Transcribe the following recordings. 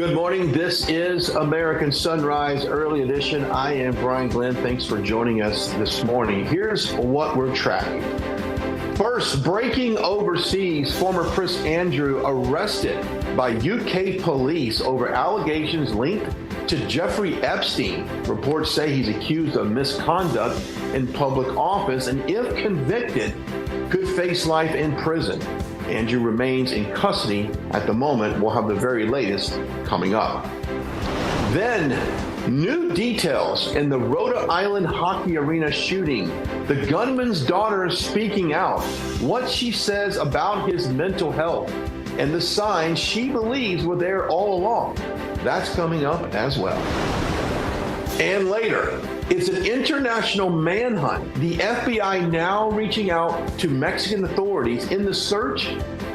Good morning. This is American Sunrise Early Edition. I am Brian Glenn. Thanks for joining us this morning. Here's what we're tracking. First, breaking overseas, former Prince Andrew arrested by UK police over allegations linked to Jeffrey Epstein. Reports say he's accused of misconduct in public office and, if convicted, could face life in prison. Andrew remains in custody at the moment. We'll have the very latest coming up. Then, new details in the Rhode Island hockey arena shooting. The gunman's daughter is speaking out. What she says about his mental health and the signs she believes were there all along. That's coming up as well. And later, it's an international manhunt. The FBI now reaching out to Mexican authorities in the search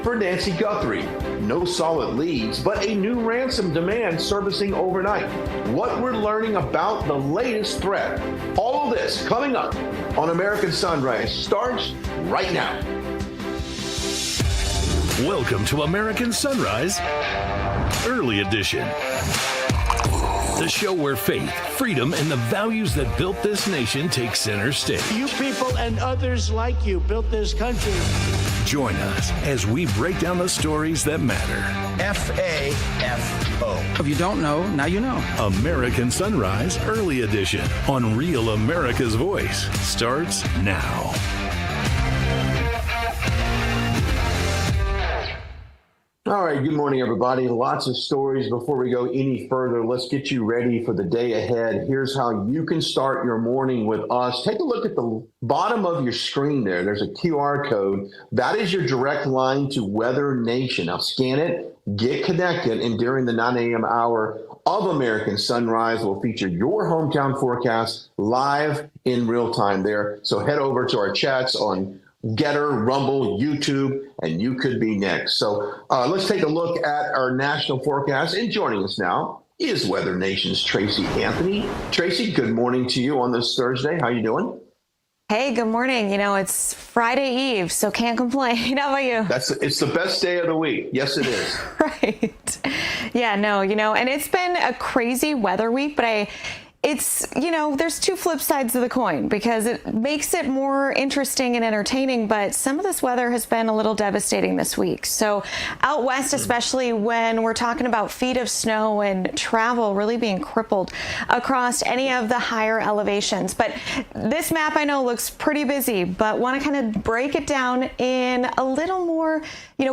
for Nancy Guthrie. No solid leads, but a new ransom demand surfacing overnight. What we're learning about the latest threat. All of this coming up on American Sunrise starts right now. Welcome to American Sunrise Early Edition. The show where faith, freedom, and the values that built this nation take center stage. You people and others like you built this country. Join us as we break down the stories that matter. FAFO. If you don't know, now you know. American Sunrise Early Edition on Real America's Voice starts now. All right, good morning, everybody. Lots of stories. Before we go any further, let's get you ready for the day ahead. Here's how you can start your morning with us. Take a look at the bottom of your screen there. There's a QR code. That is your direct line to Weather Nation. Now scan it, get connected, and during the 9 a.m. hour of American Sunrise, we'll feature your hometown forecast live in real time there. So head over to our chats on Getter, Rumble, YouTube, and you could be next. So let's take a look at our national forecast. And joining us now is Weather Nation's Tracy Anthony. Tracy, good morning to you on this Thursday. How you doing? Hey, good morning. You know, it's Friday Eve, so can't complain. How about you? It's the best day of the week. Yes, it is. Right. Yeah, no, and it's been a crazy weather week, but it's, there's two flip sides of the coin because it makes it more interesting and entertaining, but some of this weather has been a little devastating this week. So out west, especially when we're talking about feet of snow and travel really being crippled across any of the higher elevations. But this map I know looks pretty busy, but want to kind of break it down in a little more,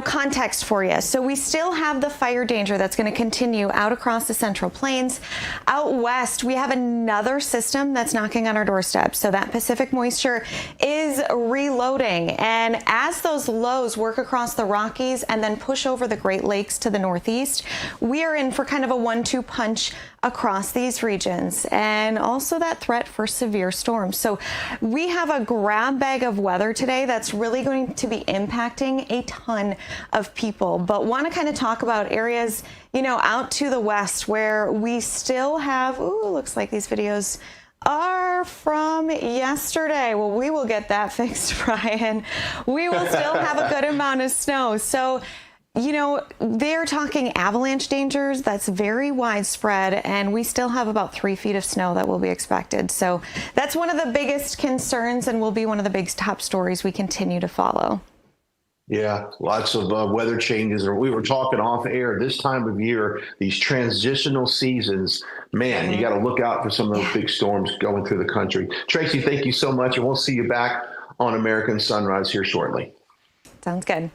context for you. So we still have the fire danger that's going to continue out across the Central Plains. Out west, we have another system that's knocking on our doorstep. So that Pacific moisture is reloading. And as those lows work across the Rockies and then push over the Great Lakes to the northeast, we are in for kind of a 1-2 punch across these regions, and also that threat for severe storms. So we have a grab bag of weather today that's really going to be impacting a ton of people, but want to kind of talk about areas, out to the west where we still have, looks like these videos are from yesterday. Well, we will get that fixed, Brian. We will still have a good amount of snow. So they're talking avalanche dangers. That's very widespread, and we still have about 3 feet of snow that will be expected. So that's one of the biggest concerns and will be one of the big top stories we continue to follow. Yeah, lots of weather changes. We were talking off air this time of year, these transitional seasons. Man, you got to look out for some of those big storms going through the country. Tracy, thank you so much, and we'll see you back on American Sunrise here shortly. Sounds good.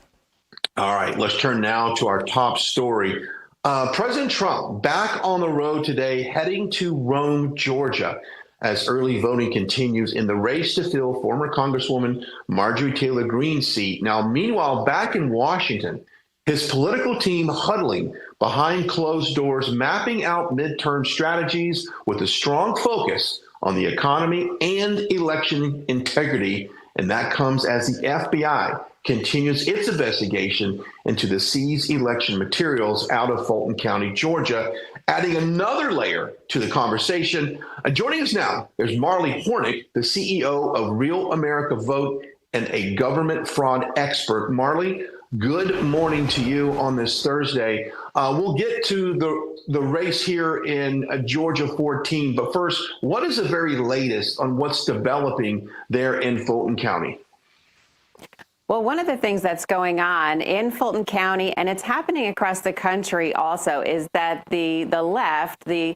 All right, let's turn now to our top story. President Trump back on the road today, heading to Rome, Georgia, as early voting continues in the race to fill former Congresswoman Marjorie Taylor Greene's seat. Now, meanwhile, back in Washington, his political team huddling behind closed doors, mapping out midterm strategies with a strong focus on the economy and election integrity. And that comes as the FBI continues its investigation into the seized election materials out of Fulton County, Georgia, adding another layer to the conversation. Joining us now, there's Marley Hornick, the CEO of Real America Vote and a government fraud expert. Marley, good morning to you on this Thursday. We'll get to the race here in Georgia 14, but first, what is the very latest on what's developing there in Fulton County? Well, one of the things that's going on in Fulton County, and it's happening across the country also, is that the left, the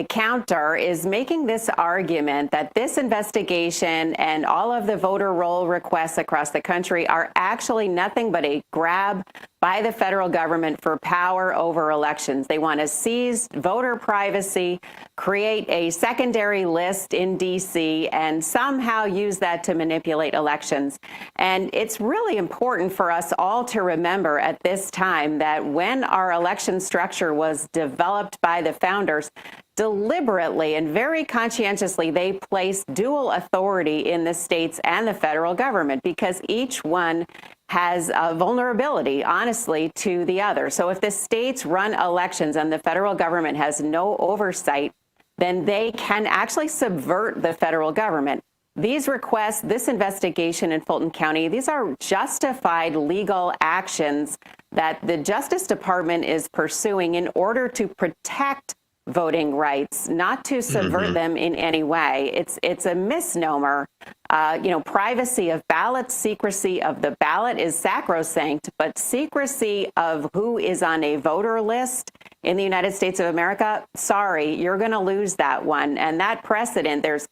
counter, is making this argument that this investigation and all of the voter roll requests across the country are actually nothing but a grab by the federal government for power over elections. They want to seize voter privacy, create a secondary list in D.C., and somehow use that to manipulate elections. And it's really important for us all to remember at this time that when our election structure was developed by the founders, deliberately and very conscientiously, they placed dual authority in the states and the federal government because each one has a vulnerability, honestly, to the other. So if the states run elections and the federal government has no oversight, then they can actually subvert the federal government. These requests, this investigation in Fulton County, these are justified legal actions that the Justice Department is pursuing in order to protect voting rights, not to subvert them in any way. It's a misnomer. Privacy of ballots, secrecy of the ballot is sacrosanct, but secrecy of who is on a voter list in the United States of America, sorry, you're going to lose that one. And that precedent, there's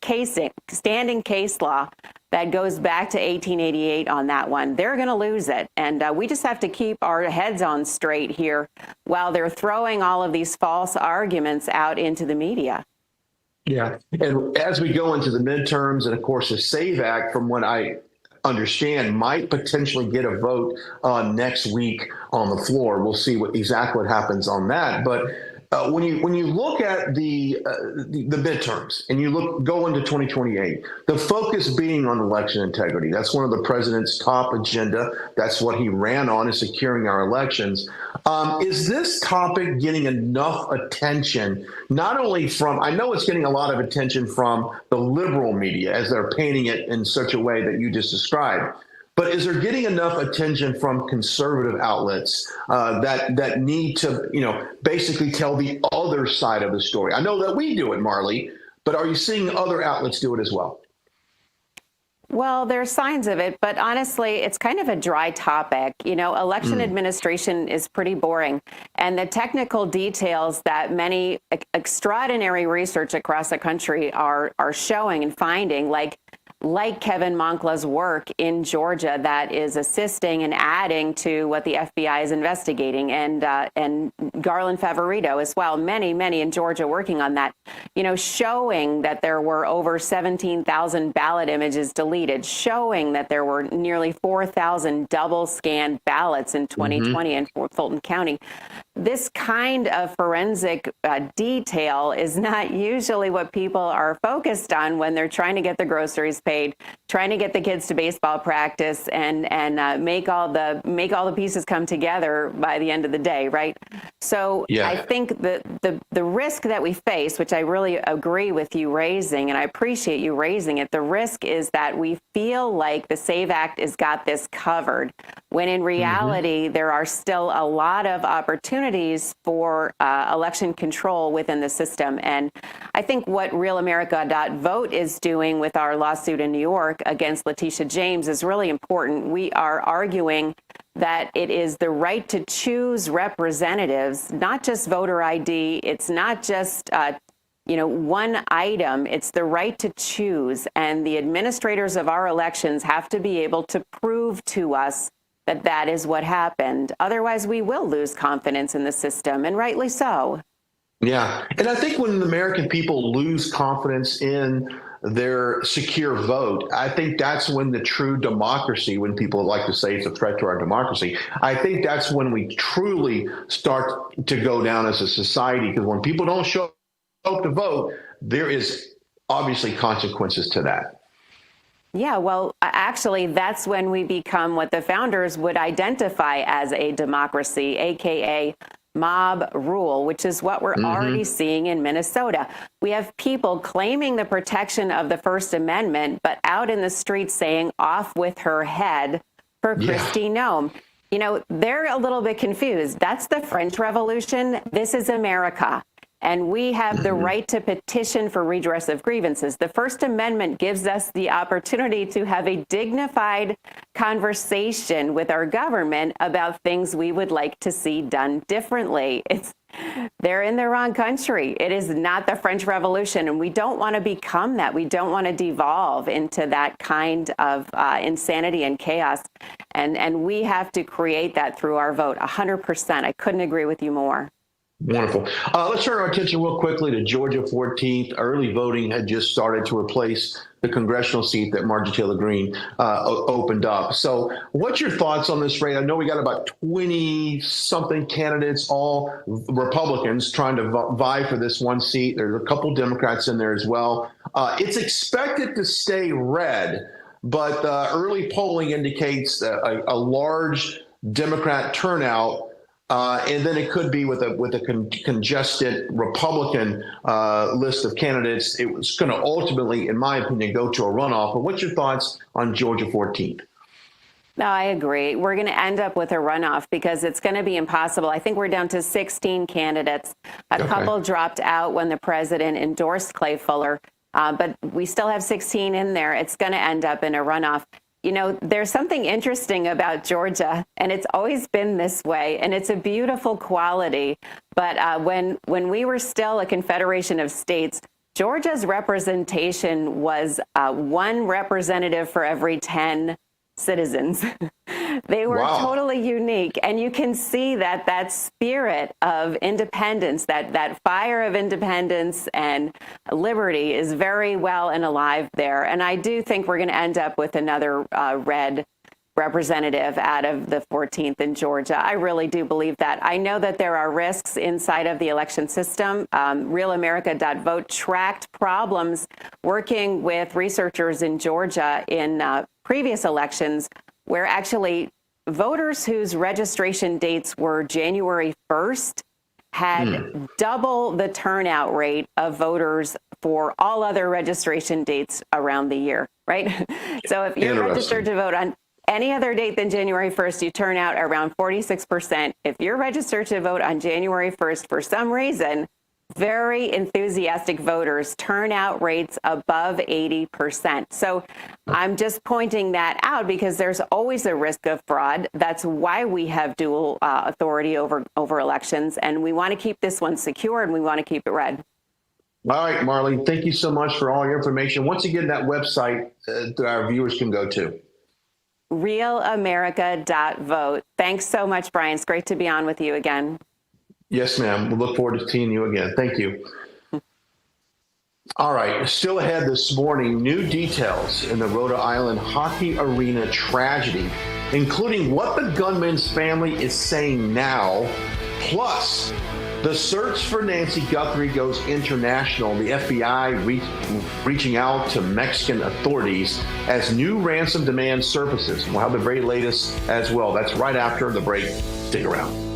standing case law that goes back to 1888 on that one. They're going to lose it. And we just have to keep our heads on straight here while they're throwing all of these false arguments out into the media. Yeah. And as we go into the midterms, and of course, the SAVE Act, from what I understand, might potentially get a vote next week on the floor. We'll see exactly what happens on that. But when you look at the midterms and you go into 2028, the focus being on election integrity. That's one of the president's top agenda. That's what he ran on, is securing our elections. Is this topic getting enough attention? Not only from, I know it's getting a lot of attention from the liberal media as they're painting it in such a way that you just described. But is there getting enough attention from conservative outlets that need to, basically tell the other side of the story? I know that we do it, Marley, but are you seeing other outlets do it as well? Well, there's signs of it, but honestly, it's kind of a dry topic. Election administration is pretty boring. And the technical details that many extraordinary research across the country are showing and finding, like Kevin Monkla's work in Georgia that is assisting and adding to what the FBI is investigating, and Garland Favorito as well, many in Georgia working on that, showing that there were over 17,000 ballot images deleted, showing that there were nearly 4,000 double scanned ballots in 2020 in Fulton County. This kind of forensic detail is not usually what people are focused on when they're trying to get the groceries paid, trying to get the kids to baseball practice, and make all the pieces come together by the end of the day, right? So I think the risk that we face, which I really agree with you raising, and I appreciate you raising it, the risk is that we feel like the SAVE Act has got this covered, when in reality there are still a lot of opportunities for election control within the system. And I think what realamerica.vote is doing with our lawsuit in New York against Letitia James is really important. We are arguing that it is the right to choose representatives, not just voter ID. It's not just one item. It's the right to choose. And the administrators of our elections have to be able to prove to us that that is what happened. Otherwise, we will lose confidence in the system, and rightly so. Yeah. And I think when the American people lose confidence in their secure vote, I think that's when the true democracy, when people like to say it's a threat to our democracy, I think that's when we truly start to go down as a society. Because when people don't show up to vote, there is obviously consequences to that. Yeah, well, actually, that's when we become what the founders would identify as a democracy, a.k.a. mob rule, which is what we're already seeing in Minnesota. We have people claiming the protection of the First Amendment, but out in the streets saying, "off with her head" for Kristi Noem. You know, they're a little bit confused. That's the French Revolution. This is America. And we have the right to petition for redress of grievances. The First Amendment gives us the opportunity to have a dignified conversation with our government about things we would like to see done differently. They're in the wrong country. It is not the French Revolution, and we don't want to become that. We don't want to devolve into that kind of insanity and chaos. And we have to create that through our vote, 100%. I couldn't agree with you more. Wonderful. Let's turn our attention real quickly to Georgia 14th. Early voting had just started to replace the congressional seat that Marjorie Taylor Greene opened up. So what's your thoughts on this race? I know we got about 20-something candidates, all Republicans, trying to vie for this one seat. There's a couple Democrats in there as well. It's expected to stay red, but early polling indicates a large Democrat turnout. And then it could be with a congested Republican list of candidates. It was going to ultimately, in my opinion, go to a runoff. But what's your thoughts on Georgia 14th? No, I agree. We're going to end up with a runoff because it's going to be impossible. I think we're down to 16 candidates. A couple dropped out when the president endorsed Clay Fuller, but we still have 16 in there. It's going to end up in a runoff. You know, there's something interesting about Georgia, and it's always been this way, and it's a beautiful quality. But when we were still a confederation of states, Georgia's representation was one representative for every 10 citizens. They were totally unique. And you can see that spirit of independence, that fire of independence and liberty is very well and alive there. And I do think we're going to end up with another red representative out of the 14th in Georgia. I really do believe that. I know that there are risks inside of the election system. RealAmerica.vote tracked problems working with researchers in Georgia in previous elections where actually voters whose registration dates were January 1st had double the turnout rate of voters for all other registration dates around the year, right? So if you're registered to vote on any other date than January 1st, you turn out around 46%. If you're registered to vote on January 1st, for some reason, very enthusiastic voters, turnout rates above 80%. So I'm just pointing that out because there's always a risk of fraud. That's why we have dual authority over elections. And we want to keep this one secure and we want to keep it red. All right, Marlene, thank you so much for all your information. Once again, that website that our viewers can go to. RealAmerica.vote. Thanks so much, Brian. It's great to be on with you again. Yes, ma'am. We look forward to seeing you again. Thank you. All right. Still ahead this morning, new details in the Rhode Island hockey arena tragedy, including what the gunman's family is saying now, plus the search for Nancy Guthrie goes international. The FBI reaching out to Mexican authorities as new ransom demand surfaces. We'll have the very latest as well. That's right after the break. Stick around.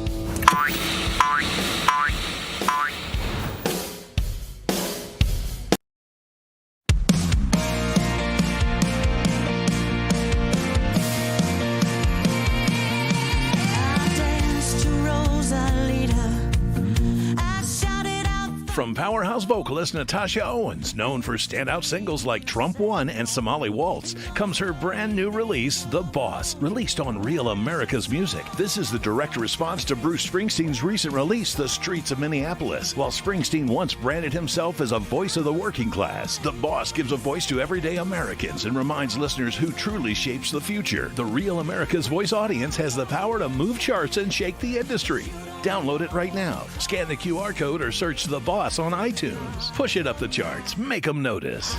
From powerhouse vocalist Natasha Owens, known for standout singles like Trump One and Somali Waltz, comes her brand new release, The Boss, released on Real America's Music. This is the direct response to Bruce Springsteen's recent release, The Streets of Minneapolis. While Springsteen once branded himself as a voice of the working class, The Boss gives a voice to everyday Americans and reminds listeners who truly shapes the future. The Real America's Voice audience has the power to move charts and shake the industry. Download it right now. Scan the QR code or search The Boss on iTunes. Push it up the charts. Make them notice.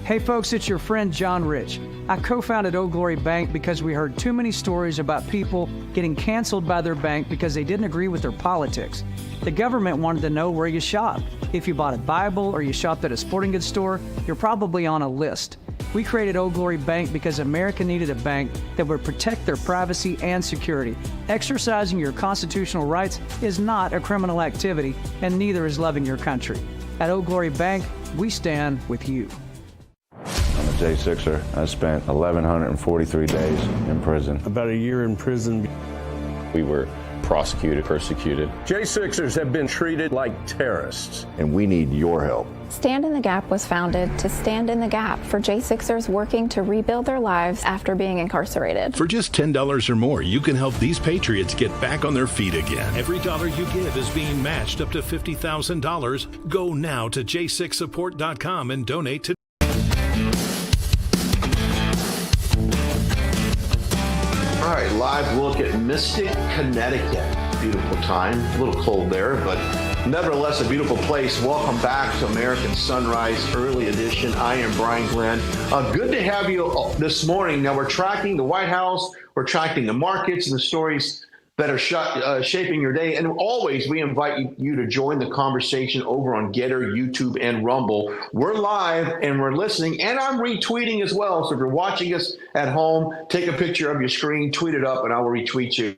Hey folks, it's your friend John Rich. I co-founded Old Glory Bank because we heard too many stories about people getting canceled by their bank because they didn't agree with their politics. The government wanted to know where you shop. If you bought a Bible or you shopped at a sporting goods store, you're probably on a list. We created Old Glory Bank because America needed a bank that would protect their privacy and security. Exercising your constitutional rights is not a criminal activity, and neither is loving your country. At Old Glory Bank, we stand with you. I'm a J6er. I spent 1,143 days in prison. About a year in prison. We were prosecuted, persecuted. J6ers have been treated like terrorists. And we need your help. Stand in the Gap was founded to stand in the gap for J6ers working to rebuild their lives after being incarcerated. For just $10 or more, you can help these patriots get back on their feet again. Every dollar you give is being matched up to $50,000. Go now to j6support.com and donate to. All right, live look at Mystic, Connecticut. Beautiful time. A little cold there, but nevertheless a beautiful place. Welcome back to American Sunrise Early Edition. I am Brian Glenn. Good to have you this morning. Now, we're tracking the White House. We're tracking the markets and the stories that are shaping your day. And always, we invite you to join the conversation over on Getter, YouTube, and Rumble. We're live and we're listening, and I'm retweeting as well. So if you're watching us at home, take a picture of your screen, tweet it up, and I will retweet you.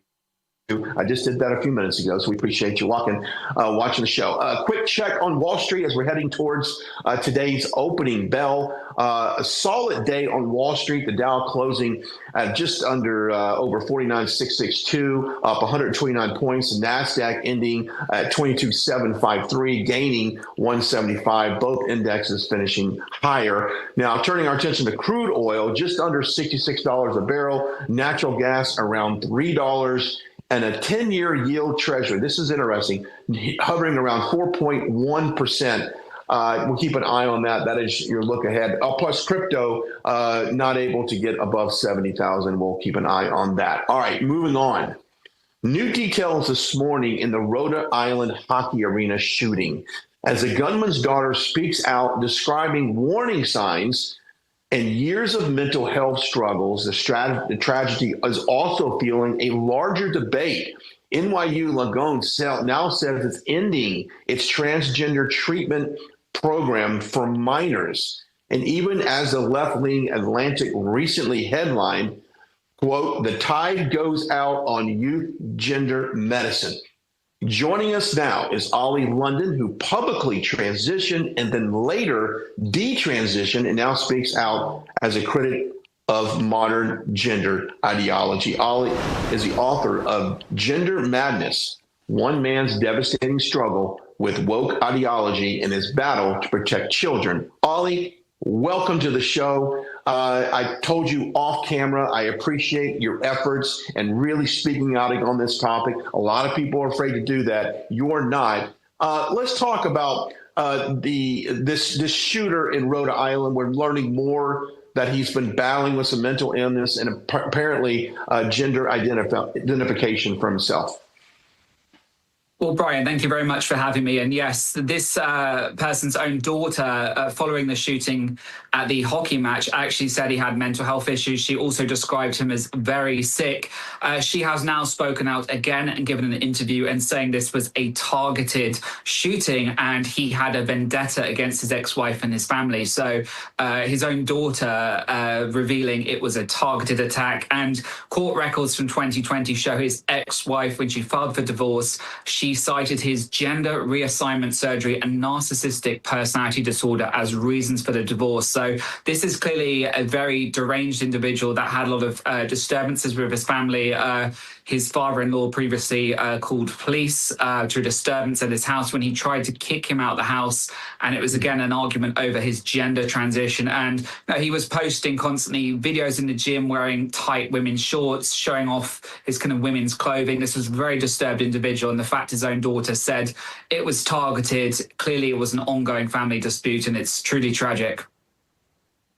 I just did that a few minutes ago, so we appreciate you watching the show. Quick check on Wall Street as we're heading towards today's opening bell. A solid day on Wall Street. The Dow closing at just under over 49,662, up 129 points. The NASDAQ ending at 22,753, gaining 175. Both indexes finishing higher. Now, turning our attention to crude oil, just under $66 a barrel. Natural gas around $3. And a 10-year yield treasury, this is interesting, hovering around 4.1%. We'll keep an eye on that. That is your look ahead. Plus crypto, not able to get above 70,000. We'll keep an eye on that. All right, moving on. New details this morning in the Rhode Island hockey arena shooting, as a gunman's daughter speaks out describing warning signs and years of mental health struggles. The tragedy is also fueling a larger debate. NYU Langone now says it's ending its transgender treatment program for minors. And even as the left-leaning Atlantic recently headlined, quote, "The tide goes out on youth gender medicine." Joining us now is Ollie London, who publicly transitioned and then later detransitioned and now speaks out as a critic of modern gender ideology. Ollie is the author of Gender Madness, One Man's Devastating Struggle with Woke Ideology and His Battle to Protect Children. Ollie, welcome to the show. I told you off camera, I appreciate your efforts and really speaking out on this topic. A lot of people are afraid to do that. You're not. Let's talk about this shooter in Rhode Island. We're learning more that he's been battling with some mental illness and apparently gender identification for himself. Well, Brian, thank you very much for having me. And yes, this person's own daughter, following the shooting at the hockey match, actually said he had mental health issues. She also described him as very sick. She has now spoken out again and given an interview and saying this was a targeted shooting and he had a vendetta against his ex-wife and his family. So his own daughter revealing it was a targeted attack. And court records from 2020 show his ex-wife, when she filed for divorce, she cited his gender reassignment surgery and narcissistic personality disorder as reasons for the divorce. So this is clearly a very deranged individual that had a lot of disturbances with his family. His father-in-law previously called police to a disturbance at his house when he tried to kick him out of the house. And it was, again, an argument over his gender transition. And he was posting constantly videos in the gym wearing tight women's shorts, showing off his kind of women's clothing. This was a very disturbed individual. And the fact his own daughter said it was targeted, clearly it was an ongoing family dispute, and it's truly tragic.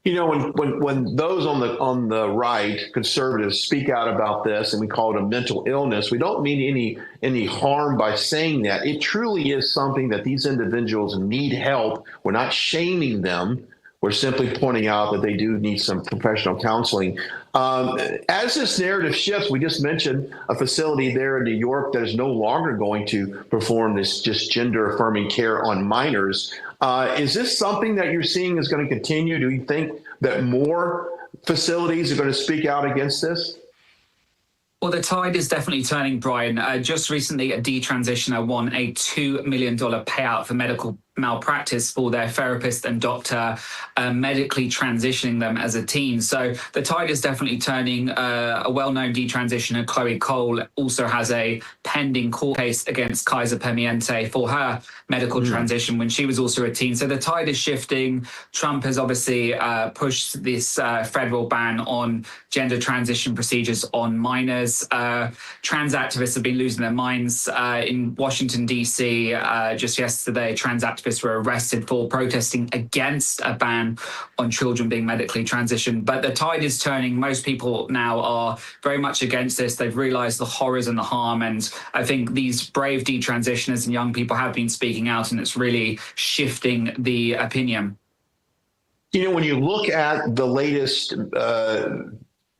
You know, when those on the right, conservatives, speak out about this, and we call it a mental illness, we don't mean any harm by saying that. It truly is something that these individuals need help. We're not shaming them. We're simply pointing out that they do need some professional counseling. As this narrative shifts, we just mentioned a facility there in New York that is no longer going to perform this just gender-affirming care on minors. Is this something that you're seeing is going to continue? Do you think that more facilities are going to speak out against this? Well, the tide is definitely turning, Brian. Just recently, a detransitioner won a $2 million payout for medical malpractice for their therapist and doctor medically transitioning them as a teen. So the tide is definitely turning. A well-known detransitioner, Chloe Cole, also has a pending court case against Kaiser Permanente for her medical transition when she was also a teen. So the tide is shifting. Trump has obviously pushed this federal ban on gender transition procedures on minors. Trans activists have been losing their minds. In Washington, D.C., just yesterday, trans activists were arrested for protesting against a ban on children being medically transitioned. But the tide is turning. Most people now are very much against this. They've realized the horrors and the harm. And I think these brave detransitioners and young people have been speaking out, and it's really shifting the opinion. You know, when you look at the latest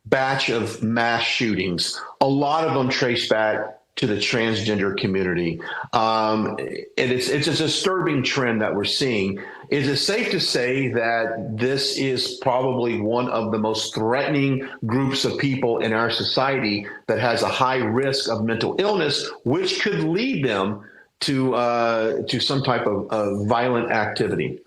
batch of mass shootings, a lot of them trace back to the transgender community. And it's a disturbing trend that we're seeing. Is it safe to say that this is probably one of the most threatening groups of people in our society that has a high risk of mental illness, which could lead them to some type of violent activity?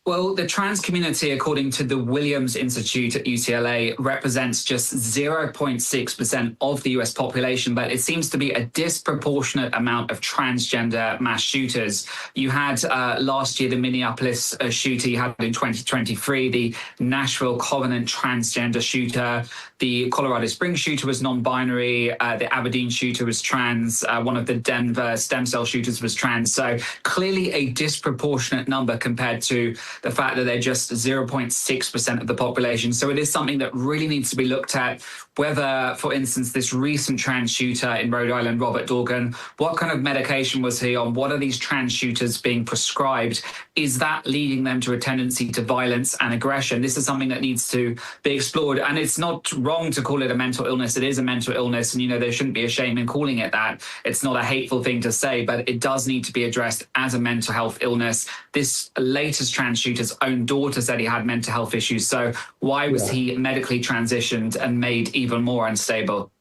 Well, the trans community, according to the Williams Institute at UCLA, represents just 0.6% of the US population, but it seems to be a disproportionate amount of transgender mass shooters. You had last year the Minneapolis shooter, you had in 2023 the Nashville Covenant transgender shooter, the Colorado Springs shooter was non-binary, the Aberdeen shooter was trans, one of the Denver stem cell shooters was trans. So clearly a disproportionate number compared to the fact that they're just 0.6% of the population. So it is something that really needs to be looked at, whether, for instance, this recent trans shooter in Rhode Island, Robert Dorgan, what kind of medication was he on? What are these trans shooters being prescribed? Is that leading them to a tendency to violence and aggression? This is something that needs to be explored. And it's not wrong to call it a mental illness. It is a mental illness. And, you know, there shouldn't be a shame in calling it that. It's not a hateful thing to say, but it does need to be addressed as a mental health illness. This latest trans shooter's own daughter said he had mental health issues. So why was he medically transitioned and made even more unstable?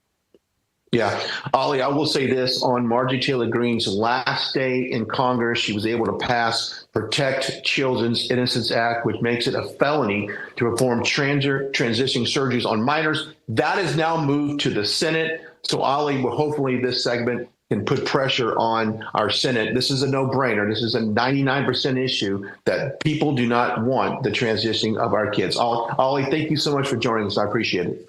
Yeah, Ollie, I will say this. On Marjorie Taylor Greene's last day in Congress, she was able to pass Protect Children's Innocence Act, which makes it a felony to perform transitioning surgeries on minors. That is now moved to the Senate. So, Ollie, well, hopefully this segment can put pressure on our Senate. This is a no-brainer. This is a 99% issue that people do not want the transitioning of our kids. Ollie, thank you so much for joining us. I appreciate it.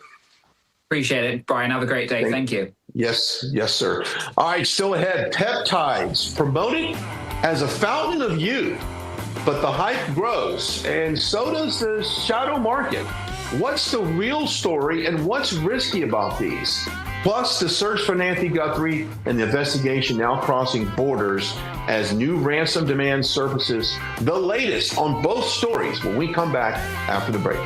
Appreciate it, Brian. Have a great day. Thank you. Yes, sir. All right, still ahead. Peptides promoted as a fountain of youth, but the hype grows, and so does the shadow market. What's the real story, and what's risky about these? Plus, the search for Nancy Guthrie and the investigation now crossing borders as new ransom demand surfaces. The latest on both stories when we come back after the break.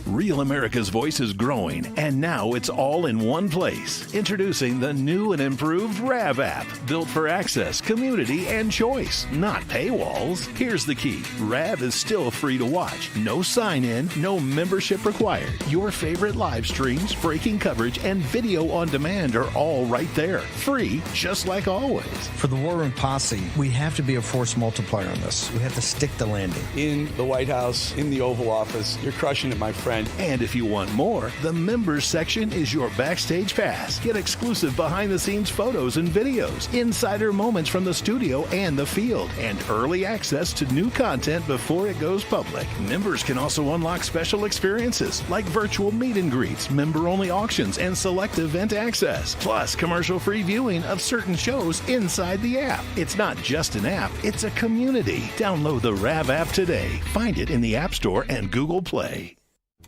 Real America's Voice is growing, and now it's all in one place. Introducing the new and improved RAV app, built for access, community, and choice, not paywalls. Here's the key. RAV is still free to watch. No sign-in, no membership required. Your favorite live streams, breaking coverage, and video on demand are all right there. Free, just like always. For the War Room Posse, we have to be a force multiplier on this. We have to stick the landing. In the White House, in the Oval Office, you're crushing it, my friend. And if you want more, the members section is your backstage pass. Get exclusive behind-the-scenes photos and videos, insider moments from the studio and the field, and early access to new content before it goes public. Members can also unlock special experiences like virtual meet and greets, member-only auctions, and select event access. Plus, commercial-free viewing of certain shows inside the app. It's not just an app, it's a community. Download the RAV app today. Find it in the App Store and Google Play.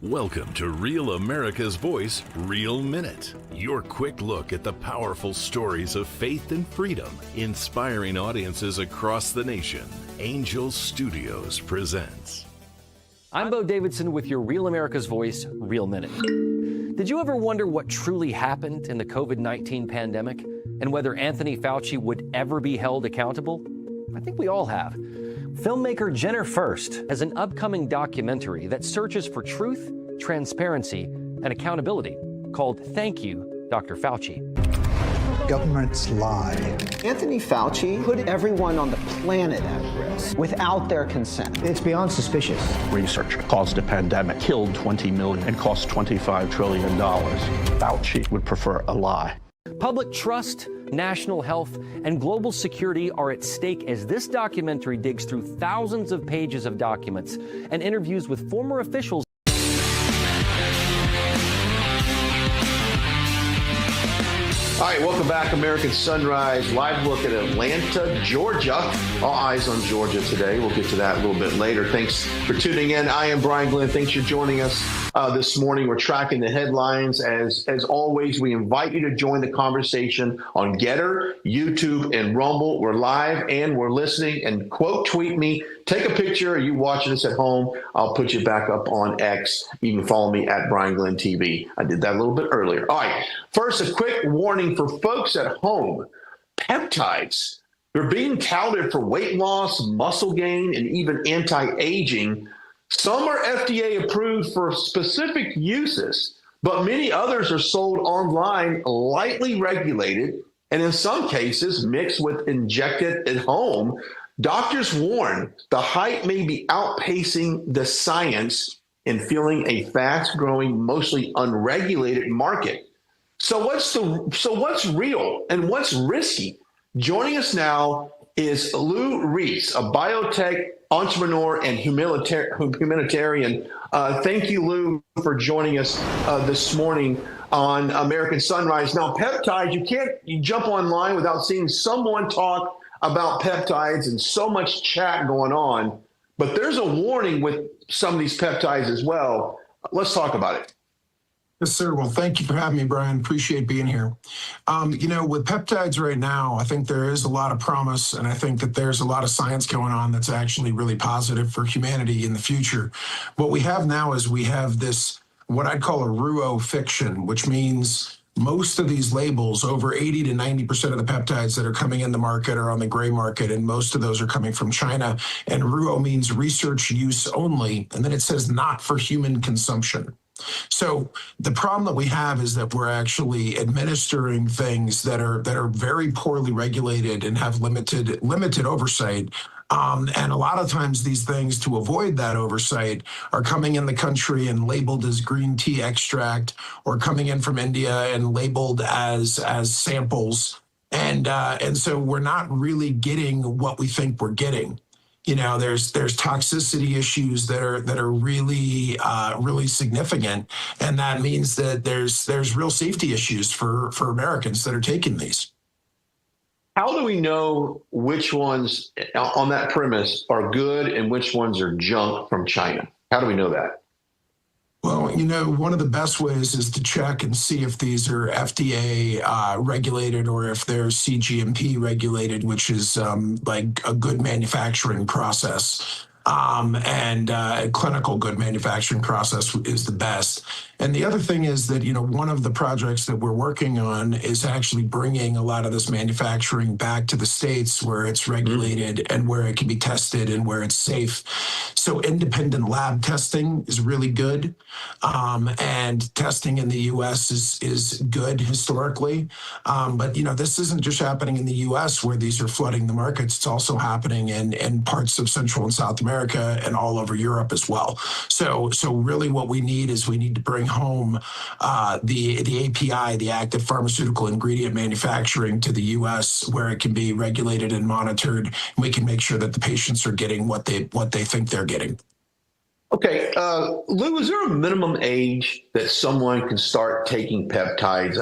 Welcome to Real America's Voice, Real Minute. Your quick look at the powerful stories of faith and freedom, inspiring audiences across the nation. Angel Studios presents. I'm Bo Davidson with your Real America's Voice, Real Minute. Did you ever wonder what truly happened in the COVID-19 pandemic and whether Anthony Fauci would ever be held accountable? I think we all have. Filmmaker Jenner First has an upcoming documentary that searches for truth, transparency, and accountability called Thank You, Dr. Fauci. Governments lie. Anthony Fauci put everyone on the planet at risk without their consent. It's beyond suspicious. Research caused a pandemic, killed 20 million, and cost $25 trillion. Fauci would prefer a lie. Public trust, national health, and global security are at stake as this documentary digs through thousands of pages of documents and interviews with former officials. All right, welcome back, American Sunrise. Live look at Atlanta, Georgia. All eyes on Georgia today. We'll get to that a little bit later. Thanks for tuning in. I am Brian Glenn. Thanks for joining us this morning. We're tracking the headlines. As always, we invite you to join the conversation on Getter, YouTube, and Rumble. We're live and we're listening. And quote tweet me. Take a picture. Are you watching this at home? I'll put you back up on X. You can follow me at Brian Glenn TV. I did that a little bit earlier. All right. First, a quick warning for folks at home. Peptides. They're being touted for weight loss, muscle gain, and even anti-aging. Some are FDA approved for specific uses, but many others are sold online, lightly regulated, and in some cases mixed with injected at home. Doctors warn the hype may be outpacing the science and fueling a fast-growing, mostly unregulated market. So what's real and what's risky? Joining us now is Lou Reese, a biotech entrepreneur and humanitarian. Thank you, Lou, for joining us this morning on American Sunrise. Now, peptides, you jump online without seeing someone talk about peptides and so much chat going on, but there's a warning with some of these peptides as well. Let's talk about it. Yes, sir. Well, thank you for having me, Brian. Appreciate being here. With peptides right now, I think there is a lot of promise, and I think that there's a lot of science going on that's actually really positive for humanity in the future. What we have now is we have this, what I'd call a ruo fiction, which means most of these labels, over 80 to 90% of the peptides that are coming in the market are on the gray market, and most of those are coming from China. And ruo means research use only, and then it says not for human consumption. So the problem that we have is that we're actually administering things that are very poorly regulated and have limited oversight. And a lot of times these things, to avoid that oversight, are coming in the country and labeled as green tea extract, or coming in from India and labeled as samples. And so we're not really getting what we think we're getting. There's toxicity issues that are really really significant, and that means that there's real safety issues for Americans that are taking these. How do we know which ones on that premise are good and which ones are junk from China? How do we know that? Well, one of the best ways is to check and see if these are FDA regulated or if they're CGMP regulated, which is like a good manufacturing process. And a clinical good manufacturing process is the best. And the other thing is that, one of the projects that we're working on is actually bringing a lot of this manufacturing back to the States where it's regulated and where it can be tested and where it's safe. So independent lab testing is really good. And testing in the U.S. is good historically. But, this isn't just happening in the U.S. where these are flooding the markets. It's also happening in parts of Central and South America and all over Europe as well. So really what we need to bring home the API, the active pharmaceutical ingredient manufacturing, to the U.S. where it can be regulated and monitored. And we can make sure that the patients are getting what they think they're getting. Okay, Lou, is there a minimum age that someone can start taking peptides?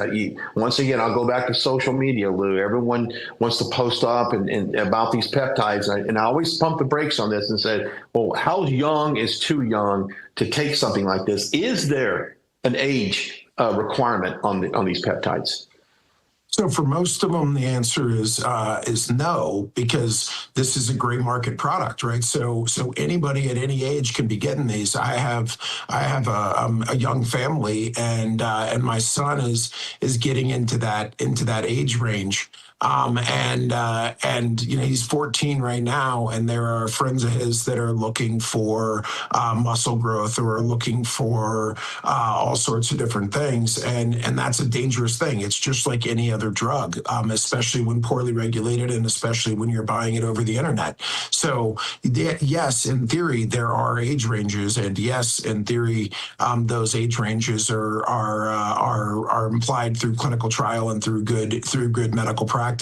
Once again, I'll go back to social media, Lou. Everyone wants to post up and about these peptides, and I always pump the brakes on this and said, well, how young is too young to take something like this? Is there an age requirement on these peptides? So for most of them, the answer is no, because this is a gray market product, right? So anybody at any age can be getting these. I have a young family, and my son is getting into that age range. And you know, he's 14 right now, and there are friends of his that are looking for muscle growth or are looking for all sorts of different things, and that's a dangerous thing. It's just like any other drug, especially when poorly regulated, and especially when you're buying it over the internet. So yes, in theory there are age ranges, and yes, in theory those age ranges are implied through clinical trial and through good medical practice.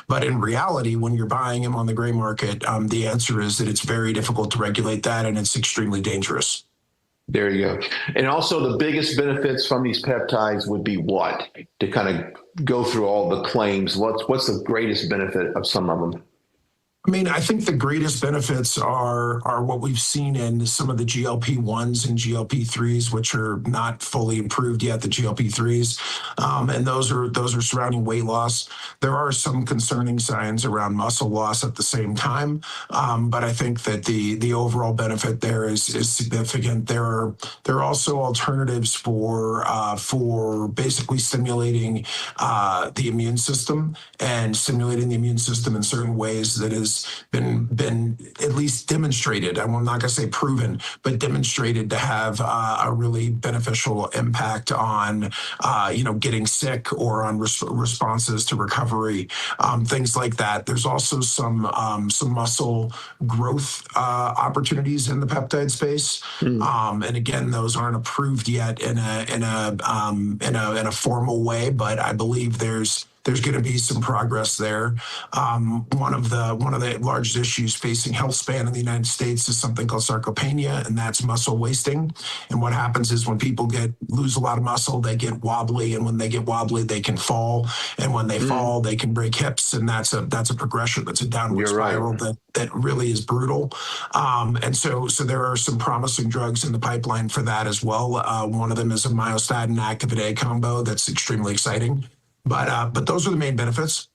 But in reality, when you're buying them on the gray market, the answer is that it's very difficult to regulate that, and it's extremely dangerous. There you go. And also the biggest benefits from these peptides would be what? To kind of go through all the claims, what's the greatest benefit of some of them? I mean, I think the greatest benefits are what we've seen in some of the GLP-1s and GLP-3s, which are not fully approved yet, the GLP-3s, and those are surrounding weight loss. There are some concerning signs around muscle loss at the same time, but I think that the overall benefit there is significant. There are also alternatives for basically stimulating the immune system, and stimulating the immune system in certain ways that is been at least demonstrated. I'm not going to say proven, but demonstrated to have a really beneficial impact on, getting sick or on responses to recovery, things like that. There's also some muscle growth opportunities in the peptide space, and again, those aren't approved yet in a formal way, but I believe there's going to be some progress there. One of the largest issues facing health span in the United States is something called sarcopenia, and that's muscle wasting. And what happens is when people lose a lot of muscle, they get wobbly, and when they get wobbly, they can fall. And when they fall, they can break hips, and that's a progression. That's a downward spiral that really is brutal. And so there are some promising drugs in the pipeline for that as well. One of them is a myostatin activin A combo that's extremely exciting. But those are the main benefits.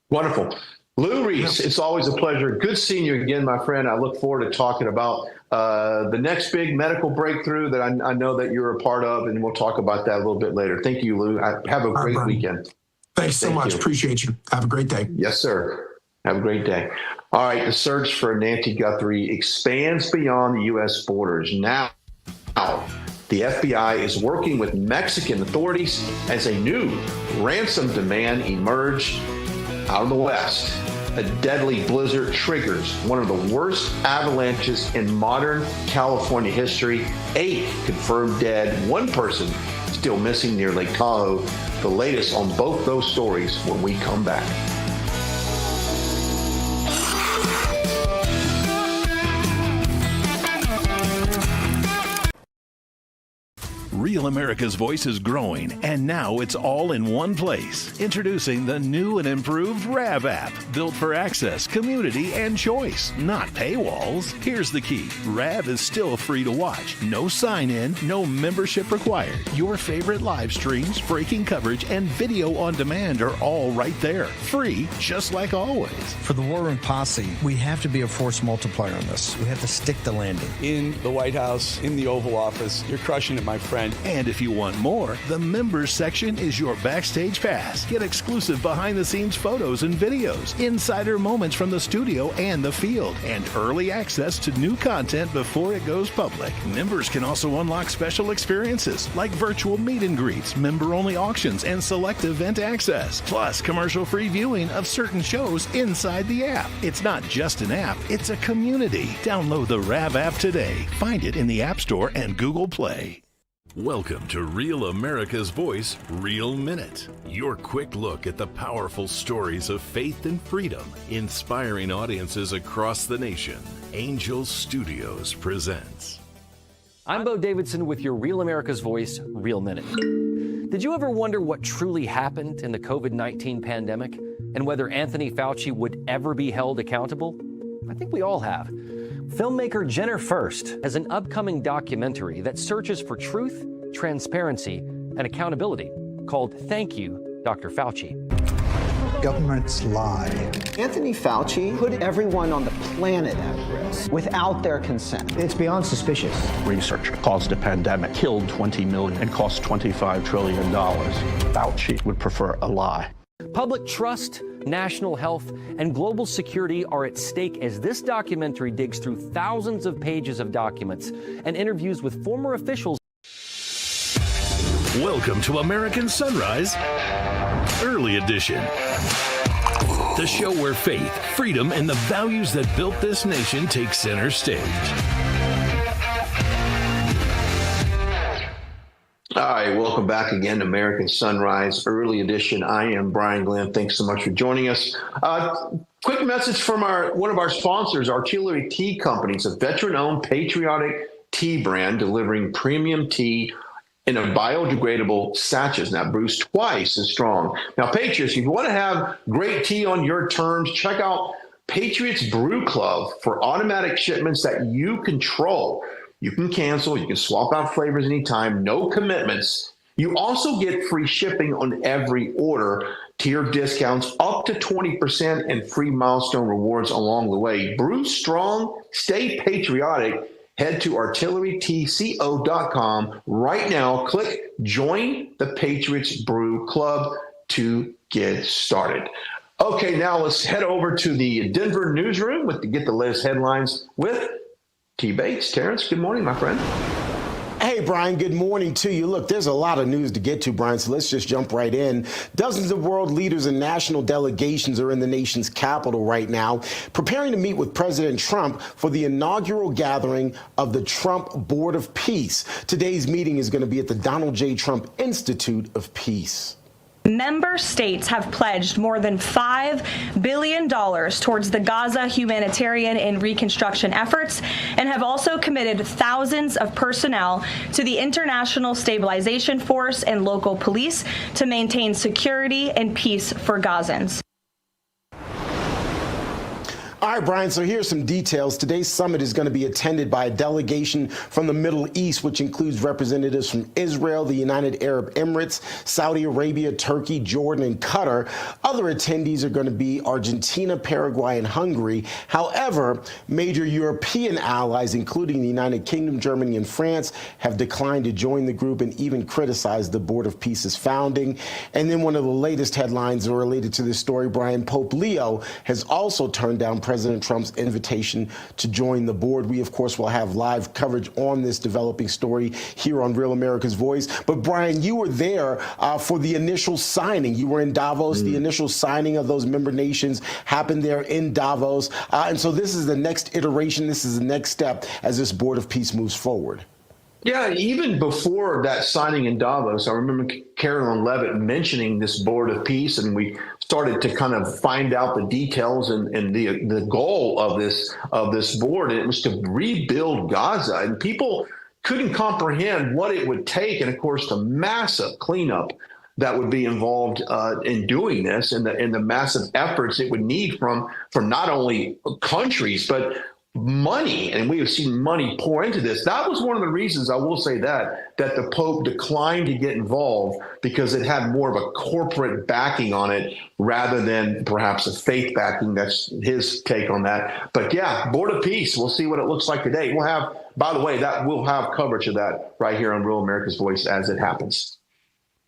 Wonderful. Lou Reese, it's always a pleasure. Good seeing you again, my friend. I look forward to talking about the next big medical breakthrough that I know that you're a part of, and we'll talk about that a little bit later. Thank you, Lou. Have a great weekend. Thanks so much. Appreciate you. Have a great day. Yes, sir. Have a great day. All right, the search for Nancy Guthrie expands beyond the U.S. borders. Now, the FBI is working with Mexican authorities as a new ransom demand emerged out of the West. A deadly blizzard triggers one of the worst avalanches in modern California history. 8 confirmed dead, 1 person still missing near Lake Tahoe. The latest on both those stories when we come back. Real America's Voice is growing, and now it's all in one place. Introducing the new and improved RAV app, built for access, community, and choice, not paywalls. Here's the key. RAV is still free to watch. No sign-in, no membership required. Your favorite live streams, breaking coverage, and video on demand are all right there. Free, just like always. For the War Room Posse, we have to be a force multiplier on this. We have to stick the landing. In the White House, in the Oval Office, you're crushing it, my friend. And if you want more, the members section is your backstage pass. Get exclusive behind-the-scenes photos and videos, insider moments from the studio and the field, and early access to new content before it goes public. Members can also unlock special experiences like virtual meet and greets, member-only auctions, and select event access, plus commercial-free viewing of certain shows inside the app. It's not just an app, it's a community. Download the RAV app today. Find it in the App Store and Google Play. Welcome to Real America's Voice, Real Minute. Your quick look at the powerful stories of faith and freedom, inspiring audiences across the nation. Angel Studios presents. I'm Bo Davidson with your Real America's Voice, Real Minute. Did you ever wonder what truly happened in the COVID-19 pandemic and whether Anthony Fauci would ever be held accountable? I think we all have. Filmmaker Jenner First has an upcoming documentary that searches for truth, transparency, and accountability called Thank You, Dr. Fauci. Governments lie. Anthony Fauci put everyone on the planet at risk without their consent. It's beyond suspicious. Research caused a pandemic, killed 20 million, and cost $25 trillion. Fauci would prefer a lie. Public trust, national health, and global security are at stake as this documentary digs through thousands of pages of documents and interviews with former officials. Welcome to American Sunrise Early Edition. The show where faith, freedom, and the values that built this nation take center stage. All right, welcome back again to American Sunrise Early Edition. I am Brian Glenn. Thanks so much for joining us. Quick message from one of our sponsors, Artillery Tea Company. It's a veteran-owned patriotic tea brand delivering premium tea in a biodegradable sachets. Now, brews twice as strong. Now, Patriots, if you want to have great tea on your terms, check out Patriots Brew Club for automatic shipments that you control. You can cancel, you can swap out flavors anytime, no commitments. You also get free shipping on every order, tiered discounts up to 20%, and free milestone rewards along the way. Brew strong, stay patriotic. Head to artillerytco.com right now. Click Join the Patriots Brew Club to get started. Okay, now let's head over to the Denver newsroom to get the latest headlines with T. Bates. Terrance, good morning, my friend. Hey, Brian, good morning to you. Look, there's a lot of news to get to, Brian, so let's just jump right in. Dozens of world leaders and national delegations are in the nation's capital right now, preparing to meet with President Trump for the inaugural gathering of the Trump Board of Peace. Today's meeting is going to be at the Donald J. Trump Institute of Peace. Member states have pledged more than $5 billion towards the Gaza humanitarian and reconstruction efforts and have also committed thousands of personnel to the International Stabilization Force and local police to maintain security and peace for Gazans. All right, Brian, so here's some details. Today's summit is going to be attended by a delegation from the Middle East, which includes representatives from Israel, the United Arab Emirates, Saudi Arabia, Turkey, Jordan, and Qatar. Other attendees are going to be Argentina, Paraguay, and Hungary. However, major European allies, including the United Kingdom, Germany, and France, have declined to join the group and even criticized the Board of Peace's founding. And then one of the latest headlines related to this story, Brian, Pope Leo has also turned down President Trump's invitation to join the board. We, of course, will have live coverage on this developing story here on Real America's Voice. But, Brian, you were there for the initial signing. You were in Davos. The initial signing of those member nations happened there in Davos. And so this is the next iteration. This is the next step as this Board of Peace moves forward. Yeah, even before that signing in Davos, I remember Carolyn Levitt mentioning this Board of Peace, and we started to kind of find out the details and the goal of this board. And it was to rebuild Gaza, and people couldn't comprehend what it would take, and of course the massive cleanup that would be involved in doing this, and the massive efforts it would need from not only countries but money, and we have seen money pour into this. That was one of the reasons, I will say that the Pope declined to get involved, because it had more of a corporate backing on it rather than perhaps a faith backing. That's his take on that. But yeah, Board of Peace, we'll see what it looks like today. We'll have, by the way, we'll have coverage of that right here on Real America's Voice as it happens.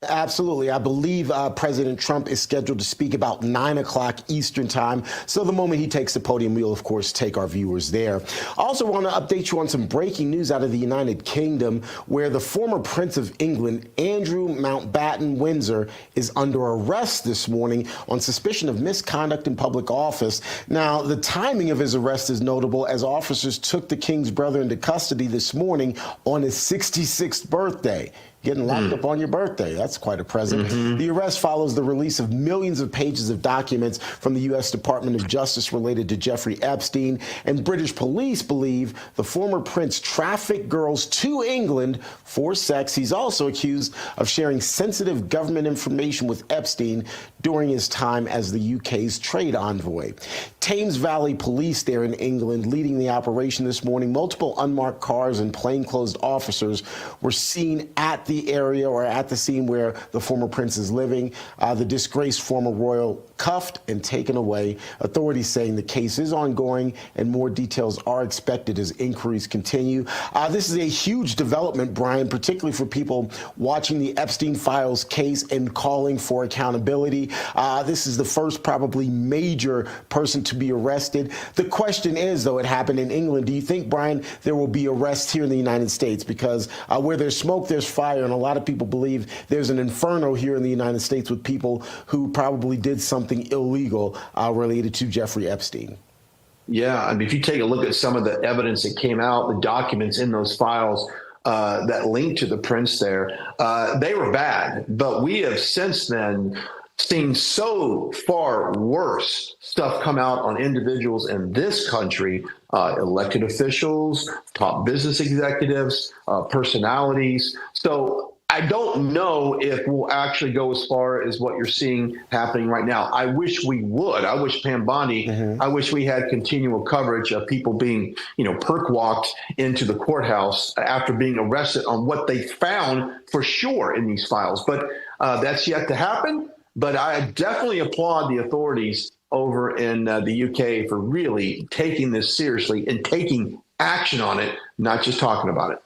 Absolutely. I believe President Trump is scheduled to speak about 9 o'clock Eastern time. So the moment he takes the podium, we'll, of course, take our viewers there. Also want to update you on some breaking news out of the United Kingdom, where the former Prince of England, Andrew Mountbatten Windsor, is under arrest this morning on suspicion of misconduct in public office. Now, the timing of his arrest is notable, as officers took the king's brother into custody this morning on his 66th birthday. getting locked up on your birthday. That's quite a present. The arrest follows the release of millions of pages of documents from the U.S. Department of Justice related to Jeffrey Epstein, and British police believe the former prince trafficked girls to England for sex. He's also accused of sharing sensitive government information with Epstein during his time as the UK's trade envoy. Thames Valley Police there in England leading the operation this morning. Multiple unmarked cars and plainclothes officers were seen at the area or at the scene where the former prince is living. The disgraced former royal cuffed and taken away. Authorities saying the case is ongoing and more details are expected as inquiries continue. This is a huge development, Brian, particularly for people watching the Epstein files case and calling for accountability. This is the first probably major person to be arrested. The question is, though, it happened in England. Do you think, Brian, there will be arrests here in the United States? Because where there's smoke, there's fire, and a lot of people believe there's an inferno here in the United States with people who probably did something illegal related to Jeffrey Epstein. Yeah, I mean, if you take a look at some of the evidence that came out, the documents in those files that linked to the prince there, they were bad. But we have since then seen so far worse stuff come out on individuals in this country, elected officials, top business executives, personalities. So I don't know if we'll actually go as far as what you're seeing happening right now. I wish we would. I wish Pam Bondi, I wish we had continual coverage of people being, perk walked into the courthouse after being arrested on what they found for sure in these files. But that's yet to happen. But I definitely applaud the authorities over in the UK for really taking this seriously and taking action on it, not just talking about it.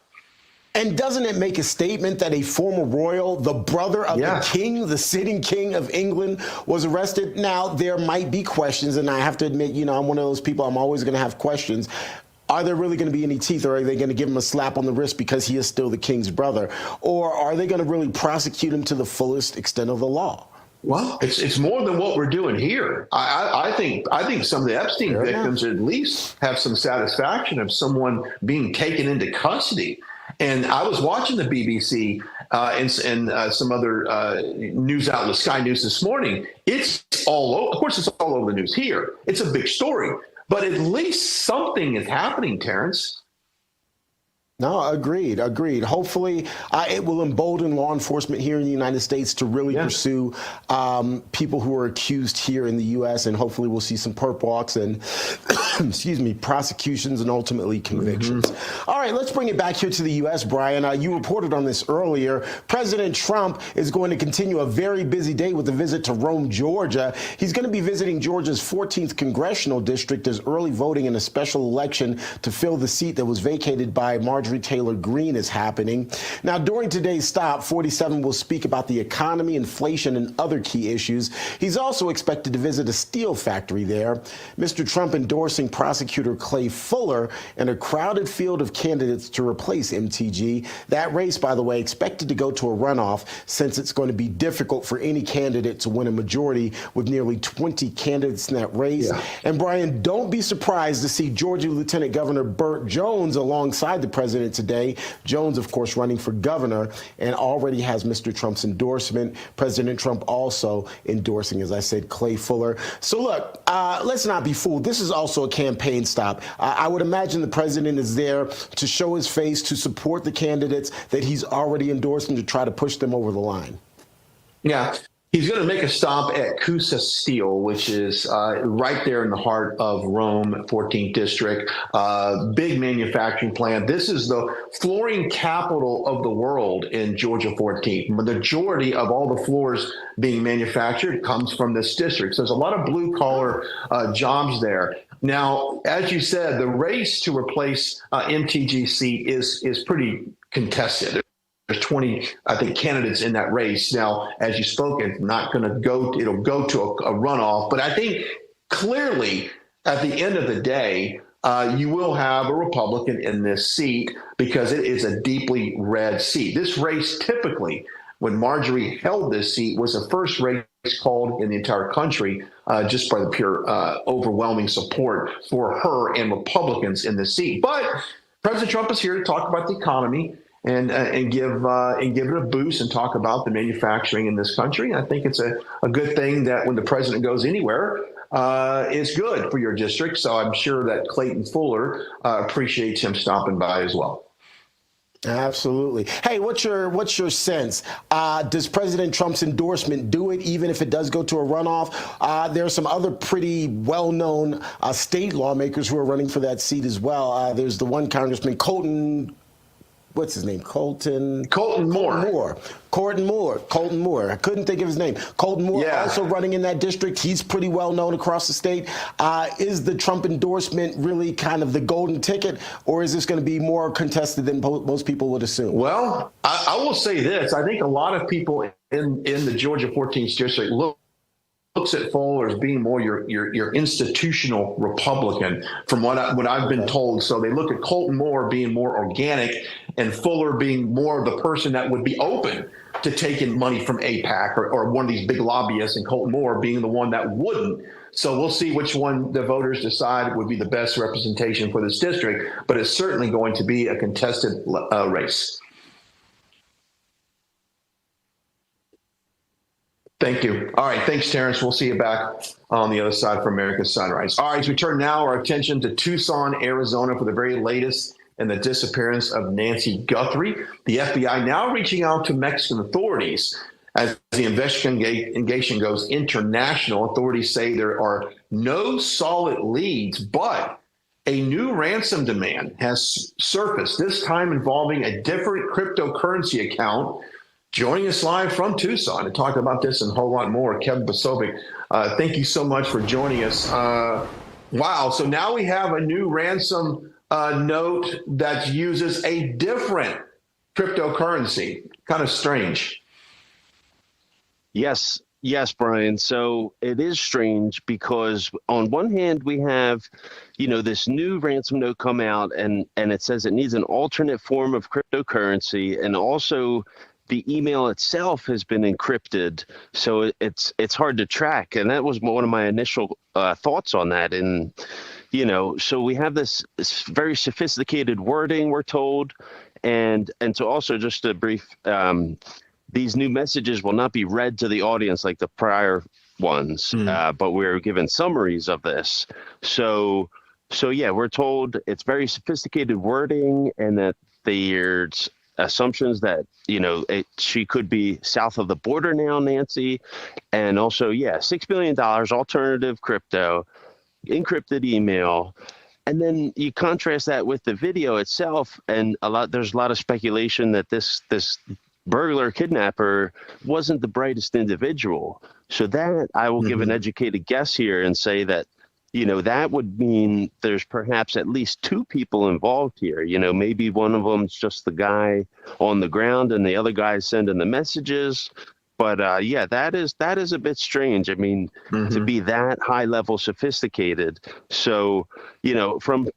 And doesn't it make a statement that a former royal, the brother of the king, the sitting king of England, was arrested? Now, there might be questions, and I have to admit, I'm one of those people, I'm always going to have questions. Are there really going to be any teeth, or are they going to give him a slap on the wrist because he is still the king's brother? Or are they going to really prosecute him to the fullest extent of the law? Well, it's more than what we're doing here. I think some of the Epstein victims at least have some satisfaction of someone being taken into custody. And I was watching the BBC and some other news outlets, Sky News this morning. It's all over. Of course, it's all over the news here. It's a big story. But at least something is happening, Terrance. No, agreed. Hopefully, it will embolden law enforcement here in the United States to really pursue people who are accused here in the U.S., and hopefully we'll see some perp walks and, prosecutions and ultimately convictions. All right, let's bring it back here to the U.S., Brian. You reported on this earlier. President Trump is going to continue a very busy day with a visit to Rome, Georgia. He's going to be visiting Georgia's 14th congressional district as early voting in a special election to fill the seat that was vacated by Marjorie Taylor Greene is happening. Now, during today's stop, 47 will speak about the economy, inflation, and other key issues. He's also expected to visit a steel factory there. Mr. Trump endorsing prosecutor Clay Fuller in a crowded field of candidates to replace MTG. That race, by the way, expected to go to a runoff since it's going to be difficult for any candidate to win a majority with nearly 20 candidates in that race. And Brian, don't be surprised to see Georgia Lieutenant Governor Burt Jones alongside the president today. Jones, of course, running for governor and already has Mr. Trump's endorsement. President Trump also endorsing, as I said, Clay Fuller. So look, let's not be fooled. This is also a campaign stop. I would imagine the president is there to show his face, to support the candidates that he's already endorsed and to try to push them over the line. Yeah. He's going to make a stop at Cusa Steel, which is right there in the heart of Rome, 14th District, big manufacturing plant. This is the flooring capital of the world in Georgia 14th. The majority of all the floors being manufactured comes from this district. So there's a lot of blue-collar jobs there. Now, as you said, the race to replace MTGC is pretty contested. There's 20, I think, candidates in that race. Now, as you spoke, it's not going to go, it'll go to a runoff. But I think clearly at the end of the day, you will have a Republican in this seat because it is a deeply red seat. This race typically, when Marjorie held this seat, was the first race called in the entire country just by the pure overwhelming support for her and Republicans in the seat. But President Trump is here to talk about the economy. and give it a boost and talk about the manufacturing in this country. And I think it's a good thing that when the president goes anywhere, it's good for your district. So I'm sure that Clayton Fuller appreciates him stopping by as well. Absolutely. Hey, what's your sense? Does President Trump's endorsement do it, even if it does go to a runoff? There are some other pretty well-known state lawmakers who are running for that seat as well. There's the one Congressman what's his name? Colton Moore. I couldn't think of his name. Colton Moore also running in that district. He's pretty well known across the state. Is the Trump endorsement really kind of the golden ticket, or is this going to be more contested than most people would assume? Well, I will say this. I think a lot of people in the Georgia 14th district looks at Fuller as being more your institutional Republican, from what I've been told. So they look at Colton Moore being more organic, and Fuller being more of the person that would be open to taking money from AIPAC or one of these big lobbyists, and Colton Moore being the one that wouldn't. So we'll see which one the voters decide would be the best representation for this district, but it's certainly going to be a contested race. Thank you. All right. Thanks, Terrance. We'll see you back on the other side for America's Sunrise. All right. As we turn now our attention to Tucson, Arizona, for the very latest in the disappearance of Nancy Guthrie. The FBI now reaching out to Mexican authorities as the investigation goes international. Authorities say there are no solid leads, but a new ransom demand has surfaced, this time involving a different cryptocurrency account. Joining us live from Tucson to talk about this and a whole lot more, Kevin Basovic. Thank you so much for joining us. Wow. So now we have a new ransom note that uses a different cryptocurrency. Kind of strange. Yes, Brian. So it is strange because on one hand we have, this new ransom note come out and it says it needs an alternate form of cryptocurrency, and also the email itself has been encrypted, so it's hard to track. And that was one of my initial thoughts on that. And, so we have this very sophisticated wording, we're told. And so also just a brief, these new messages will not be read to the audience like the prior ones, but we're given summaries of this. So yeah, we're told it's very sophisticated wording, and that there's assumptions that, she could be south of the border now, Nancy. And also, $6 billion alternative crypto, encrypted email. And then you contrast that with the video itself, and there's a lot of speculation that this burglar kidnapper wasn't the brightest individual. So that I will give an educated guess here and say that, that would mean there's perhaps at least two people involved here. Maybe one of them's just the guy on the ground and the other guy's sending the messages. But that is a bit strange. I mean, to be that high level sophisticated. So, from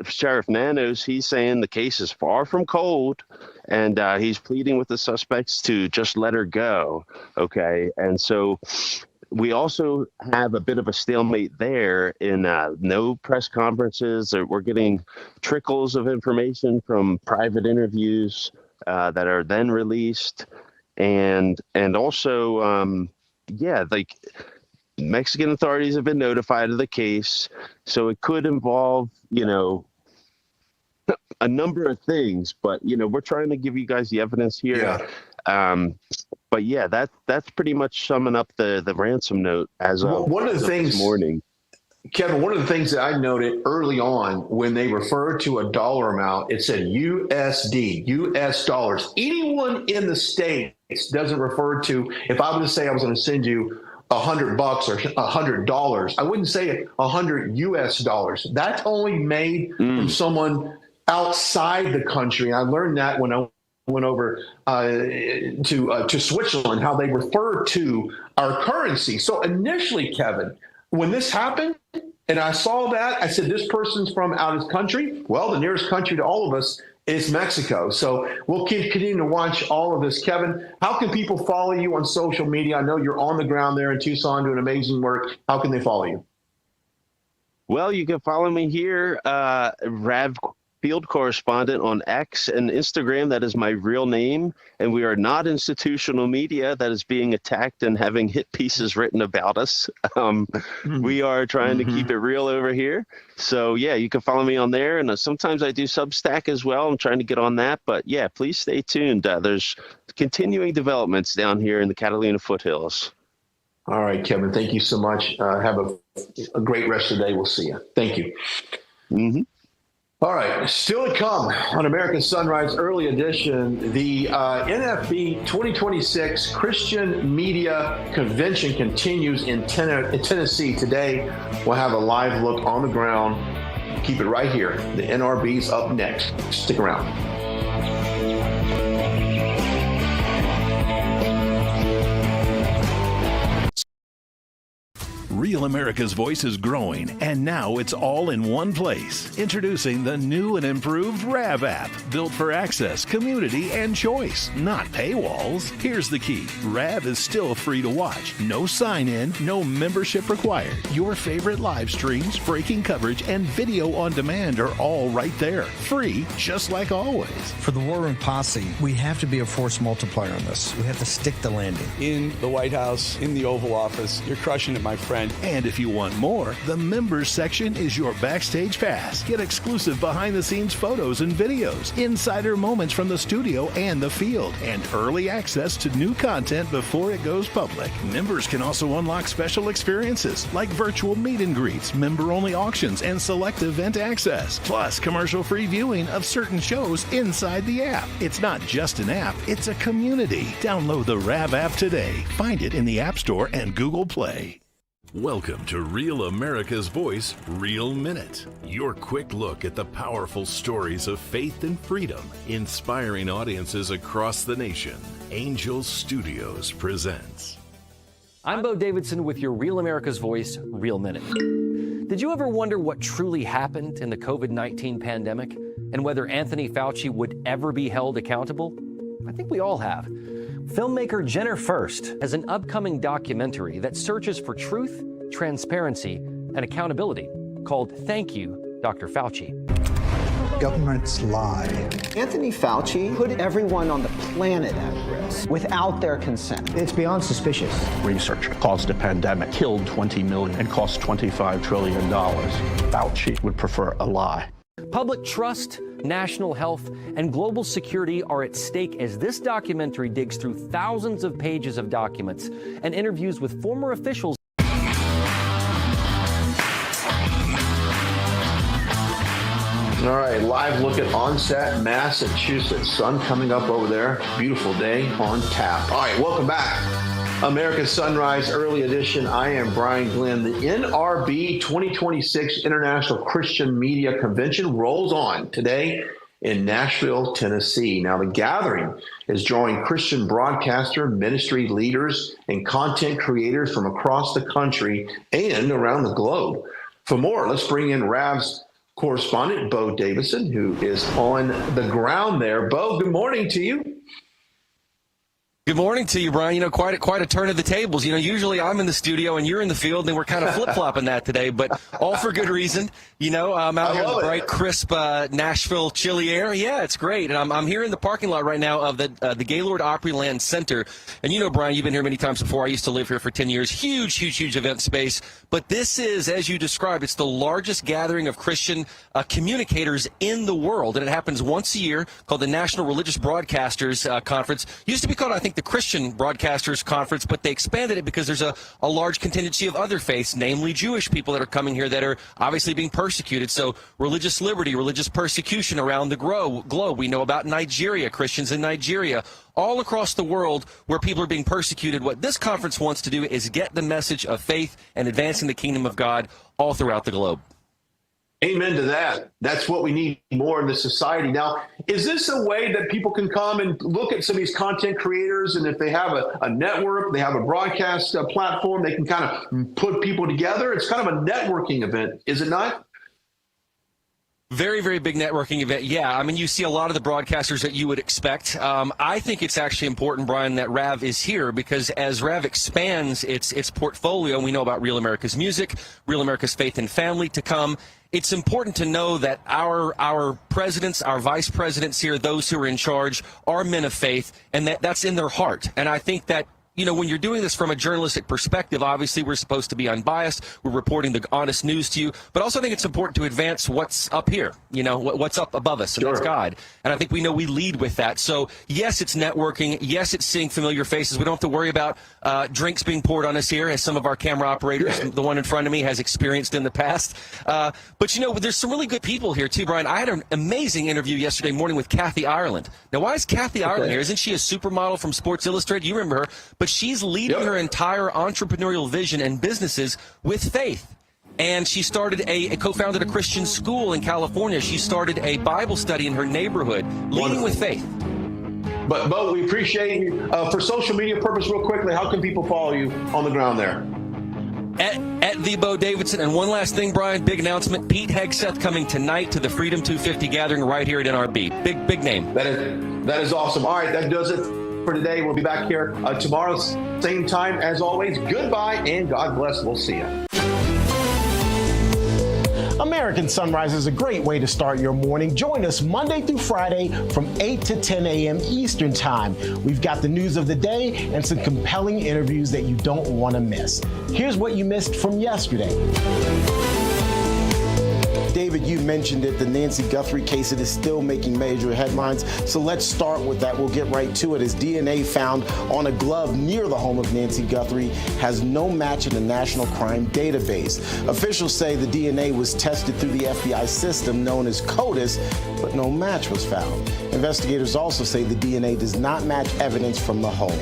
Sheriff Nanos, he's saying the case is far from cold, and he's pleading with the suspects to just let her go. Okay. And so we also have a bit of a stalemate there in no press conferences. We're getting trickles of information from private interviews that are then released. And also, Mexican authorities have been notified of the case. So it could involve, a number of things, but, we're trying to give you guys the evidence here. But that's pretty much summing up the ransom note as of one of the things this morning. Kevin, one of the things that I noted early on when they referred to a dollar amount, it said USD, US dollars. Anyone in the States doesn't refer to, if I was to say I was going to send you $100 or $100, I wouldn't say 100 US dollars. That's only made from someone outside the country. I learned that when I went over to Switzerland, how they refer to our currency. So initially, Kevin, when this happened and I saw that, I said, this person's from out of country. Well, the nearest country to all of us is Mexico. So we'll continue to watch all of this. Kevin, how can people follow you on social media? I know you're on the ground there in Tucson doing amazing work. How can they follow you? Well, you can follow me here, Rav field correspondent on X and Instagram. That is my real name. And we are not institutional media that is being attacked and having hit pieces written about us. We are trying to keep it real over here. So, yeah, you can follow me on there. And sometimes I do Substack as well. I'm trying to get on that. But, yeah, please stay tuned. There's continuing developments down here in the Catalina foothills. All right, Kevin, thank you so much. Have a great rest of the day. We'll see you. Thank you. All right, still to come on American Sunrise Early Edition, the NFB 2026 Christian Media Convention continues in Tennessee. Today, we'll have a live look on the ground. Keep it right here. The NRB's up next. Stick around. Real America's Voice is growing, and now it's all in one place. Introducing the new and improved RAV app, built for access, community, and choice, not paywalls. Here's the key. RAV is still free to watch. No sign-in, no membership required. Your favorite live streams, breaking coverage, and video on demand are all right there. Free, just like always. For the War Room Posse, we have to be a force multiplier on this. We have to stick the landing. In the White House, in the Oval Office, you're crushing it, my friend. And if you want more, the members section is your backstage pass. Get exclusive behind-the-scenes photos and videos, insider moments from the studio and the field, and early access to new content before it goes public. Members can also unlock special experiences like virtual meet and greets, member-only auctions, and select event access. Plus, commercial-free viewing of certain shows inside the app. It's not just an app, it's a community. Download the RAV app today. Find it in the App Store and Google Play. Welcome to Real America's Voice, Real Minute. Your quick look at the powerful stories of faith and freedom, inspiring audiences across the nation. Angel Studios presents. I'm Bo Davidson with your Real America's Voice, Real Minute. Did you ever wonder what truly happened in the COVID-19 pandemic and whether Anthony Fauci would ever be held accountable? I think we all have. Filmmaker Jenner First has an upcoming documentary that searches for truth, transparency, and accountability called Thank You, Dr. Fauci. Governments lie. Anthony Fauci put everyone on the planet at risk without their consent. It's beyond suspicious. Research caused a pandemic, killed 20 million, and cost $25 trillion. Fauci would prefer a lie. Public trust, national health, and global security are at stake as this documentary digs through thousands of pages of documents and interviews with former officials. All right, live look at Onset, Massachusetts. Sun coming up over there. Beautiful day on tap. All right, welcome back. America's Sunrise Early Edition. I am Brian Glenn. The NRB 2026 International Christian Media Convention rolls on today in Nashville, Tennessee. Now, the gathering is drawing Christian broadcaster, ministry leaders, and content creators from across the country and around the globe. For more, let's bring in RAV's correspondent, Bo Davidson, who is on the ground there. Bo, good morning to you. Good morning to you, Brian. You know, quite a turn of the tables. You know, usually I'm in the studio and you're in the field, and we're kind of flip-flopping that today, but all for good reason. You know, I'm out here in the bright, crisp Nashville, chilly air. Yeah, it's great. And I'm here in the parking lot right now of the Gaylord Opryland Center. And you know, Brian, you've been here many times before. I used to live here for 10 years. Huge event space. But this is, as you described, it's the largest gathering of Christian communicators in the world. And it happens once a year, called the National Religious Broadcasters Conference. Used to be called, I think, the Christian Broadcasters Conference, but they expanded it because there's a large contingency of other faiths, namely Jewish people that are coming here that are obviously being persecuted. So religious liberty, religious persecution around the globe. We know about Nigeria, Christians in Nigeria, all across the world where people are being persecuted. What this conference wants to do is get the message of faith and advancing the kingdom of God all throughout the globe. Amen to that. That's what we need more in the society. Now, is this a way that people can come and look at some of these content creators, and if they have a network, they have a broadcast platform, they can kind of put people together? It's kind of a networking event, is it not? Very big networking event. Yeah, I mean, you see a lot of the broadcasters that you would expect. I think it's actually important, Brian, that RAV is here because as RAV expands its portfolio, we know about Real America's Music, Real America's Faith and Family to come, it's important to know that our presidents, our vice presidents here, those who are in charge, are men of faith, and that's in their heart. And I think that, you know, when you're doing this from a journalistic perspective, obviously we're supposed to be unbiased. We're reporting the honest news to you. But also I think it's important to advance what's up here, you know, what's up above us, and that's God. And I think we know we lead with that. So, yes, it's networking. Yes, it's seeing familiar faces. We don't have to worry about drinks being poured on us here, as some of our camera operators, the one in front of me, has experienced in the past. But, you know, there's some really good people here, too, Brian. I had an amazing interview yesterday morning with Kathy Ireland. Now, why is Kathy Ireland here? Isn't she a supermodel from Sports Illustrated? You remember her. But she's leading her entire entrepreneurial vision and businesses with faith. And she started co-founded a Christian school in California. She started a Bible study in her neighborhood, leading with faith. But Bo, we appreciate you. For social media purpose, real quickly, how can people follow you on the ground there? At the Bo Davidson. And one last thing, Brian, big announcement. Pete Hegseth coming tonight to the Freedom 250 gathering right here at NRB. Big name. That is awesome. All right, that does it for today. We'll be back here tomorrow, same time as always. Goodbye and God bless. We'll see you. American Sunrise is a great way to start your morning. Join us Monday through Friday from 8 to 10 a.m. Eastern Time. We've got the news of the day and some compelling interviews that you don't want to miss. Here's what you missed from yesterday. David, you mentioned it, the Nancy Guthrie case. It is still making major headlines. So let's start with that. We'll get right to it. As DNA found on a glove near the home of Nancy Guthrie has no match in the National Crime Database. Officials say the DNA was tested through the FBI system known as CODIS, but no match was found. Investigators also say the DNA does not match evidence from the home.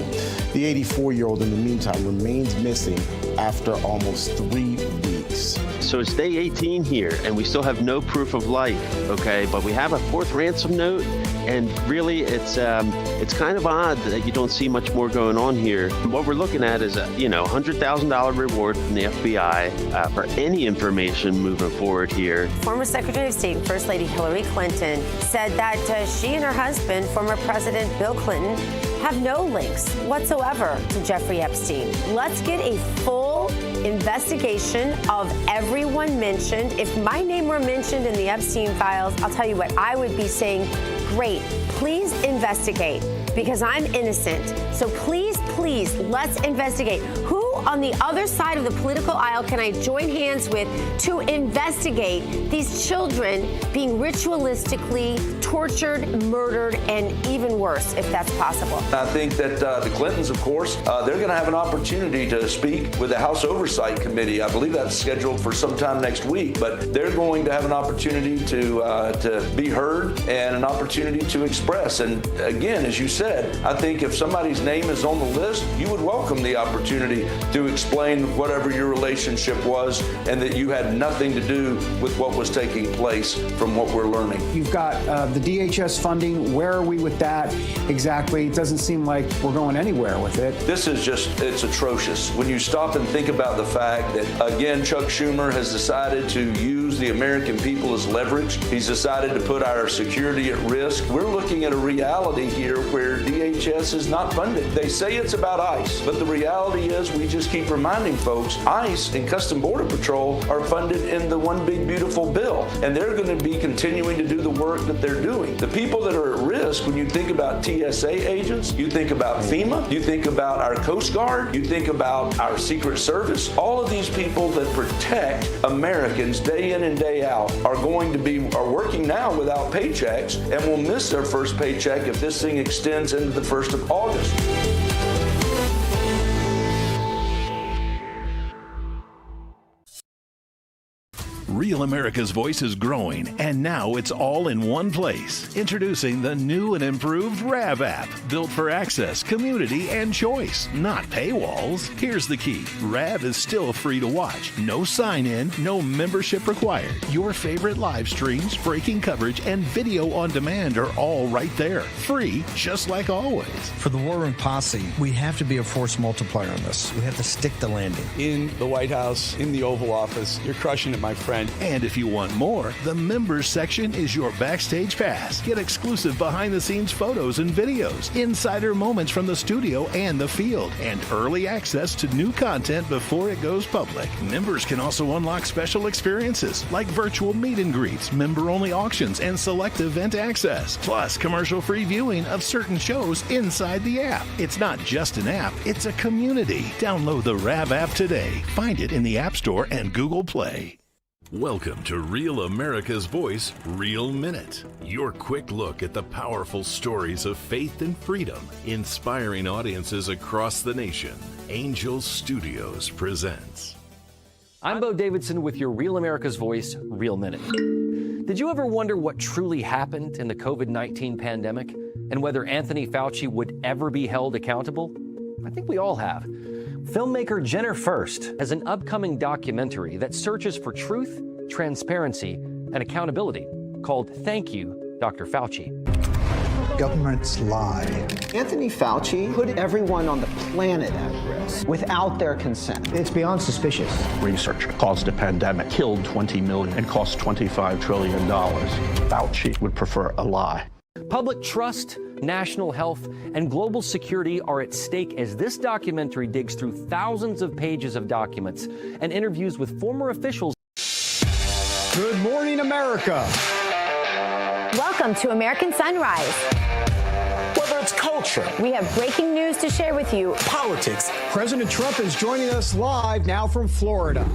The 84-year-old, in the meantime, remains missing after almost 3 weeks. So it's day 18 here, and we still have no proof of life, okay? But we have a fourth ransom note, and really it's kind of odd that you don't see much more going on here. What we're looking at is a $100,000 reward from the FBI for any information moving forward here. Former Secretary of State and First Lady Hillary Clinton said that she and her husband, former President Bill Clinton, have no links whatsoever to Jeffrey Epstein. Let's get a full investigation of everyone mentioned. If my name were mentioned in the Epstein files, I'll tell you what, I would be saying, great, please investigate, because I'm innocent. So please, let's investigate. Who on the other side of the political aisle can I join hands with to investigate these children being ritualistically tortured, murdered, and even worse, if that's possible? I think that the Clintons, of course, they're going to have an opportunity to speak with the House Oversight Committee. I believe that's scheduled for sometime next week, but they're going to have an opportunity to be heard and an opportunity to express. And again, as you said, I think if somebody's name is on the list, you would welcome the opportunity to explain whatever your relationship was and that you had nothing to do with what was taking place from what we're learning. You've got the DHS funding. Where are we with that exactly? It doesn't seem like we're going anywhere with it. This is it's atrocious. When you stop and think about the fact that, again, Chuck Schumer has decided to use the American people as leverage. He's decided to put our security at risk. We're looking at a reality here where DHS is not funded. They say it's about ICE, but the reality is we just keep reminding folks ICE and Customs Border Patrol are funded in the One Big Beautiful Bill, and they're going to be continuing to do the work that they're doing. The people that are at risk, when you think about TSA agents, you think about FEMA, you think about our Coast Guard, you think about our Secret Service, all of these people that protect Americans day in and day out are working now without paychecks and will miss their first paycheck if this thing extends into the 1st of August. Real America's Voice is growing, and now it's all in one place. Introducing the new and improved RAV app, built for access, community, and choice, not paywalls. Here's the key. RAV is still free to watch. No sign-in, no membership required. Your favorite live streams, breaking coverage, and video on demand are all right there. Free, just like always. For the War Room Posse, we have to be a force multiplier on this. We have to stick the landing. In the White House, in the Oval Office, you're crushing it, my friend. And if you want more, the members section is your backstage pass. Get exclusive behind-the-scenes photos and videos, insider moments from the studio and the field, and early access to new content before it goes public. Members can also unlock special experiences like virtual meet and greets, member-only auctions, and select event access, plus commercial-free viewing of certain shows inside the app. It's not just an app, it's a community. Download the RAV app today. Find it in the App Store and Google Play. Welcome to Real America's Voice, Real Minute. Your quick look at the powerful stories of faith and freedom, inspiring audiences across the nation. Angel Studios presents. I'm Bo Davidson with your Real America's Voice, Real Minute. Did you ever wonder what truly happened in the COVID-19 pandemic and whether Anthony Fauci would ever be held accountable? I think we all have. Filmmaker Jenner First has an upcoming documentary that searches for truth, transparency, and accountability called Thank You, Dr. Fauci. Governments lie. Anthony Fauci put everyone on the planet at risk without their consent. It's beyond suspicious. Research caused a pandemic, killed 20 million, and cost $25 trillion. Fauci would prefer a lie. Public trust, national health, and global security are at stake as this documentary digs through thousands of pages of documents and interviews with former officials. Good morning, America. Welcome to American Sunrise. Whether it's culture, We have breaking news to share with you. politics, President Trump is joining us live now from Florida.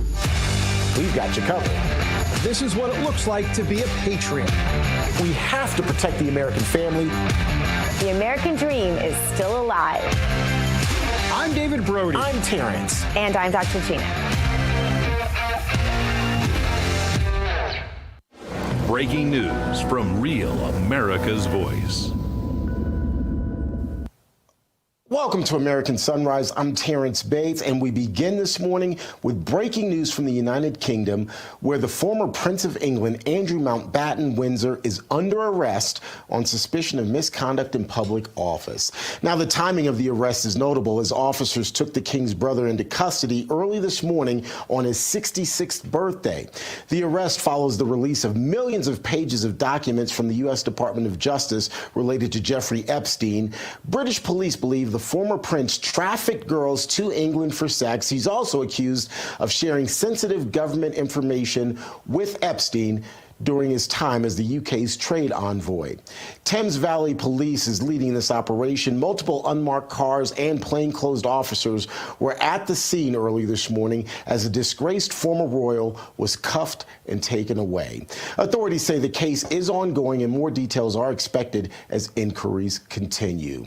we've got you covered. This is what it looks like to be a patriot. We have to protect the American family. The American dream is still alive. I'm David Brody. I'm Terrance. And I'm Dr. Gina. Breaking news from Real America's Voice. Welcome to American Sunrise. I'm Terrance Bates, and we begin this morning with breaking news from the United Kingdom, where the former Prince of England, Andrew Mountbatten Windsor, is under arrest on suspicion of misconduct in public office. Now, the timing of the arrest is notable as officers took the King's brother into custody early this morning on his 66th birthday. The arrest follows the release of millions of pages of documents from the U.S. Department of Justice related to Jeffrey Epstein. British police believe the former prince trafficked girls to England for sex. He's also accused of sharing sensitive government information with Epstein during his time as the UK's trade envoy. Thames Valley Police is leading this operation. Multiple unmarked cars and plainclothes officers were at the scene early this morning as a disgraced former royal was cuffed and taken away. Authorities say the case is ongoing and more details are expected as inquiries continue.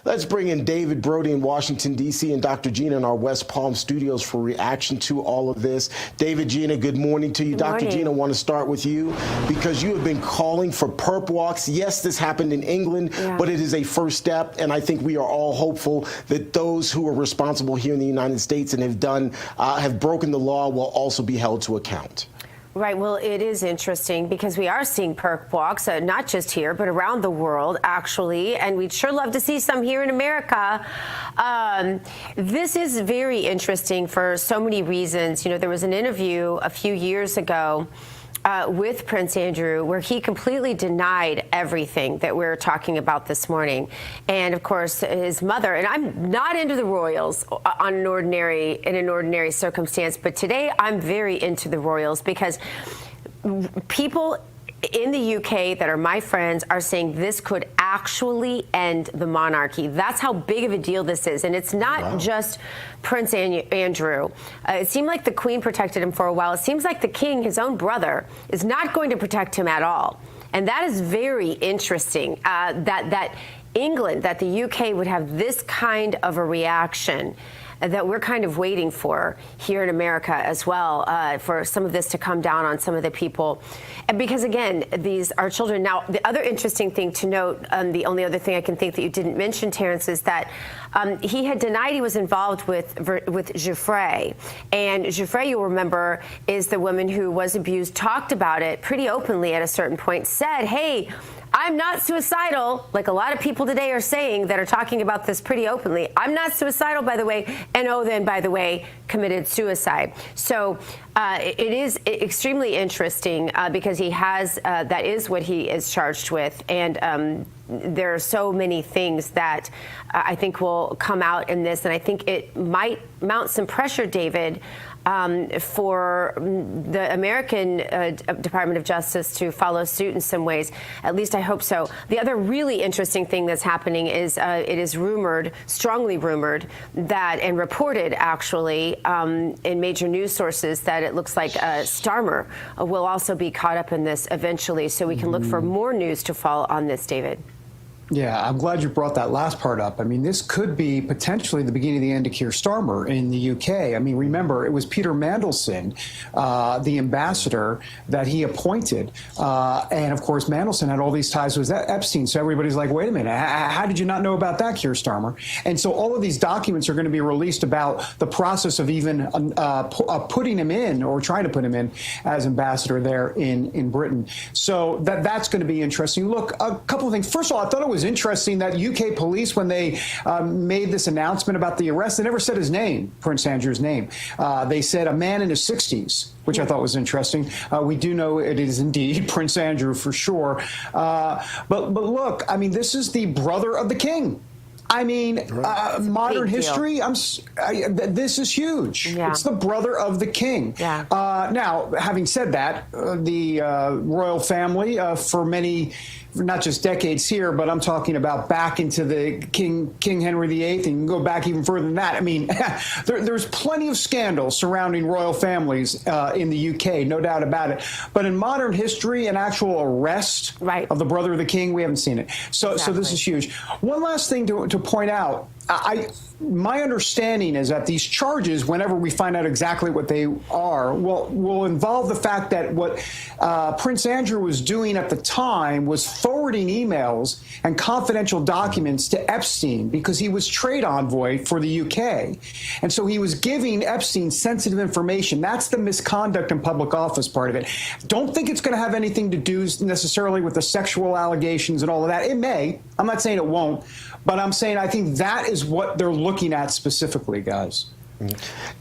Let's bring in David Brody in Washington, D.C., and Dr. Gina in our West Palm studios for reaction to all of this. David, Gina, good morning to you. Dr. Gina, I want to start with you because you have been calling for perp walks. Yes, this happened in England, but it is a first step, and I think we are all hopeful that those who are responsible here in the United States and have broken the law will also be held to account. Right. Well, it is interesting because we are seeing perp walks, not just here, but around the world, actually. And we'd sure love to see some here in America. This is very interesting for so many reasons. You know, there was an interview a few years ago with Prince Andrew, where he completely denied everything that we're talking about this morning. And of course, his mother, and I'm not into the royals in an ordinary circumstance, but today I'm very into the royals because people in the UK that are my friends are saying this could actually end the monarchy. That's how big of a deal this is. And it's not just Prince Andrew. It seemed like the Queen protected him for a while. It seems like the King, his own brother, is not going to protect him at all. And that is very interesting, that England, that the UK would have this kind of a reaction that we're kind of waiting for here in America as well, for some of this to come down on some of the people. And because, again, these are children. Now, the other interesting thing to note, the only other thing I can think that you didn't mention, Terrance, is that he had denied he was involved with Guthrie. And Guthrie, you'll remember, is the woman who was abused, talked about it pretty openly at a certain point, said, hey, I'm not suicidal, like a lot of people today are saying that are talking about this pretty openly. I'm not suicidal, by the way, and then, by the way, committed suicide. So it is extremely interesting because he has, that is what he is charged with. And there are so many things that I think will come out in this. And I think it might mount some pressure, David, for the American Department of Justice to follow suit in some ways. At least I hope so. The other really interesting thing that's happening is it is rumored, strongly rumored, that, and reported actually in major news sources, that it looks like Starmer will also be caught up in this eventually. So we can look for more news to fall on this, David. Yeah, I'm glad you brought that last part up. I mean, this could be potentially the beginning of the end of Keir Starmer in the UK. I mean, remember, it was Peter Mandelson, the ambassador, that he appointed. And, of course, Mandelson had all these ties with Epstein. So everybody's like, wait a minute, how did you not know about that, Keir Starmer? And so all of these documents are going to be released about the process of even putting him in, or trying to put him in, as ambassador there in Britain. So that's going to be interesting. Look, a couple of things. First of all, I thought it was interesting that UK police, when they made this announcement about the arrest, they never said his name, Prince Andrew's name. They said a man in his 60s, which I thought was interesting. We do know it is indeed Prince Andrew for sure. But look, I mean, this is the brother of the king. I mean, modern history, this is huge. Yeah. It's the brother of the king. Yeah. Now, having said that, the royal family, for many, not just decades here, but I'm talking about back into the King Henry VIII, and you can go back even further than that. I mean, there's plenty of scandals surrounding royal families in the UK, no doubt about it. But in modern history, an actual arrest of the brother of the king, we haven't seen it. So this is huge. One last thing to point out. My understanding is that these charges, whenever we find out exactly what they are, will involve the fact that what Prince Andrew was doing at the time was forwarding emails and confidential documents to Epstein, because he was trade envoy for the UK. And so he was giving Epstein sensitive information. That's the misconduct in public office part of it. Don't think it's going to have anything to do necessarily with the sexual allegations and all of that. It may. I'm not saying it won't. But I'm saying I think that is what they're looking at specifically, guys.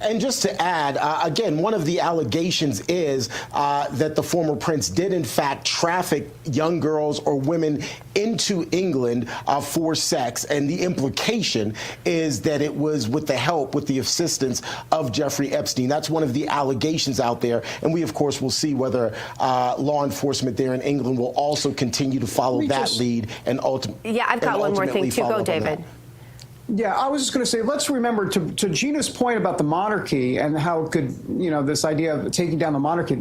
And just to add, again, one of the allegations is that the former prince did, in fact, traffic young girls or women into England for sex. And the implication is that it was with the assistance of Jeffrey Epstein. That's one of the allegations out there. And we, of course, will see whether law enforcement there in England will also continue to follow that lead and ultimately. Yeah, I've got one more thing too. Go, David. Yeah, I was just going to say, let's remember, to Gina's point about the monarchy and how it could, this idea of taking down the monarchy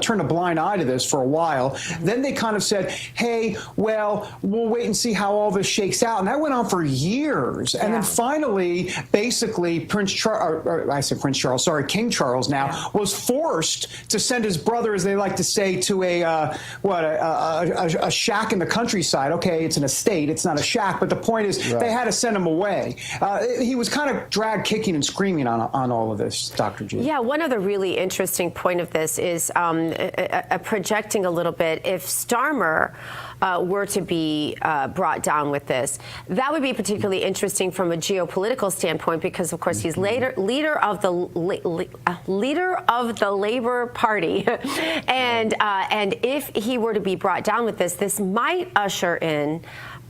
turned a blind eye to this for a while. Then they kind of said, hey, well, we'll wait and see how all this shakes out. And that went on for years. And then finally, basically, King Charles now was forced to send his brother, as they like to say, to a shack in the countryside. Okay, it's an estate, it's not a shack. But the point is, they had to send him away. He was kind of dragged kicking and screaming on all of this, Dr. G. Yeah, one other really interesting point of this is projecting a little bit. If Starmer were to be brought down with this, that would be particularly interesting from a geopolitical standpoint, because, of course, he's leader of the Labour Party, and if he were to be brought down with this, this might usher in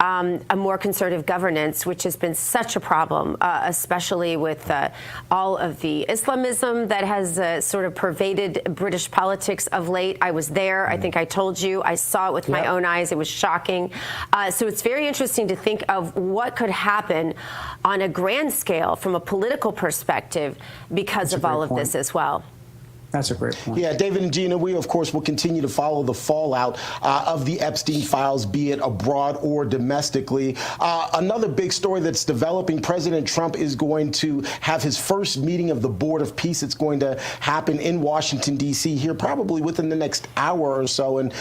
a more conservative governance, which has been such a problem, especially with all of the Islamism that has sort of pervaded British politics of late. I was there. I think I told you. I saw it with my own eyes. It was shocking. So it's very interesting to think of what could happen on a grand scale from a political perspective because of all of this as well. That's a great point. Yeah, David and Gina, we, of course, will continue to follow the fallout of the Epstein files, be it abroad or domestically. Another big story that's developing, President Trump is going to have his first meeting of the Board of Peace. It's going to happen in Washington, D.C. here probably within the next hour or so. And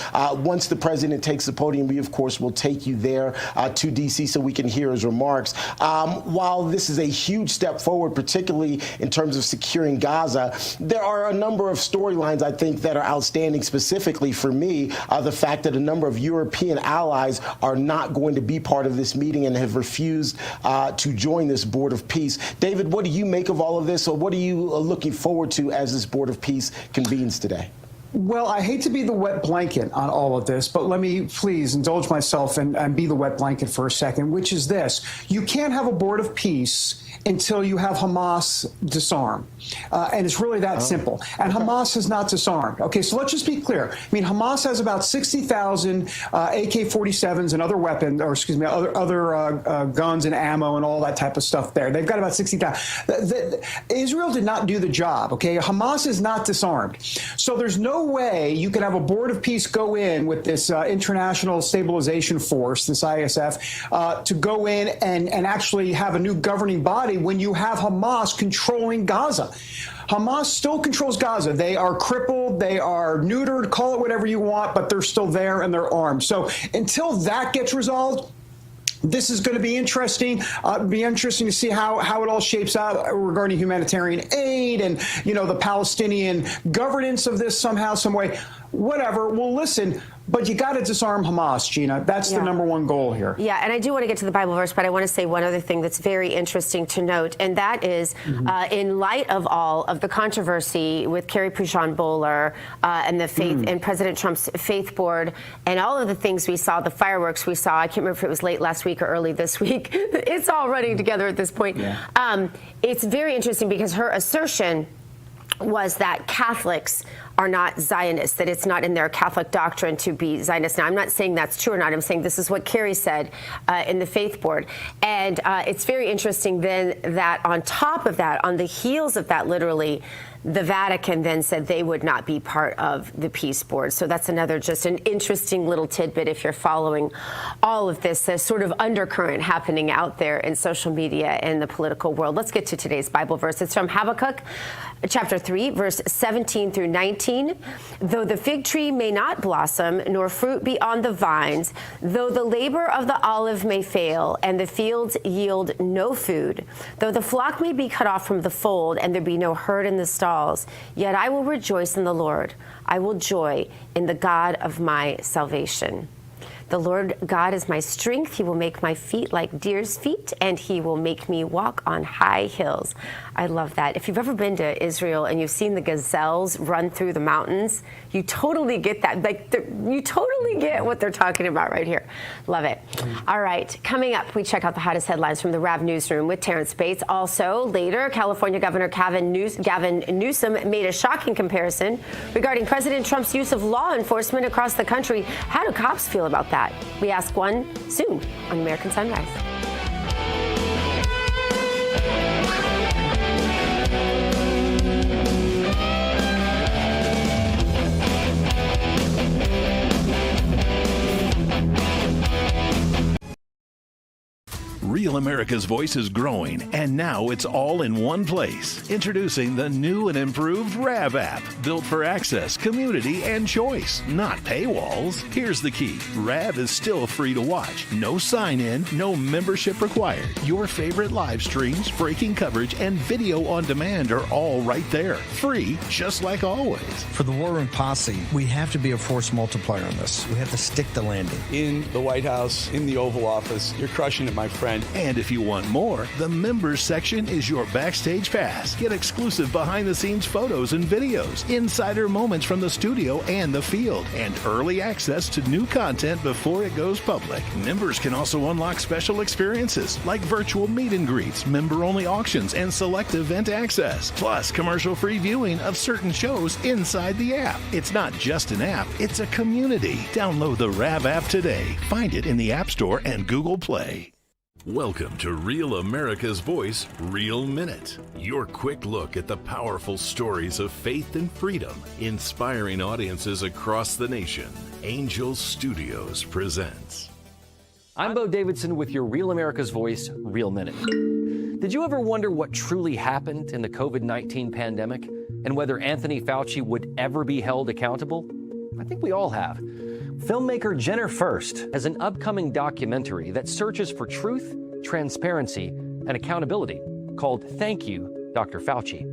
once the president takes the podium, we, of course, will take you there to D.C. so we can hear his remarks. While this is a huge step forward, particularly in terms of securing Gaza, there are a number number of storylines, I think, that are outstanding specifically for me. The fact that a number of European allies are not going to be part of this meeting and have refused to join this Board of Peace. David, what do you make of all of this, or what are you looking forward to as this Board of Peace convenes today? Well, I hate to be the wet blanket on all of this, but let me please indulge myself and be the wet blanket for a second, which is this. You can't have a Board of Peace until you have Hamas disarm. And it's really that simple. And Hamas has not disarmed. Okay, so let's just be clear. I mean, Hamas has about 60,000 AK-47s and other weapons, or excuse me, other guns and ammo and all that type of stuff there. They've got about 60,000. Israel did not do the job, okay? Hamas is not disarmed. So there's no way you can have a Board of Peace go in with this International Stabilization Force, this ISF, to go in and actually have a new governing body when you have Hamas controlling Gaza. Hamas still controls Gaza. They are crippled, they are neutered, call it whatever you want, but they're still there and they're armed. So until that gets resolved, this is going to be interesting. Be interesting to see how it all shapes out regarding humanitarian aid and, you know, the Palestinian governance of this somehow, some way. Whatever. Well, listen, but you got to disarm Hamas, Gina. That's the number one goal here. Yeah, and I do want to get to the Bible verse, but I want to say one other thing that's very interesting to note, and that is in light of all of the controversy with Carrie Pujan Bowler and the faith and President Trump's faith board and all of the things we saw, the fireworks we saw, I can't remember if it was late last week or early this week. It's all running together at this point. Yeah. It's very interesting because her assertion was that Catholics are not Zionists, that it's not in their Catholic doctrine to be Zionist. Now, I'm not saying that's true or not. I'm saying this is what Carrie said in the faith board. And it's very interesting then that on top of that, on the heels of that, literally, the Vatican then said they would not be part of the peace board. So that's another just an interesting little tidbit if you're following all of this sort of undercurrent happening out there in social media and the political world. Let's get to today's Bible verse. It's from Habakkuk chapter 3, verse 17 through 19. Though the fig tree may not blossom, nor fruit be on the vines, though the labor of the olive may fail, and the fields yield no food, though the flock may be cut off from the fold, and there be no herd in the stalls, yet I will rejoice in the Lord. I will joy in the God of my salvation. The Lord God is my strength. He will make my feet like deer's feet, and he will make me walk on high hills. I love that. If you've ever been to Israel and you've seen the gazelles run through the mountains, you totally get that. Like, you totally get what they're talking about right here. Love it. All right. Coming up, we check out the hottest headlines from the RAV Newsroom with Terrance Bates. Also, later, California Governor Gavin Newsom made a shocking comparison regarding President Trump's use of law enforcement across the country. How do cops feel about that? We ask one soon on American Sunrise. Real America's Voice is growing, and now it's all in one place. Introducing the new and improved RAV app, built for access, community, and choice, not paywalls. Here's the key. RAV is still free to watch. No sign-in, no membership required. Your favorite live streams, breaking coverage, and video on demand are all right there. Free, just like always. For the War Room Posse, we have to be a force multiplier on this. We have to stick the landing. In the White House, in the Oval Office, you're crushing it, my friend. And if you want more, the members section is your backstage pass. Get exclusive behind-the-scenes photos and videos, insider moments from the studio and the field, and early access to new content before it goes public. Members can also unlock special experiences like virtual meet and greets, member-only auctions, and select event access, plus commercial-free viewing of certain shows inside the app. It's not just an app, it's a community. Download the RAV app today. Find it in the App Store and Google Play. Welcome to Real America's Voice, Real Minute. Your quick look at the powerful stories of faith and freedom, inspiring audiences across the nation. Angel Studios presents. I'm Bo Davidson with your Real America's Voice, Real Minute. Did you ever wonder what truly happened in the COVID-19 pandemic and whether Anthony Fauci would ever be held accountable? I think we all have. Filmmaker Jenner First has an upcoming documentary that searches for truth, transparency, and accountability called Thank You, Dr. Fauci.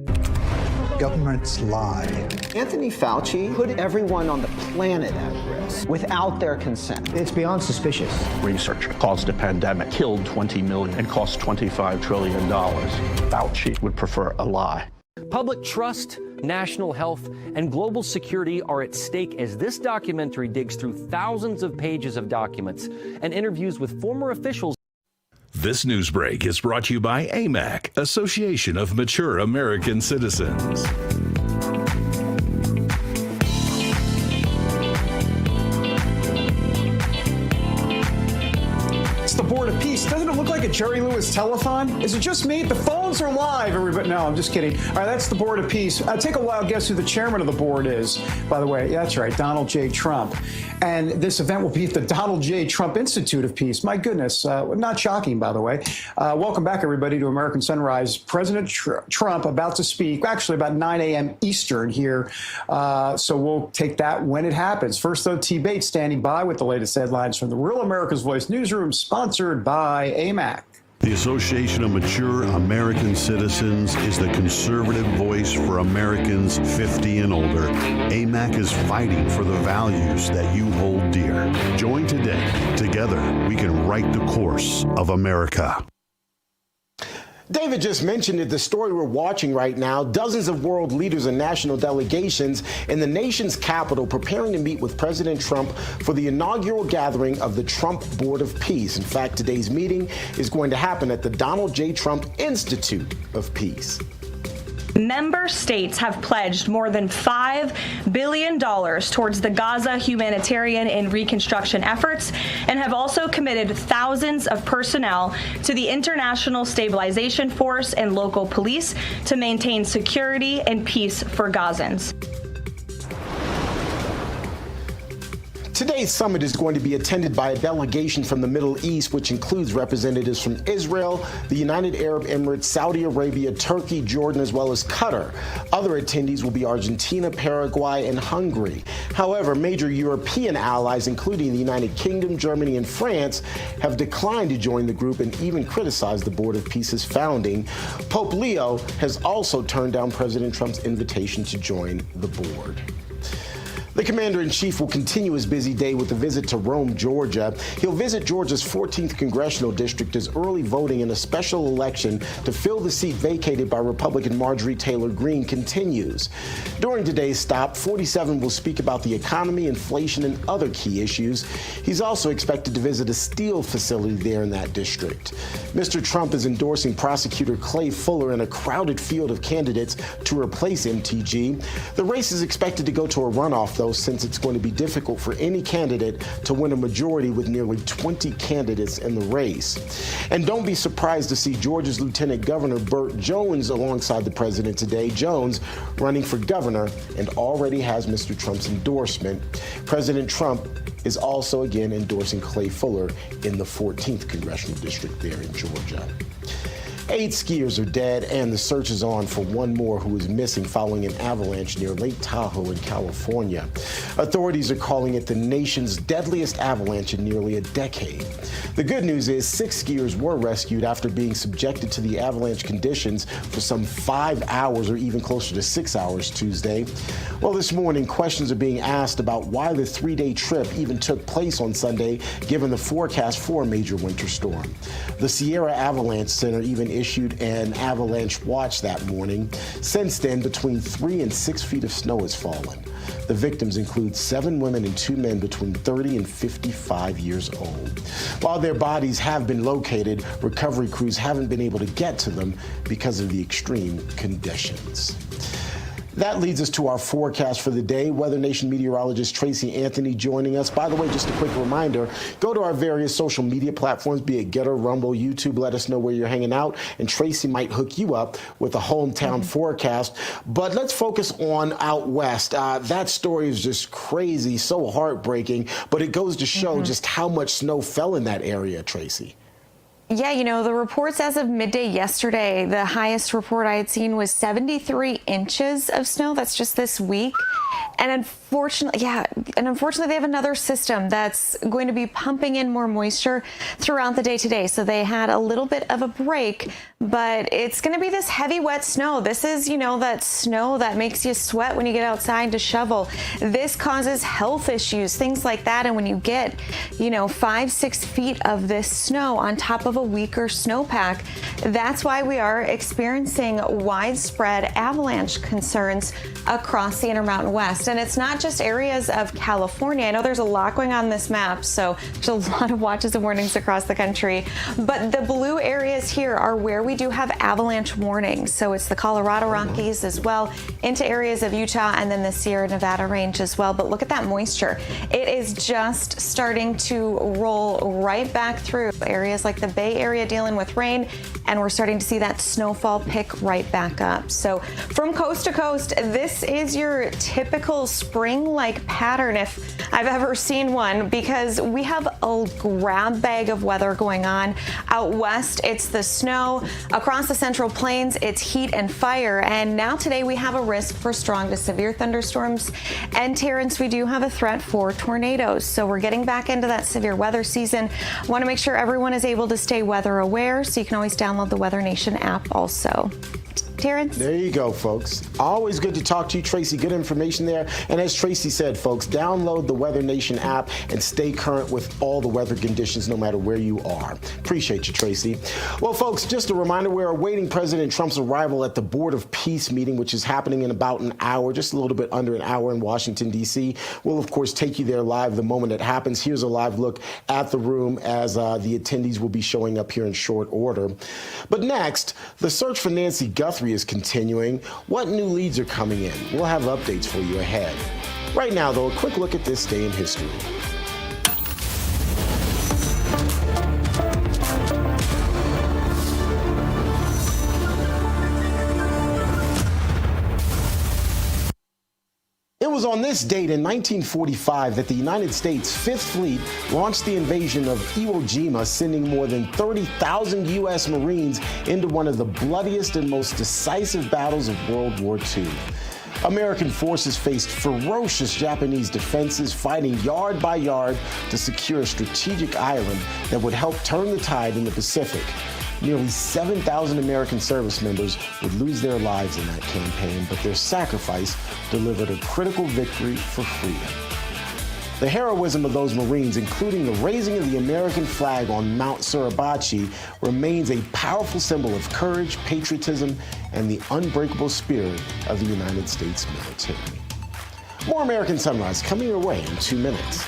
Governments lie. Anthony Fauci put everyone on the planet at risk without their consent. It's beyond suspicious. Research caused a pandemic, killed 20 million, and cost $25 trillion. Fauci would prefer a lie. Public trust, national health, and global security are at stake as this documentary digs through thousands of pages of documents and interviews with former officials. This news break is brought to you by AMAC, Association of Mature American Citizens. It's the Board of Peace. Doesn't it look like a Jerry Lewis telethon? Is it just me? The phones are live, everybody. No, I'm just kidding. All right, that's the Board of Peace. Take a wild guess who the chairman of the board is, by the way. Yeah, that's right, Donald J. Trump. And this event will be at the Donald J. Trump Institute of Peace. My goodness, not shocking, by the way. Welcome back, everybody, to American Sunrise. President Trump about to speak, actually about 9 a.m. Eastern here. So we'll take that when it happens. First, though, T. Bates standing by with the latest headlines from the Real America's Voice newsroom, sponsored by AMAC. The Association of Mature American Citizens is the conservative voice for Americans 50 and older. AMAC is fighting for the values that you hold dear. Join today. Together, we can write the course of America. David just mentioned it, the story we're watching right now. Dozens of world leaders and national delegations in the nation's capital preparing to meet with President Trump for the inaugural gathering of the Trump Board of Peace. In fact, today's meeting is going to happen at the Donald J. Trump Institute of Peace. Member states have pledged more than $5 billion towards the Gaza humanitarian and reconstruction efforts and have also committed thousands of personnel to the International Stabilization Force and local police to maintain security and peace for Gazans. Today's summit is going to be attended by a delegation from the Middle East, which includes representatives from Israel, the United Arab Emirates, Saudi Arabia, Turkey, Jordan, as well as Qatar. Other attendees will be Argentina, Paraguay, and Hungary. However, major European allies, including the United Kingdom, Germany, and France, have declined to join the group and even criticized the Board of Peace's founding. Pope Leo has also turned down President Trump's invitation to join the board. The commander-in-chief will continue his busy day with a visit to Rome, Georgia. He'll visit Georgia's 14th congressional district as early voting in a special election to fill the seat vacated by Republican Marjorie Taylor Greene continues. During today's stop, 47 will speak about the economy, inflation, and other key issues. He's also expected to visit a steel facility there in that district. Mr. Trump is endorsing prosecutor Clay Fuller in a crowded field of candidates to replace MTG. The race is expected to go to a runoff, though, since it's going to be difficult for any candidate to win a majority with nearly 20 candidates in the race. And don't be surprised to see Georgia's Lieutenant Governor Burt Jones alongside the president today. Jones running for governor and already has Mr. Trump's endorsement. President Trump is also again endorsing Clay Fuller in the 14th congressional district there in Georgia. 8 skiers are dead, and the search is on for one more who is missing following an avalanche near Lake Tahoe in California. Authorities are calling it the nation's deadliest avalanche in nearly a decade. The good news is 6 skiers were rescued after being subjected to the avalanche conditions for some 5 hours or even closer to 6 hours Tuesday. Well, this morning, questions are being asked about why the 3-day trip even took place on Sunday, given the forecast for a major winter storm. The Sierra Avalanche Center even issued an avalanche watch that morning. Since then, between 3 and 6 feet of snow has fallen. The victims include 7 women and 2 men between 30 and 55 years old. While their bodies have been located, recovery crews haven't been able to get to them because of the extreme conditions. That leads us to our forecast for the day. Weather Nation meteorologist Tracy Anthony joining us. By the way, just a quick reminder, go to our various social media platforms, be it Getter, Rumble, YouTube. Let us know where you're hanging out, and Tracy might hook you up with a hometown forecast. But let's focus on out west. That story is just crazy, so heartbreaking, but it goes to show just how much snow fell in that area, Tracy. Yeah, you know, the reports as of midday yesterday, the highest report I had seen was 73 inches of snow. That's just this week. And unfortunately, they have another system that's going to be pumping in more moisture throughout the day today. So they had a little bit of a break, but it's going to be this heavy, wet snow. This is, that snow that makes you sweat when you get outside to shovel. This causes health issues, things like that. And when you get, 5-6 feet of this snow on top of a weaker snowpack, that's why we are experiencing widespread avalanche concerns across the Intermountain West. And it's not just areas of California. I know there's a lot going on this map, so there's a lot of watches and warnings across the country. But the blue areas here are where we do have avalanche warnings. So it's the Colorado Rockies as well, into areas of Utah, and then the Sierra Nevada range as well. But look at that moisture. It is just starting to roll right back through areas like the Bay Area dealing with rain, and we're starting to see that snowfall pick right back up. So from coast to coast, this is your typical spring-like pattern if I've ever seen one, because we have a grab bag of weather going on. Out west, it's the snow. Across the Central Plains, it's heat and fire. And now today we have a risk for strong to severe thunderstorms. And Terrance, we do have a threat for tornadoes. So we're getting back into that severe weather season. I want to make sure everyone is able to stay weather aware, so you can always download the Weather Nation app also. Terrance? There you go, folks. Always good to talk to you, Tracy. Good information there. And as Tracy said, folks, download the Weather Nation app and stay current with all the weather conditions no matter where you are. Appreciate you, Tracy. Well, folks, just a reminder, we're awaiting President Trump's arrival at the Board of Peace meeting, which is happening in about an hour, just a little bit under an hour in Washington, D.C. We'll, of course, take you there live the moment it happens. Here's a live look at the room as the attendees will be showing up here in short order. But next, the search for Nancy Guthrie is continuing. What new leads are coming in? We'll have updates for you ahead. Right now, though, a quick look at this day in history. It was on this date in 1945 that the United States Fifth Fleet launched the invasion of Iwo Jima, sending more than 30,000 U.S. Marines into one of the bloodiest and most decisive battles of World War II. American forces faced ferocious Japanese defenses, fighting yard by yard to secure a strategic island that would help turn the tide in the Pacific. Nearly 7,000 American service members would lose their lives in that campaign, but their sacrifice delivered a critical victory for freedom. The heroism of those Marines, including the raising of the American flag on Mount Suribachi, remains a powerful symbol of courage, patriotism, and the unbreakable spirit of the United States military. More American Sunrise coming your way in 2 minutes.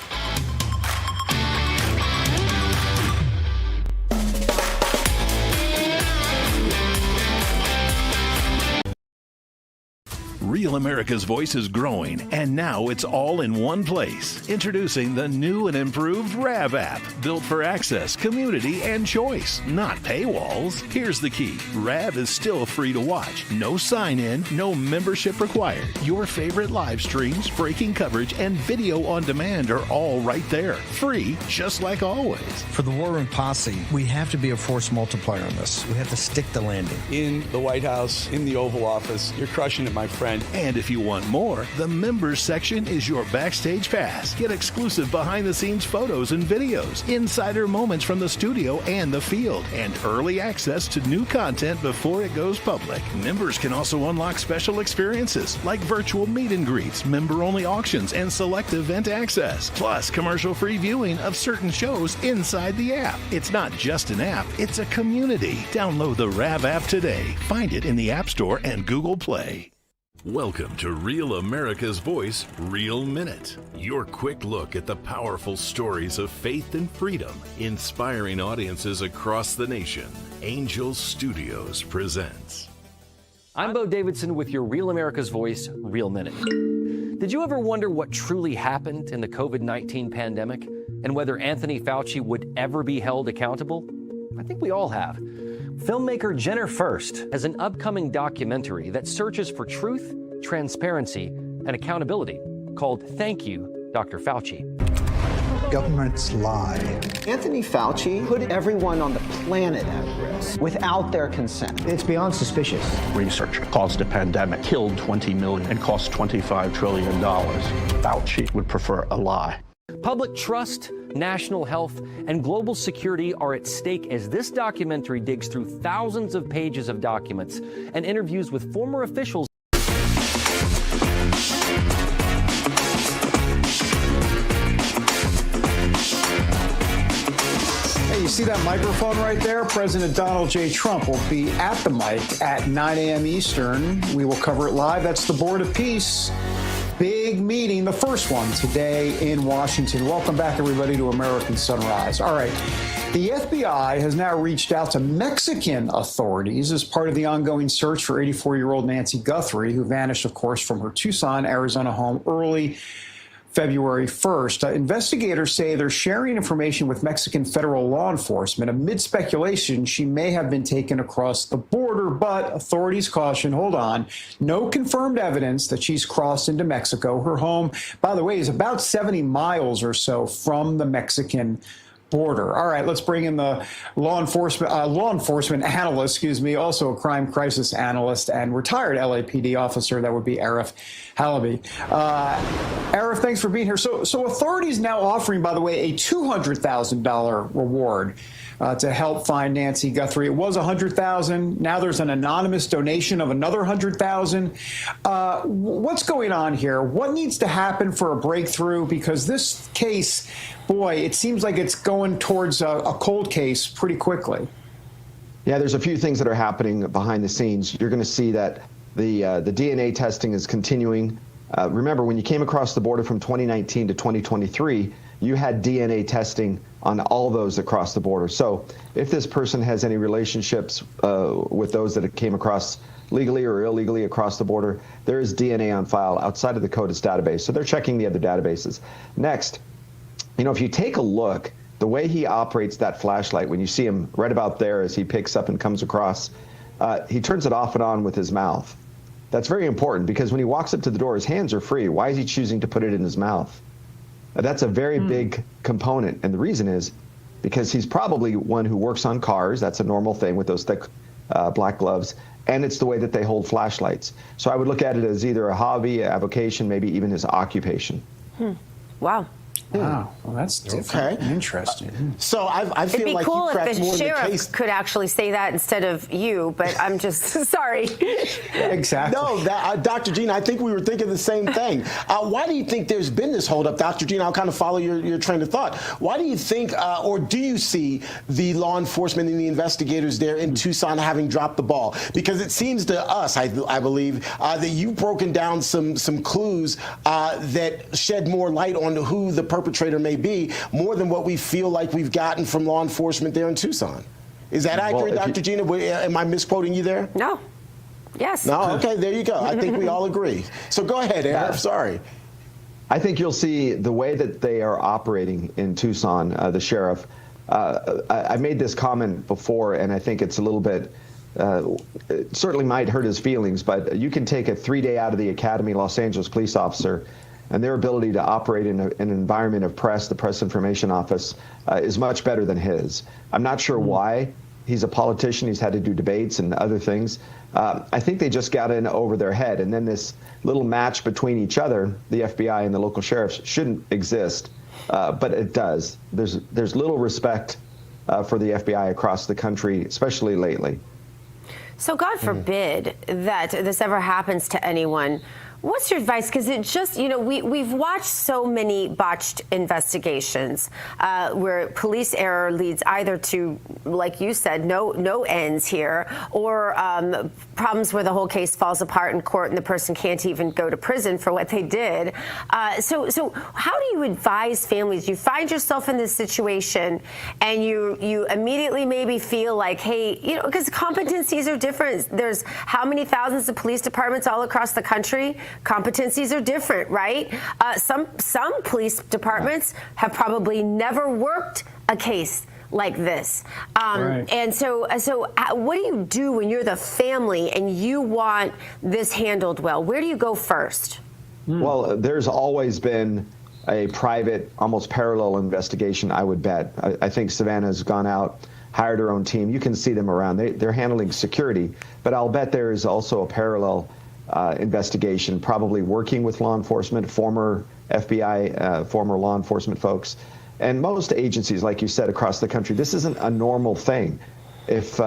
Real America's Voice is growing, and now it's all in one place. Introducing the new and improved RAV app, built for access, community, and choice, not paywalls. Here's the key. RAV is still free to watch. No sign-in, no membership required. Your favorite live streams, breaking coverage, and video on demand are all right there. Free, just like always. For the War Room Posse, we have to be a force multiplier on this. We have to stick the landing. In the White House, in the Oval Office, you're crushing it, my friend. And if you want more, the members section is your backstage pass. Get exclusive behind-the-scenes photos and videos, insider moments from the studio and the field, and early access to new content before it goes public. Members can also unlock special experiences like virtual meet and greets, member-only auctions, and select event access, plus commercial-free viewing of certain shows inside the app. It's not just an app, it's a community. Download the RAV app today. Find it in the App Store and Google Play. Welcome to Real America's Voice, Real Minute. Your quick look at the powerful stories of faith and freedom, inspiring audiences across the nation. Angel Studios presents. I'm Bo Davidson with your Real America's Voice, Real Minute. Did you ever wonder what truly happened in the COVID-19 pandemic and whether Anthony Fauci would ever be held accountable? I think we all have. Filmmaker Jenner First has an upcoming documentary that searches for truth, transparency, and accountability called Thank You, Dr. Fauci. Governments lie. Anthony Fauci put everyone on the planet at risk without their consent. It's beyond suspicious. Research caused a pandemic, killed 20 million, and cost $25 trillion. Fauci would prefer a lie. Public trust, national health, and global security are at stake as this documentary digs through thousands of pages of documents and interviews with former officials. Hey, you see that microphone right there? President Donald J. Trump will be at the mic at 9 a.m. Eastern. We will cover it live. That's the Board of Peace. Big meeting, the first one today in Washington. Welcome back, everybody, to American Sunrise. All right. The FBI has now reached out to Mexican authorities as part of the ongoing search for 84-year-old Nancy Guthrie, who vanished, of course, from her Tucson, Arizona home early February 1st. Investigators say they're sharing information with Mexican federal law enforcement. Amid speculation, she may have been taken across the border, but authorities caution, hold on, no confirmed evidence that she's crossed into Mexico. Her home, by the way, is about 70 miles or so from the Mexican border. All right, let's bring in the law enforcement analyst, also a crime crisis analyst and retired LAPD officer. That would be Arif Halaby. Arif, thanks for being here. So authorities now offering, by the way, a $200,000 reward to help find Nancy Guthrie. It was $100,000. Now there's an anonymous donation of another $100,000. What's going on here? What needs to happen for a breakthrough? Because this case, boy, it seems like it's going towards a cold case pretty quickly. Yeah, there's a few things that are happening behind the scenes. You're going to see that the DNA testing is continuing. Remember, when you came across the border from 2019 to 2023, you had DNA testing on all those that crossed the border. So if this person has any relationships with those that came across legally or illegally across the border, there is DNA on file outside of the CODIS database. So they're checking the other databases. Next, if you take a look, the way he operates that flashlight, when you see him right about there as he picks up and comes across, he turns it off and on with his mouth. That's very important because when he walks up to the door, his hands are free. Why is he choosing to put it in his mouth? That's a very big component. And the reason is because he's probably one who works on cars. That's a normal thing with those thick black gloves. And it's the way that they hold flashlights. So I would look at it as either a hobby, a avocation, maybe even his occupation. Wow. Wow, well, that's different. Okay. Interesting. So I feel It'd be like cool you cracked if more the of the case. sheriff could actually say that instead of you, but I'm just sorry. Exactly. No, Dr. Gina, I think we were thinking the same thing. Why do you think there's been this holdup, Dr. Gina? I'll kind of follow your train of thought. Why do you think, or do you see the law enforcement and the investigators there in Tucson having dropped the ball? Because it seems to us, I believe, that you've broken down some clues that shed more light on who the perpetrator may be, more than what we feel like we've gotten from law enforcement there in Tucson. Is that accurate, Dr. Gina? Am I misquoting you there? No. Yes. No? Okay, there you go. I think we all agree. So go ahead, Arif. Sorry. I think you'll see the way that they are operating in Tucson, the sheriff. I made this comment before, and I think it's a little bit, it certainly might hurt his feelings, but you can take a 3-day out of the academy Los Angeles police officer and their ability to operate in an environment of press, the Press Information Office, is much better than his. I'm not sure why. He's a politician. He's had to do debates and other things. I think they just got in over their head. And then this little match between each other, the FBI and the local sheriffs, shouldn't exist, but it does. There's little respect for the FBI across the country, especially lately. So God forbid that this ever happens to anyone. What's your advice? Because it just, we've watched so many botched investigations where police error leads either to, like you said, no ends here, or problems where the whole case falls apart in court and the person can't even go to prison for what they did. So how do you advise families? You find yourself in this situation and you immediately maybe feel like, hey, because competencies are different. There's how many thousands of police departments all across the country? Competencies are different, right? Some police departments have probably never worked a case like this. Right. And so what do you do when you're the family and you want this handled well? Where do you go first? Well, there's always been a private, almost parallel investigation, I would bet. I think Savannah's gone out, hired her own team. You can see them around. They're handling security, but I'll bet there is also a parallel investigation, probably working with law enforcement, former FBI, former law enforcement folks. And most agencies, like you said, across the country, this isn't a normal thing. If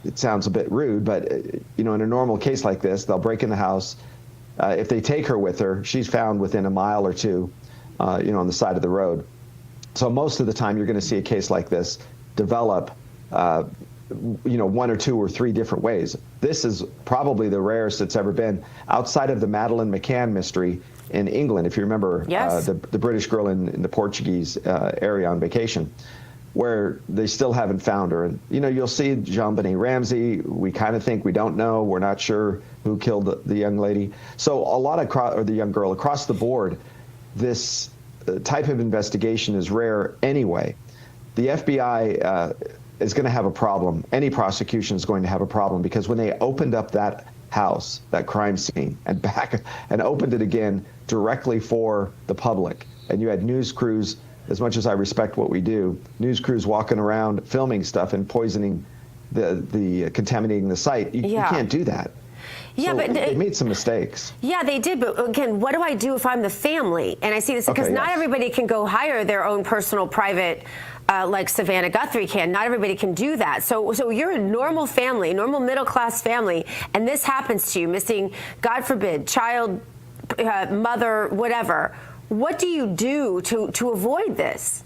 it sounds a bit rude, but in a normal case like this, they'll break in the house. If they take her with her, she's found within a mile or two, on the side of the road. So most of the time, you're going to see a case like this develop, one or two or three different ways. This is probably the rarest it's ever been, outside of the Madeleine McCann mystery in England. If you remember, yes. The British girl in the Portuguese area on vacation, where they still haven't found her. And, you'll see JonBenet Ramsey. We kind of think we don't know. We're not sure who killed the young lady. So a lot or the young girl across the board, this type of investigation is rare anyway. The FBI is going to have a problem. Any prosecution is going to have a problem, because when they opened up that house, that crime scene, and opened it again directly for the public, and you had news crews, as much as I respect what we do, news crews walking around filming stuff and poisoning contaminating the site. You can't do that. Yeah, so but they made some mistakes. Yeah, they did. But again, what do I do if I'm the family? And I see this because not everybody can go hire their own personal private, like Savannah Guthrie can. Not everybody can do that. So you're a normal family, normal middle class family, and this happens to you, missing, God forbid, child, mother, whatever. What do you do to avoid this?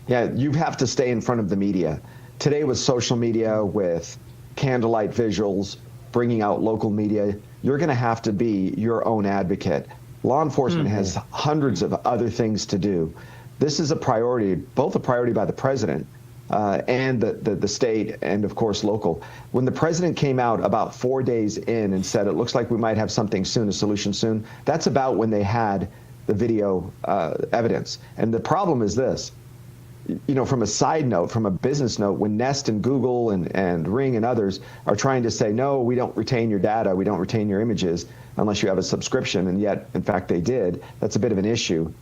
Yeah, you have to stay in front of the media. Today with social media, with candlelight visuals, bringing out local media, you're going to have to be your own advocate. Law enforcement has hundreds of other things to do. This is a priority, both a priority by the president and the state and, of course, local. When the president came out about 4 days in and said, it looks like we might have something soon, a solution soon, that's about when they had the video evidence. And the problem is this. From a side note, from a business note, when Nest and Google and Ring and others are trying to say, no, we don't retain your data, we don't retain your images unless you have a subscription, and yet, in fact, they did, that's a bit of an issue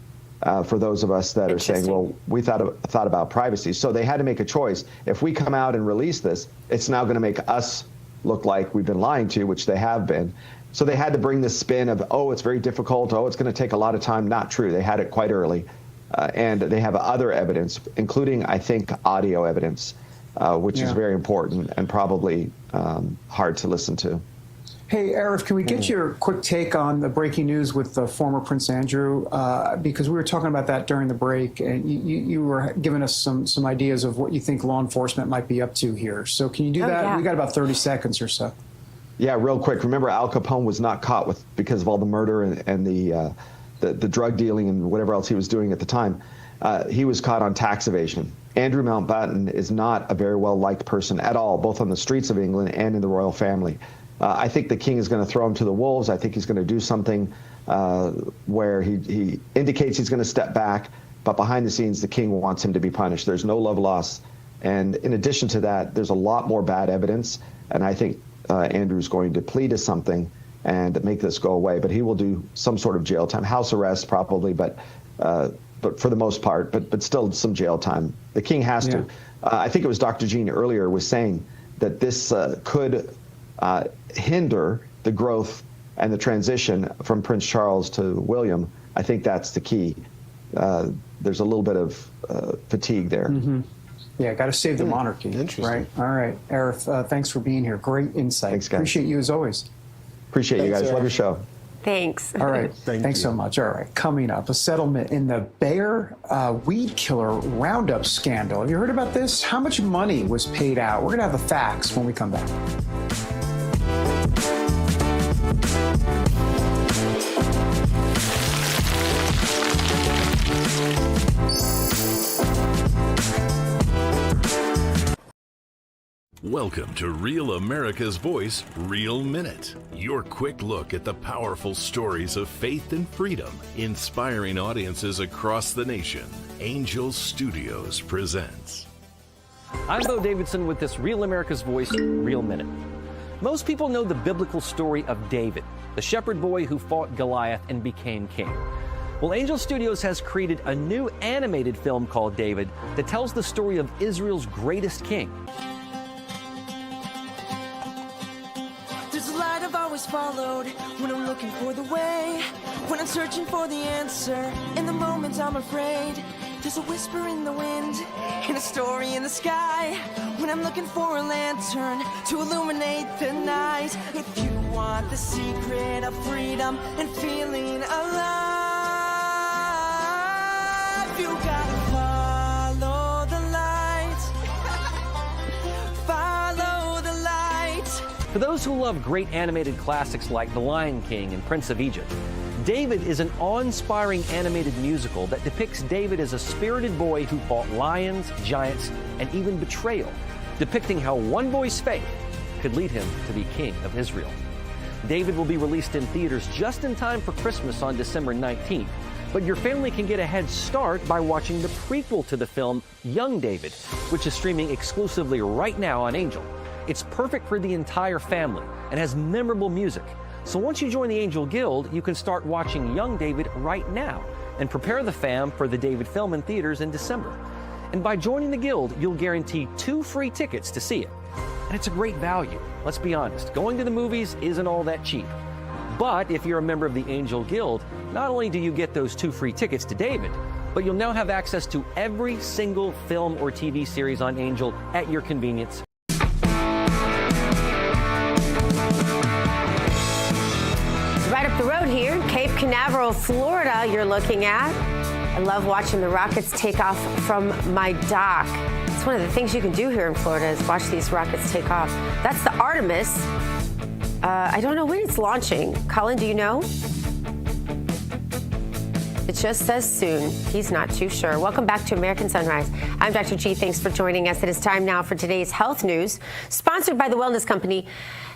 for those of us that are saying, well, we thought about privacy. So they had to make a choice. If we come out and release this, it's now going to make us look like we've been lying to you, which they have been. So they had to bring this spin of, oh, it's very difficult, oh, it's going to take a lot of time. Not true. They had it quite early. And they have other evidence, including, I think, audio evidence, which is very important and probably hard to listen to. Hey, Arif, can we get your quick take on the breaking news with the former Prince Andrew? Because we were talking about that during the break, and you were giving us some ideas of what you think law enforcement might be up to here. So can you do that? Yeah. We got about 30 seconds or so. Yeah, real quick. Remember, Al Capone was not caught because of all the murder and the drug dealing and whatever else he was doing at the time. He was caught on tax evasion. Andrew Mountbatten is not a very well-liked person at all, both on the streets of England and in the royal family. I think the king is going to throw him to the wolves. I think he's going to do something where he indicates he's going to step back, but behind the scenes, the king wants him to be punished. There's no love lost. And in addition to that, there's a lot more bad evidence, and I think Andrew's going to plead to something and make this go away. But he will do some sort of jail time, house arrest probably, but for the most part, but still some jail time. The king has to. I think it was Dr. Gina earlier was saying that this could hinder the growth and the transition from Prince Charles to William. I think that's the key. There's a little bit of fatigue there. Mm-hmm. Yeah, got to save the monarchy. Interesting. Right. All right, Arif, thanks for being here. Great insight. Thanks, guys. Appreciate you as always. Appreciate you guys. Love your show. Thanks. All right. Thanks so much. All right. Coming up, a settlement in the Bayer weed killer Roundup scandal. Have you heard about this? How much money was paid out? We're going to have the facts when we come back. Welcome to Real America's Voice, Real Minute. Your quick look at the powerful stories of faith and freedom, inspiring audiences across the nation. Angel Studios presents. I'm Bo Davidson with this Real America's Voice, Real Minute. Most people know the biblical story of David, the shepherd boy who fought Goliath and became king. Well, Angel Studios has created a new animated film called David that tells the story of Israel's greatest king. There's a light I've always followed when I'm looking for the way, when I'm searching for the answer. In the moments I'm afraid, there's a whisper in the wind and a story in the sky. When I'm looking for a lantern to illuminate the night. If you want the secret of freedom and feeling alive, you gotta follow the light. Follow the light. For those who love great animated classics like The Lion King and Prince of Egypt, David is an awe-inspiring animated musical that depicts David as a spirited boy who fought lions, giants, and even betrayal, depicting how one boy's faith could lead him to be king of Israel. David will be released in theaters just in time for Christmas on December 19th, but your family can get a head start by watching the prequel to the film, Young David, which is streaming exclusively right now on Angel. It's perfect for the entire family and has memorable music. So once you join the Angel Guild, you can start watching Young David right now and prepare the fam for the David film in theaters in December. And by joining the Guild, you'll guarantee 2 free tickets to see it. And it's a great value. Let's be honest, going to the movies isn't all that cheap. But if you're a member of the Angel Guild, not only do you get those 2 free tickets to David, but you'll now have access to every single film or TV series on Angel at your convenience. Right up the road here, Cape Canaveral, Florida, you're looking at. I love watching the rockets take off from my dock. It's one of the things you can do here in Florida is watch these rockets take off. That's the Artemis. I don't know when it's launching. Colin, do you know? It just says soon. He's not too sure. Welcome back to American Sunrise. I'm Dr. G. Thanks for joining us. It is time now for today's health news, sponsored by the Wellness Company.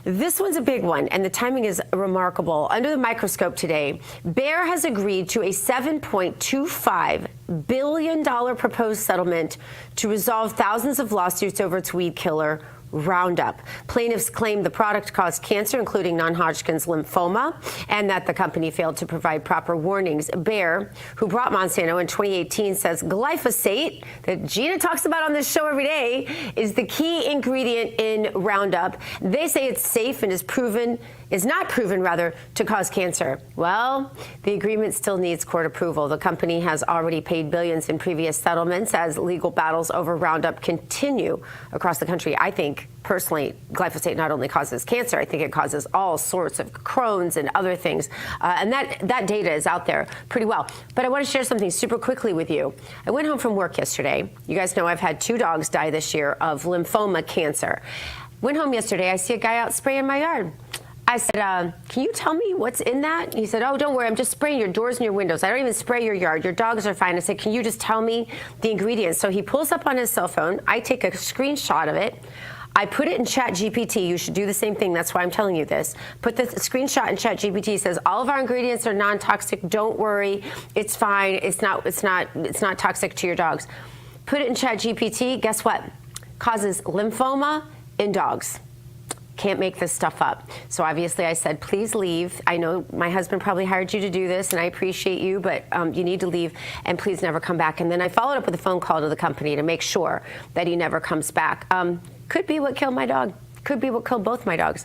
This one's a big one, and the timing is remarkable. Under the microscope today, Bayer has agreed to a $7.25 billion proposed settlement to resolve thousands of lawsuits over its weed killer, Roundup. Plaintiffs claim the product caused cancer, including non-Hodgkin's lymphoma, and that the company failed to provide proper warnings. Bayer, who brought Monsanto in 2018, says glyphosate, that Gina talks about on this show every day, is the key ingredient in Roundup. They say it's safe and is not proven to cause cancer. Well, the agreement still needs court approval. The company has already paid billions in previous settlements as legal battles over Roundup continue across the country. I think, personally, glyphosate not only causes cancer, I think it causes all sorts of Crohn's and other things. And that data is out there pretty well. But I want to share something super quickly with you. I went home from work yesterday. You guys know I've had 2 dogs die this year of lymphoma cancer. Went home yesterday, I see a guy out spraying my yard. I said, can you tell me what's in that? He said, oh, don't worry, I'm just spraying your doors and your windows. I don't even spray your yard. Your dogs are fine. I said, can you just tell me the ingredients? So he pulls up on his cell phone. I take a screenshot of it. I put it in ChatGPT. You should do the same thing. That's why I'm telling you this. Put the screenshot in ChatGPT. It says all of our ingredients are non-toxic. Don't worry. It's fine. It's not toxic to your dogs. Put it in ChatGPT. Guess what? Causes lymphoma in dogs. Can't make this stuff up. So obviously I said, please leave. I know my husband probably hired you to do this, and I appreciate you, but you need to leave, and please never come back. And then I followed up with a phone call to the company to make sure that he never comes back. Could be what killed my dog. Could be what killed both my dogs.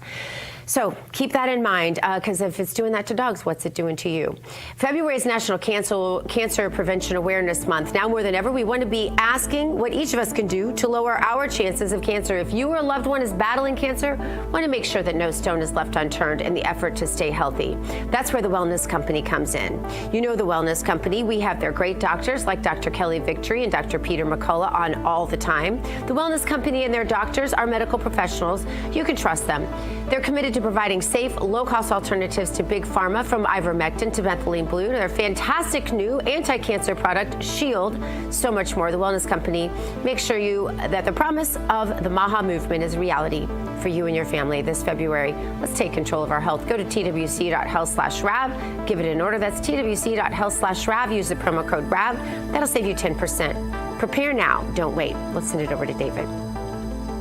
So keep that in mind, because if it's doing that to dogs, what's it doing to you? February is National Cancer Prevention Awareness Month. Now more than ever, we want to be asking what each of us can do to lower our chances of cancer. If you or a loved one is battling cancer, want to make sure that no stone is left unturned in the effort to stay healthy. That's where the Wellness Company comes in. You know the Wellness Company. We have their great doctors like Dr. Kelly Victory and Dr. Peter McCullough on all the time. The Wellness Company and their doctors are medical professionals. You can trust them. They're committed to providing safe, low-cost alternatives to big pharma, from ivermectin to methylene blue to their fantastic new anti-cancer product, Shield, so much more. The Wellness Company makes sure that the promise of the MAHA movement is reality for you and your family this February. Let's take control of our health. Go to twc.health/RAV. Give it an order. That's twc.health/RAV. Use the promo code RAV. That'll save you 10%. Prepare now. Don't wait. Let's send it over to David.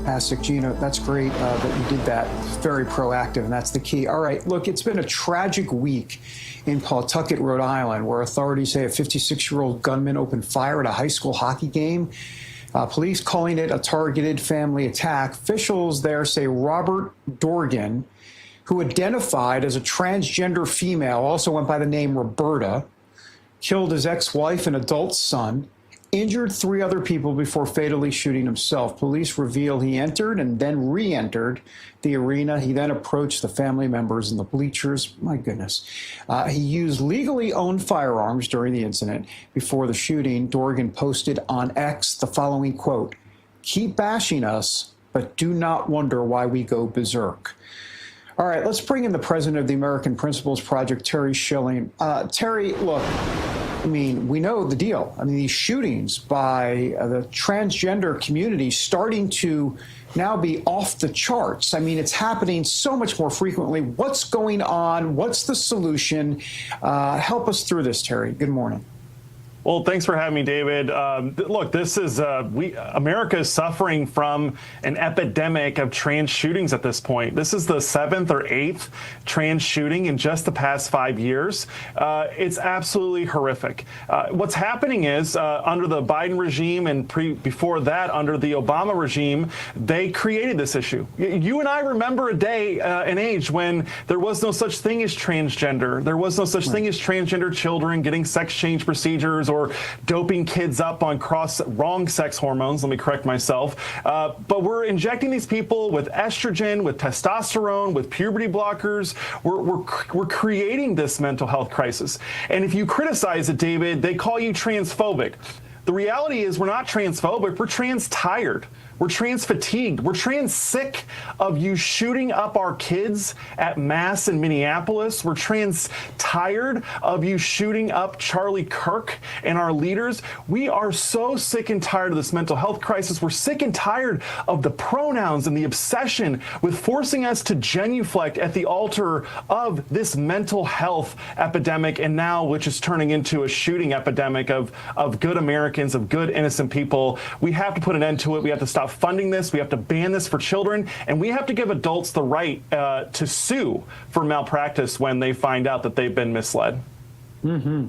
fantastic, Gina. That's great that you did that. Very proactive, and that's the key. All right, look, it's been a tragic week in Pawtucket, Rhode Island, where authorities say a 56-year-old gunman opened fire at a high school hockey game. Police calling it a targeted family attack. Officials there say Robert Dorgan, who identified as a transgender female, also went by the name Roberta, killed his ex-wife and adult son, injured 3 other people before fatally shooting himself. Police reveal he entered and then re-entered the arena. He then approached the family members in the bleachers. My goodness. He used legally owned firearms during the incident. Before the shooting, Dorgan posted on X the following quote, "Keep bashing us, but do not wonder why we go berserk." All right, let's bring in the president of the American Principles Project, Terry Schilling. Terry, look, I mean, we know the deal. I mean, these shootings by the transgender community starting to now be off the charts. I mean, it's happening so much more frequently. What's going on? What's the solution? Help us through this, Terry. Good morning. Well, thanks for having me, David. Look, this is America is suffering from an epidemic of trans shootings at this point. This is the 7th or 8th trans shooting in just the past 5 years. It's absolutely horrific. What's happening is under the Biden regime and before that under the Obama regime, they created this issue. You and I remember a day, an age when there was no such thing as transgender. There was no such thing as transgender children getting sex change procedures or doping kids up on wrong sex hormones. Let me correct myself. But we're injecting these people with estrogen, with testosterone, with puberty blockers. We're creating this mental health crisis. And if you criticize it, David, they call you transphobic. The reality is we're not transphobic. We're trans tired. We're trans fatigued. We're trans sick of you shooting up our kids at mass in Minneapolis. We're trans tired of you shooting up Charlie Kirk and our leaders. We are so sick and tired of this mental health crisis. We're sick and tired of the pronouns and the obsession with forcing us to genuflect at the altar of this mental health epidemic, and now which is turning into a shooting epidemic of good Americans, of good innocent people. We have to put an end to it. We have to stop funding this. We have to ban this for children, and we have to give adults the right to sue for malpractice when they find out that they've been misled. Mm-hmm.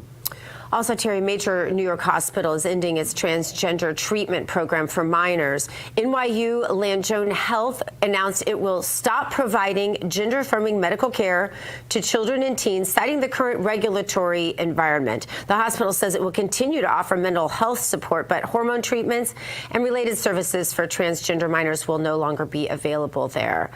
Also, Terry, major New York hospital is ending its transgender treatment program for minors. NYU Langone Health announced it will stop providing gender-affirming medical care to children and teens, citing the current regulatory environment. The hospital says it will continue to offer mental health support, but hormone treatments and related services for transgender minors will no longer be available there.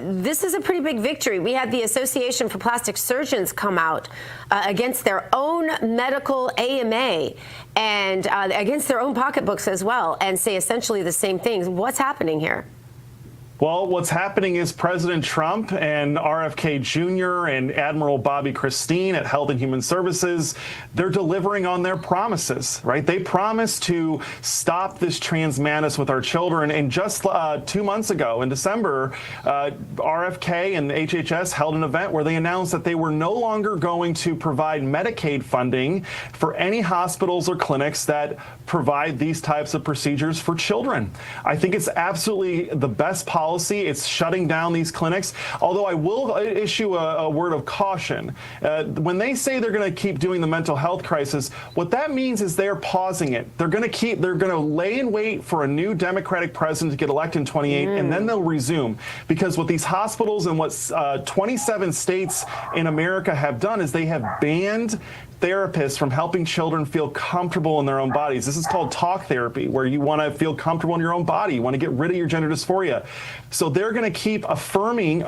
This is a pretty big victory. We had the Association for Plastic Surgeons come out against their own medical AMA and against their own pocketbooks as well and say essentially the same things. What's happening here? Well, what's happening is President Trump and RFK Jr. and Admiral Bobby Christine at Health and Human Services, they're delivering on their promises, right? They promised to stop this trans madness with our children. And just 2 months ago in December, RFK and the HHS held an event where they announced that they were no longer going to provide Medicaid funding for any hospitals or clinics that provide these types of procedures for children. I think it's absolutely the best policy. It's shutting down these clinics. Although I will issue a word of caution. When they say they're going to keep doing the mental health crisis, what that means is they're pausing it. They're going to lay in wait for a new Democratic president to get elected in 28, and then they'll resume. Because what these hospitals and what 27 states in America have done is they have banned therapists from helping children feel comfortable in their own bodies. This is called talk therapy, where you want to feel comfortable in your own body. You want to get rid of your gender dysphoria. So they're going to keep affirming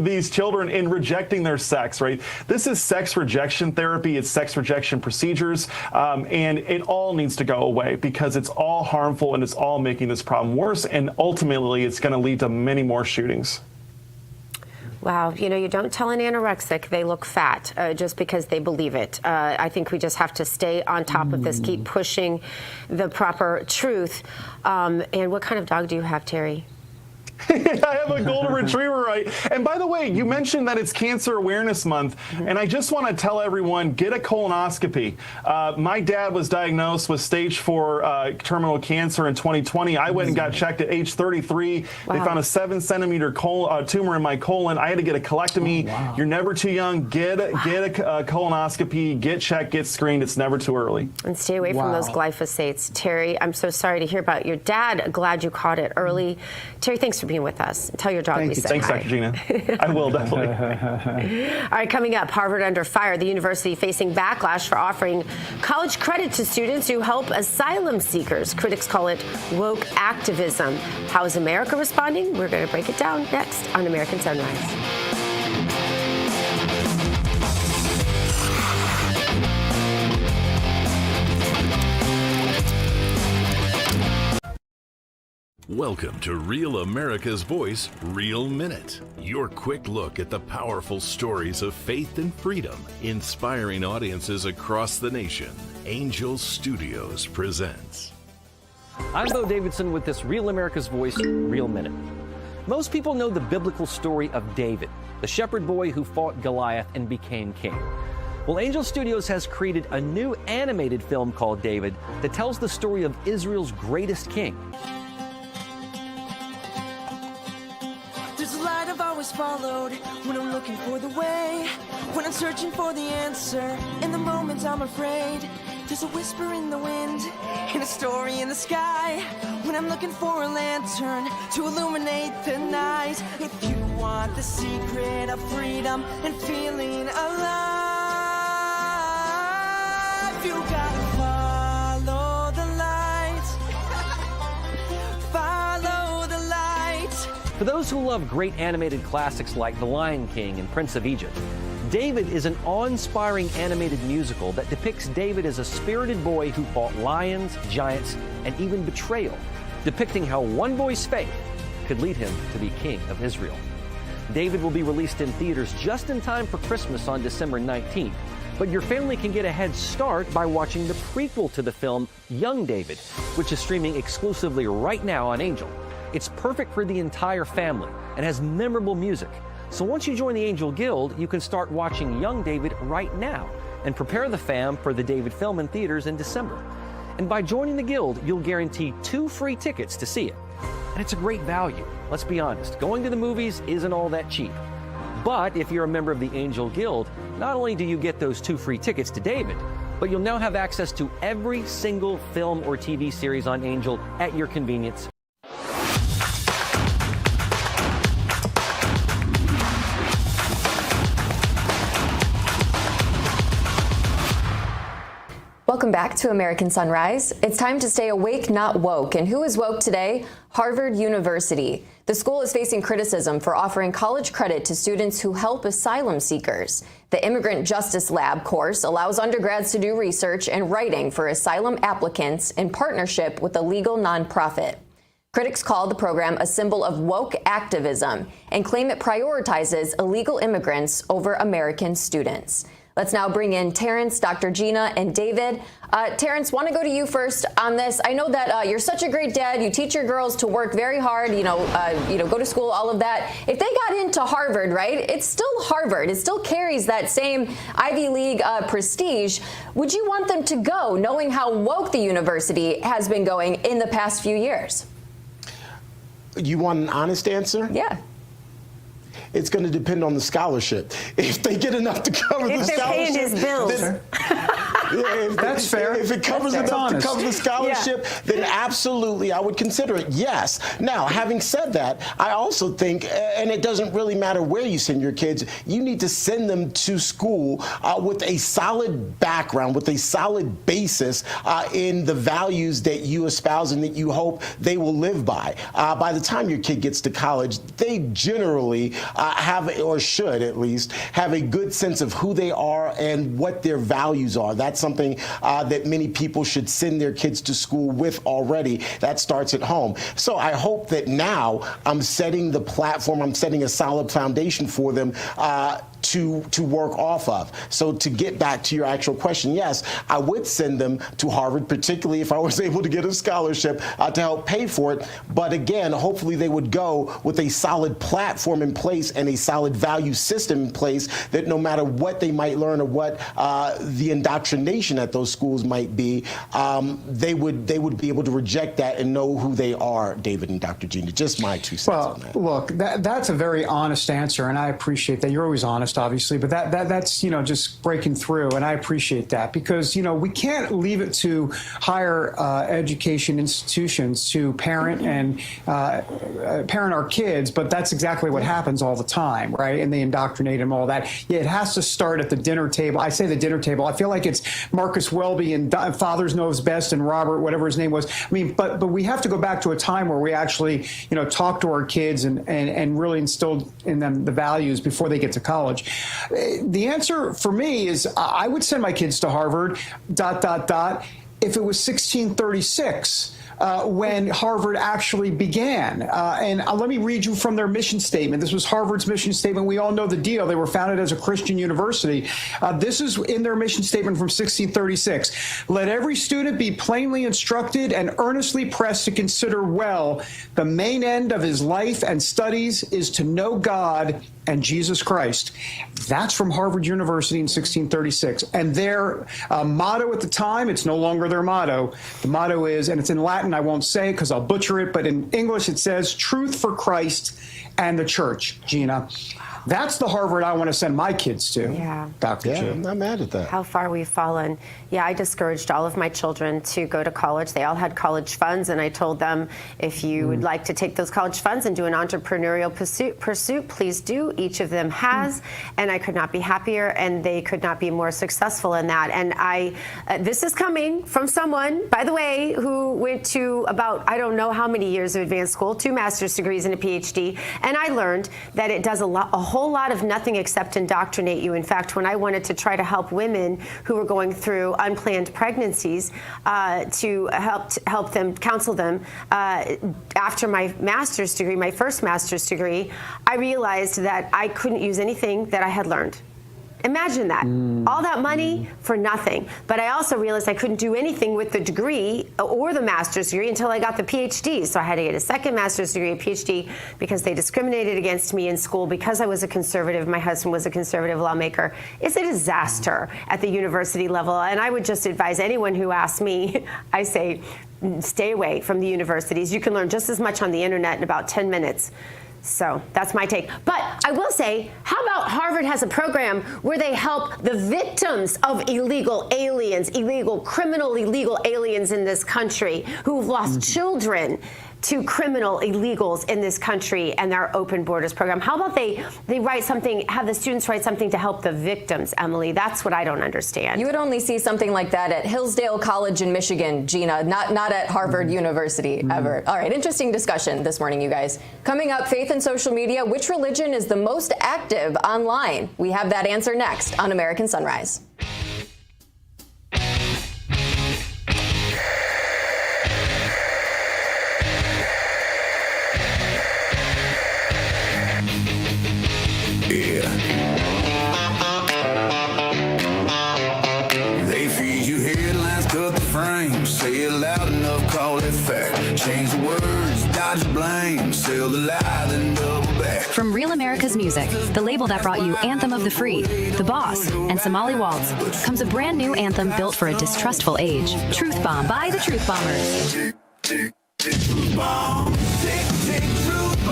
these children in rejecting their sex, right? This is sex rejection therapy. It's sex rejection procedures. And it all needs to go away because it's all harmful and it's all making this problem worse. And ultimately, it's going to lead to many more shootings. Wow, you don't tell an anorexic they look fat just because they believe it. I think we just have to stay on top of this, keep pushing the proper truth. And what kind of dog do you have, Terry? I have a golden retriever, right? And by the way, you mentioned that it's Cancer Awareness Month, and I just want to tell everyone, get a colonoscopy. My dad was diagnosed with stage 4 terminal cancer in 2020. I went and got checked at age 33. Wow. They found a 7-centimeter tumor in my colon. I had to get a colectomy. Oh, wow. You're never too young. Get a colonoscopy, get checked, get screened. It's never too early. And stay away from those glyphosates. Terry, I'm so sorry to hear about your dad. Glad you caught it early. Terry, thanks for being with us. Tell your dog we said Thanks, hi. Dr. Gina. I will, definitely. All right, coming up, Harvard under fire. The university facing backlash for offering college credit to students who help asylum seekers. Critics call it woke activism. How is America responding? We're going to break it down next on American Sunrise. Welcome to Real America's Voice, Real Minute. Your quick look at the powerful stories of faith and freedom, inspiring audiences across the nation. Angel Studios presents. I'm Bo Davidson with this Real America's Voice, Real Minute. Most people know the biblical story of David, the shepherd boy who fought Goliath and became king. Well, Angel Studios has created a new animated film called David that tells the story of Israel's greatest king. Followed when I'm looking for the way, when I'm searching for the answer. In the moments I'm afraid, there's a whisper in the wind and a story in the sky. When I'm looking for a lantern to illuminate the night. If you want the secret of freedom and feeling alive, you gotta follow the light. Follow the light. For those who love great animated classics like The Lion King and Prince of Egypt, David is an awe-inspiring animated musical that depicts David as a spirited boy who fought lions, giants, and even betrayal, depicting how one boy's faith could lead him to be king of Israel. David will be released in theaters just in time for Christmas on December 19th, but your family can get a head start by watching the prequel to the film, Young David, which is streaming exclusively right now on Angel. It's perfect for the entire family and has memorable music. So once you join the Angel Guild, you can start watching Young David right now and prepare the fam for the David film in theaters in December. And by joining the Guild, you'll guarantee 2 free tickets to see it. And it's a great value. Let's be honest, going to the movies isn't all that cheap. But if you're a member of the Angel Guild, not only do you get those 2 free tickets to David, but you'll now have access to every single film or TV series on Angel at your convenience. Welcome back to American Sunrise. It's time to stay awake, not woke. And who is woke today? Harvard University. The school is facing criticism for offering college credit to students who help asylum seekers. The Immigrant Justice Lab course allows undergrads to do research and writing for asylum applicants in partnership with a legal nonprofit. Critics call the program a symbol of woke activism and claim it prioritizes illegal immigrants over American students. Let's now bring in Terrance, Dr. Gina, and David. Terrance, want to go to you first on this. I know that you're such a great dad. You teach your girls to work very hard, go to school, all of that. If they got into Harvard, right, it's still Harvard. It still carries that same Ivy League prestige. Would you want them to go, knowing how woke the university has been going in the past few years? You want an honest answer? Yeah. It's going to depend on the scholarship. If they get enough to cover the scholarship, paying his bills. That's fair. If it covers enough to cover the scholarship, then absolutely I would consider it, yes. Now, having said that, I also think, and it doesn't really matter where you send your kids, you need to send them to school with a solid background, with a solid basis in the values that you espouse and that you hope they will live by. By the time your kid gets to college, they generally have, or should at least, have a good sense of who they are and what their values are. That's something that many people should send their kids to school with already. That starts at home. So I hope that now I'm setting the platform, I'm setting a solid foundation for them to work off of. So to get back to your actual question, yes, I would send them to Harvard, particularly if I was able to get a scholarship to help pay for it. But again, hopefully they would go with a solid platform in place and a solid value system in place that no matter what they might learn or what the indoctrination at those schools might be, they would be able to reject that and know who they are, David and Dr. Gina. Just my 2 cents on that. Look, that's a very honest answer, and I appreciate that. You're always honest, obviously, but that's just breaking through, and I appreciate that because, we can't leave it to higher education institutions to parent and parent our kids, but that's exactly what happens all the time, right? And they indoctrinate them, all that. Yeah, it has to start at the dinner table. I say the dinner table. I feel like it's Marcus Welby and Fathers Knows Best and Robert, whatever his name was. I mean, but we have to go back to a time where we actually, talk to our kids and really instill in them the values before they get to college. The answer for me is I would send my kids to Harvard, if it was 1636. When Harvard actually began. And let me read you from their mission statement. This was Harvard's mission statement. We all know the deal. They were founded as a Christian university. This is in their mission statement from 1636. Let every student be plainly instructed and earnestly pressed to consider well the main end of his life and studies is to know God and Jesus Christ. That's from Harvard University in 1636. And their motto at the time, it's no longer their motto. The motto is, and it's in Latin, I won't say because I'll butcher it, but in English it says, truth for Christ and the church, Gina. That's the Harvard I want to send my kids to. Yeah. Dr. G. I'm not mad at that. How far we've fallen. Yeah, I discouraged all of my children to go to college. They all had college funds, and I told them, if you would like to take those college funds and do an entrepreneurial pursuit, please do. Each of them has, and I could not be happier, and they could not be more successful in that. And this is coming from someone, by the way, who went to about, I don't know how many years of advanced school, 2 master's degrees and a PhD, and I learned that it does a whole lot of nothing except indoctrinate you. In fact, when I wanted to try to help women who were going through unplanned pregnancies, to help them, counsel them, after my master's degree, my first master's degree, I realized that I couldn't use anything that I had learned. Imagine that. All that money for nothing. But I also realized I couldn't do anything with the degree or the master's degree until I got the PhD. So I had to get a second master's degree, a PhD, because they discriminated against me in school because I was a conservative. My husband was a conservative lawmaker. It's a disaster at the university level. And I would just advise anyone who asks me, I say, stay away from the universities. You can learn just as much on the internet in about 10 minutes. So that's my take. But I will say, how about Harvard has a program where they help the victims of illegal aliens, illegal aliens in this country who've lost children to criminal illegals in this country, and their open borders program. How about they write something, have the students write something to help the victims, Emily? That's what I don't understand. You would only see something like that at Hillsdale College in Michigan, Gina, not at Harvard University ever. All right, interesting discussion this morning, you guys. Coming up, faith and social media. Which religion is the most active online? We have that answer next on American Sunrise. They feed you headlines, cut the frame, say it loud enough, call it fact. Change the words, dodge the blame, sell the lie, then double back. From Real America's Music, the label that brought you Anthem of the Free, The Boss, and Somali Waltz, comes a brand new anthem built for a distrustful age, Truth Bomb by the Truth Bombers.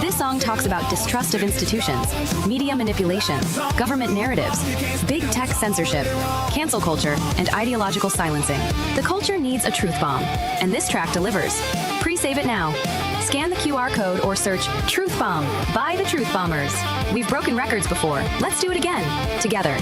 This song talks about distrust of institutions, media manipulation, government narratives, big tech censorship, cancel culture, and ideological silencing. The culture needs a truth bomb, and this track delivers. Pre-save it now. Scan the QR code or search Truth Bomb by the Truth Bombers. We've broken records before. Let's do it again, together.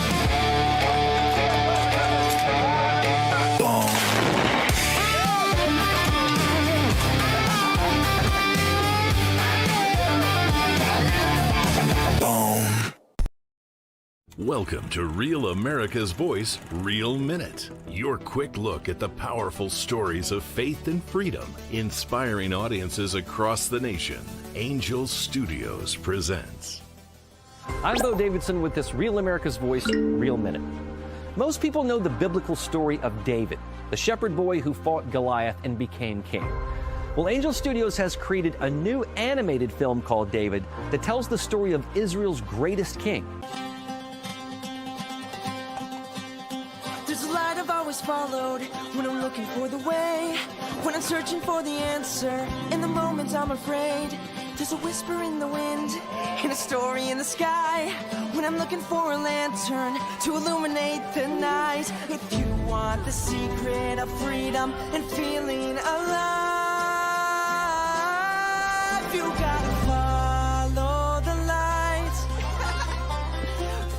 Welcome to Real America's Voice, Real Minute. Your quick look at the powerful stories of faith and freedom, inspiring audiences across the nation. Angel Studios presents. I'm Bo Davidson with this Real America's Voice Real Minute. Most people know the biblical story of David, the shepherd boy who fought Goliath and became king. Well, Angel Studios has created a new animated film called David that tells the story of Israel's greatest king. There's a light I've always followed when I'm looking for the way, when I'm searching for the answer. In the moments I'm afraid, there's a whisper in the wind and a story in the sky. When I'm looking for a lantern to illuminate the night. If you want the secret of freedom and feeling alive, you gotta follow the light.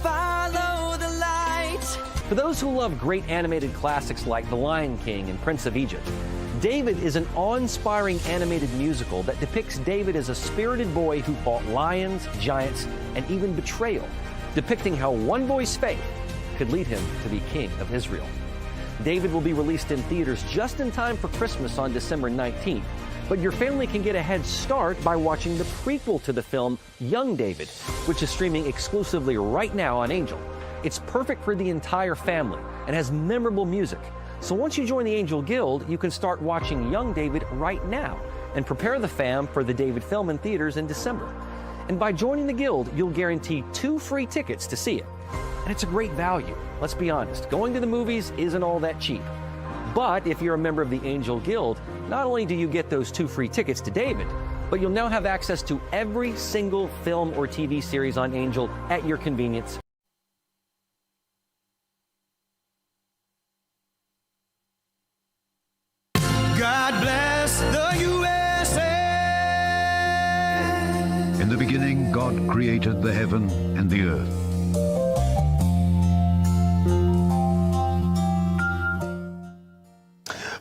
Follow the light. For those who love great animated classics like The Lion King and Prince of Egypt, David is an awe-inspiring animated musical that depicts David as a spirited boy who fought lions, giants, and even betrayal, depicting how one boy's faith could lead him to be king of Israel. David will be released in theaters just in time for Christmas on December 19th, but your family can get a head start by watching the prequel to the film, Young David, which is streaming exclusively right now on Angel. It's perfect for the entire family and has memorable music. So once you join the Angel Guild, you can start watching Young David right now and prepare the fam for the David film in theaters in December. And by joining the Guild, you'll guarantee 2 free tickets to see it. And it's a great value. Let's be honest, going to the movies isn't all that cheap. But if you're a member of the Angel Guild, not only do you get those 2 free tickets to David, but you'll now have access to every single film or TV series on Angel at your convenience. God bless the USA. In the beginning, God created the heaven and the earth.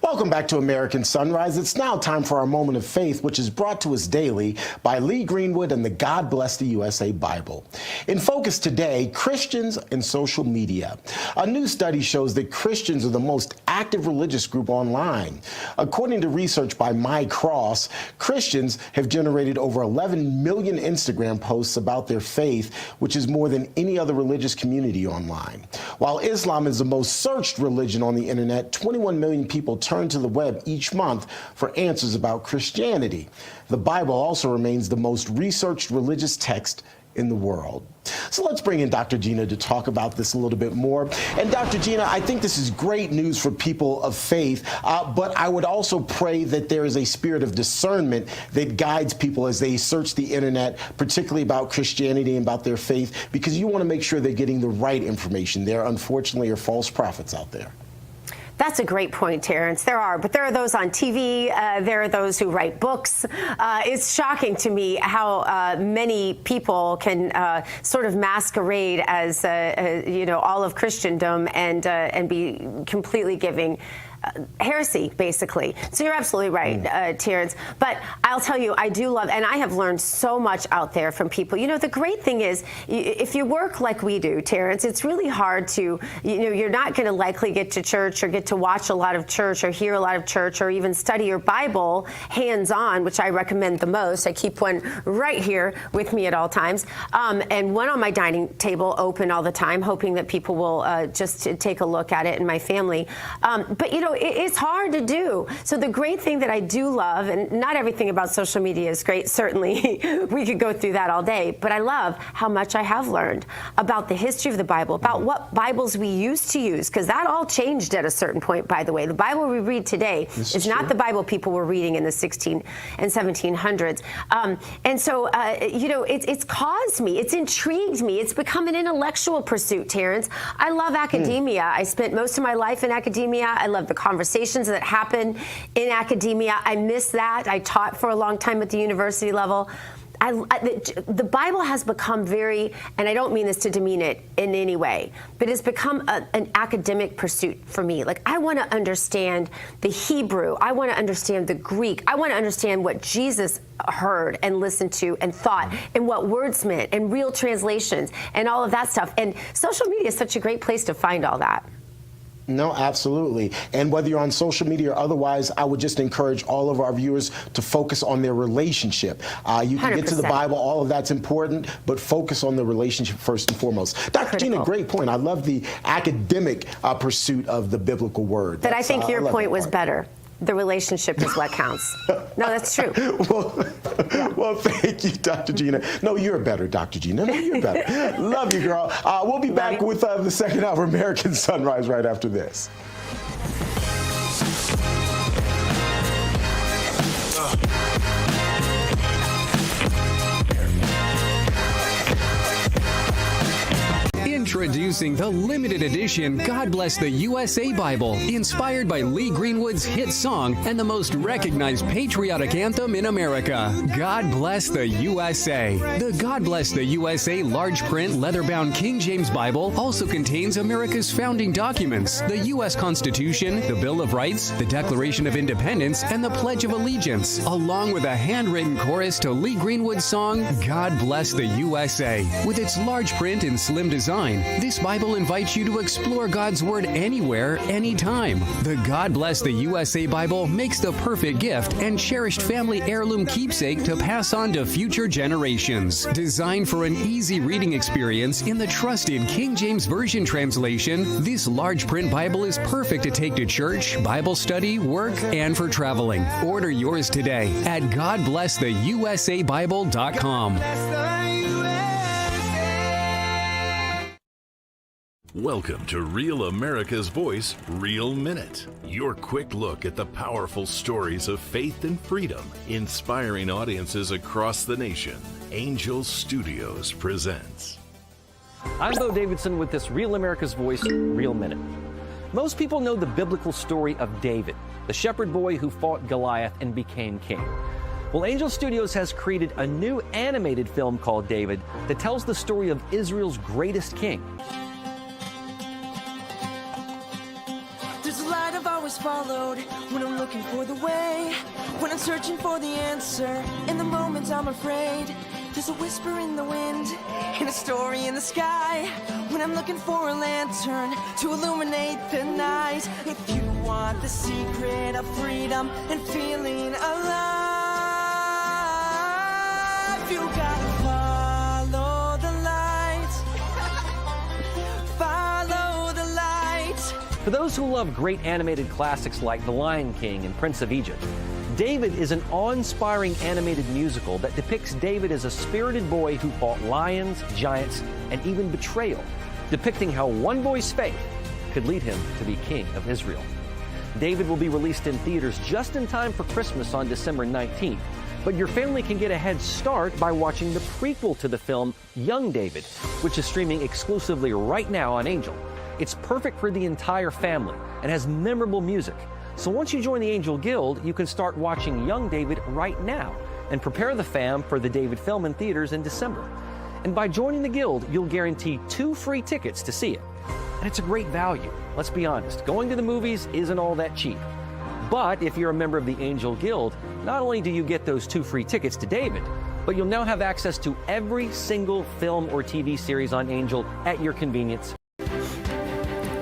Welcome back to American Sunrise. It's now time for our moment of faith, which is brought to us daily by Lee Greenwood and the God Bless the USA Bible. In focus today, Christians and social media. A new study shows that Christians are the most active religious group online. According to research by My Cross, Christians have generated over 11 million Instagram posts about their faith, which is more than any other religious community online. While Islam is the most searched religion on the internet, 21 million people turn to the web each month for answers about Christianity. The Bible also remains the most researched religious text in the world. So let's bring in Dr. Gina to talk about this a little bit more. And Dr. Gina, I think this is great news for people of faith, but I would also pray that there is a spirit of discernment that guides people as they search the internet, particularly about Christianity and about their faith, because you want to make sure they're getting the right information. There, unfortunately, are false prophets out there. That's a great point, Terrance. There are, but there are those on TV. There are those who write books. It's shocking to me how many people can sort of masquerade as, all of Christendom and be completely giving heresy, basically. So you're absolutely right, Terrance. But I'll tell you, I do love, and I have learned so much out there from people. You know, the great thing is, if you work like we do, Terrance, it's really hard to, you're not going to likely get to church or get to watch a lot of church or hear a lot of church or even study your Bible hands-on, which I recommend the most. I keep one right here with me at all times, and one on my dining table open all the time, hoping that people will just take a look at it in my family. But, it's hard to do. So the great thing that I do love, and not everything about social media is great, certainly we could go through that all day, but I love how much I have learned about the history of the Bible, about what Bibles we used to use, because that all changed at a certain point, by the way. The Bible we read today is not the Bible people were reading in the 16 and 1700s. And so, it's caused me, it's intrigued me, it's become an intellectual pursuit, Terrance. I love academia. I spent most of my life in academia. I love the conversations that happen in academia. I miss that. I taught for a long time at the university level. The Bible has become very, and I don't mean this to demean it in any way, but it's become an academic pursuit for me. Like, I want to understand the Hebrew. I want to understand the Greek. I want to understand what Jesus heard and listened to and thought and what words meant and real translations and all of that stuff. And social media is such a great place to find all that. No, absolutely. And whether you're on social media or otherwise, I would just encourage all of our viewers to focus on their relationship. You can get to the 100%. Bible, all of that's important, but focus on the relationship first and foremost. Dr. Gina, great point. I love the academic pursuit of the biblical word. But I think your point was better. The relationship is what counts. No, that's true. Well, thank you, Dr. Gina. No, you're better, Dr. Gina. No, you're better. Love you, girl. We'll be back with the second hour of American Sunrise right after this. Introducing the limited edition God Bless the USA Bible, inspired by Lee Greenwood's hit song and the most recognized patriotic anthem in America, God Bless the USA. The God Bless the USA large print leather-bound King James Bible also contains America's founding documents, the U.S. Constitution, the Bill of Rights, the Declaration of Independence, and the Pledge of Allegiance, along with a handwritten chorus to Lee Greenwood's song, God Bless the USA. With its large print and slim design, this Bible invites you to explore God's Word anywhere, anytime. The God Bless the USA Bible makes the perfect gift and cherished family heirloom keepsake to pass on to future generations. Designed for an easy reading experience in the trusted King James Version translation, this large print Bible is perfect to take to church, Bible study, work, and for traveling. Order yours today at GodBlessTheUSABible.com. Welcome to Real America's Voice, Real Minute. Your quick look at the powerful stories of faith and freedom, inspiring audiences across the nation. Angel Studios presents. I'm Bo Davidson with this Real America's Voice, Real Minute. Most people know the biblical story of David, the shepherd boy who fought Goliath and became king. Well, Angel Studios has created a new animated film called David that tells the story of Israel's greatest king. Followed when I'm looking for the way, when I'm searching for the answer. In the moments I'm afraid, there's a whisper in the wind and a story in the sky. When I'm looking for a lantern to illuminate the night. If you want the secret of freedom and feeling alive, you gotta follow the light. Follow the light. For those who love great animated classics like The Lion King and Prince of Egypt, David is an awe-inspiring animated musical that depicts David as a spirited boy who fought lions, giants, and even betrayal, depicting how one boy's faith could lead him to be king of Israel. David will be released in theaters just in time for Christmas on December 19th, but your family can get a head start by watching the prequel to the film, Young David, which is streaming exclusively right now on Angel. It's perfect for the entire family and has memorable music. So once you join the Angel Guild, you can start watching Young David right now and prepare the fam for the David film in theaters in December. And by joining the Guild, you'll guarantee 2 free tickets to see it. And it's a great value. Let's be honest, going to the movies isn't all that cheap. But if you're a member of the Angel Guild, not only do you get those 2 free tickets to David, but you'll now have access to every single film or TV series on Angel at your convenience.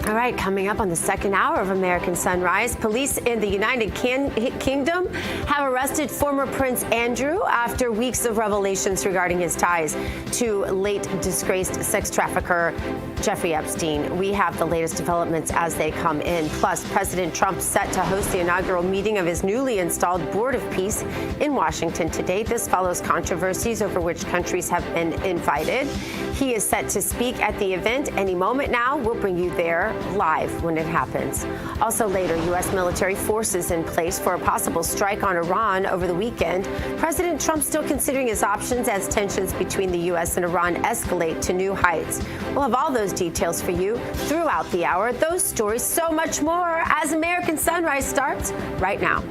All right, coming up on the second hour of American Sunrise, police in the United Kingdom have arrested former Prince Andrew after weeks of revelations regarding his ties to late disgraced sex trafficker Jeffrey Epstein. We have the latest developments as they come in. Plus, President Trump set to host the inaugural meeting of his newly installed Board of Peace in Washington today. This follows controversies over which countries have been invited. He is set to speak at the event any moment now. We'll bring you there live when it happens. Also later, U.S. military forces in place for a possible strike on Iran over the weekend. President Trump still considering his options as tensions between the U.S. and Iran escalate to new heights. We'll have all those details for you throughout the hour. Those stories, so much more as American Sunrise starts right now.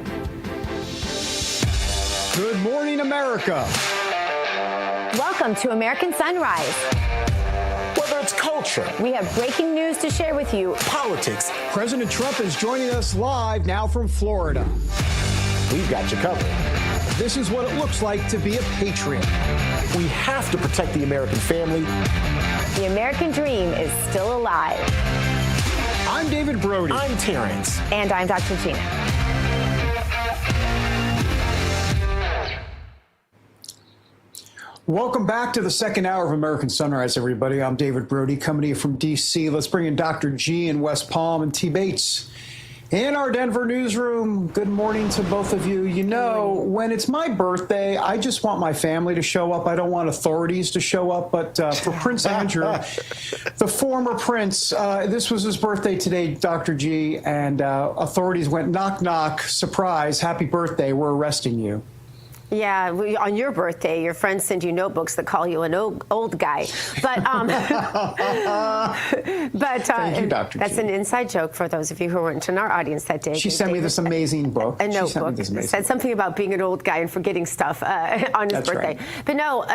Good morning, America. Welcome to American Sunrise. Whether it's culture, we have breaking news to share with you. Politics. President Trump is joining us live now from Florida. We've got you covered. This is what it looks like to be a patriot. We have to protect the American family. The American dream is still alive. I'm David Brody. I'm Terrance. And I'm Dr. Gina. Welcome back to the second hour of American Sunrise, everybody. I'm David Brody, coming to you from D.C. Let's bring in Dr. G in West Palm and T. Bates in our Denver newsroom. Good morning to both of you. You know, when it's my birthday, I just want my family to show up. I don't want authorities to show up. But for Prince Andrew, the former prince, this was his birthday today, Dr. G, and authorities went knock, knock, surprise, happy birthday, we're arresting you. Yeah, on your birthday, your friends send you notebooks that call you an old guy. But Thank you, Dr. That's G. an inside joke for those of you who weren't in our audience that day. She sent me this amazing book. A notebook. Said something about being an old guy and forgetting stuff on his birthday. Right. But no,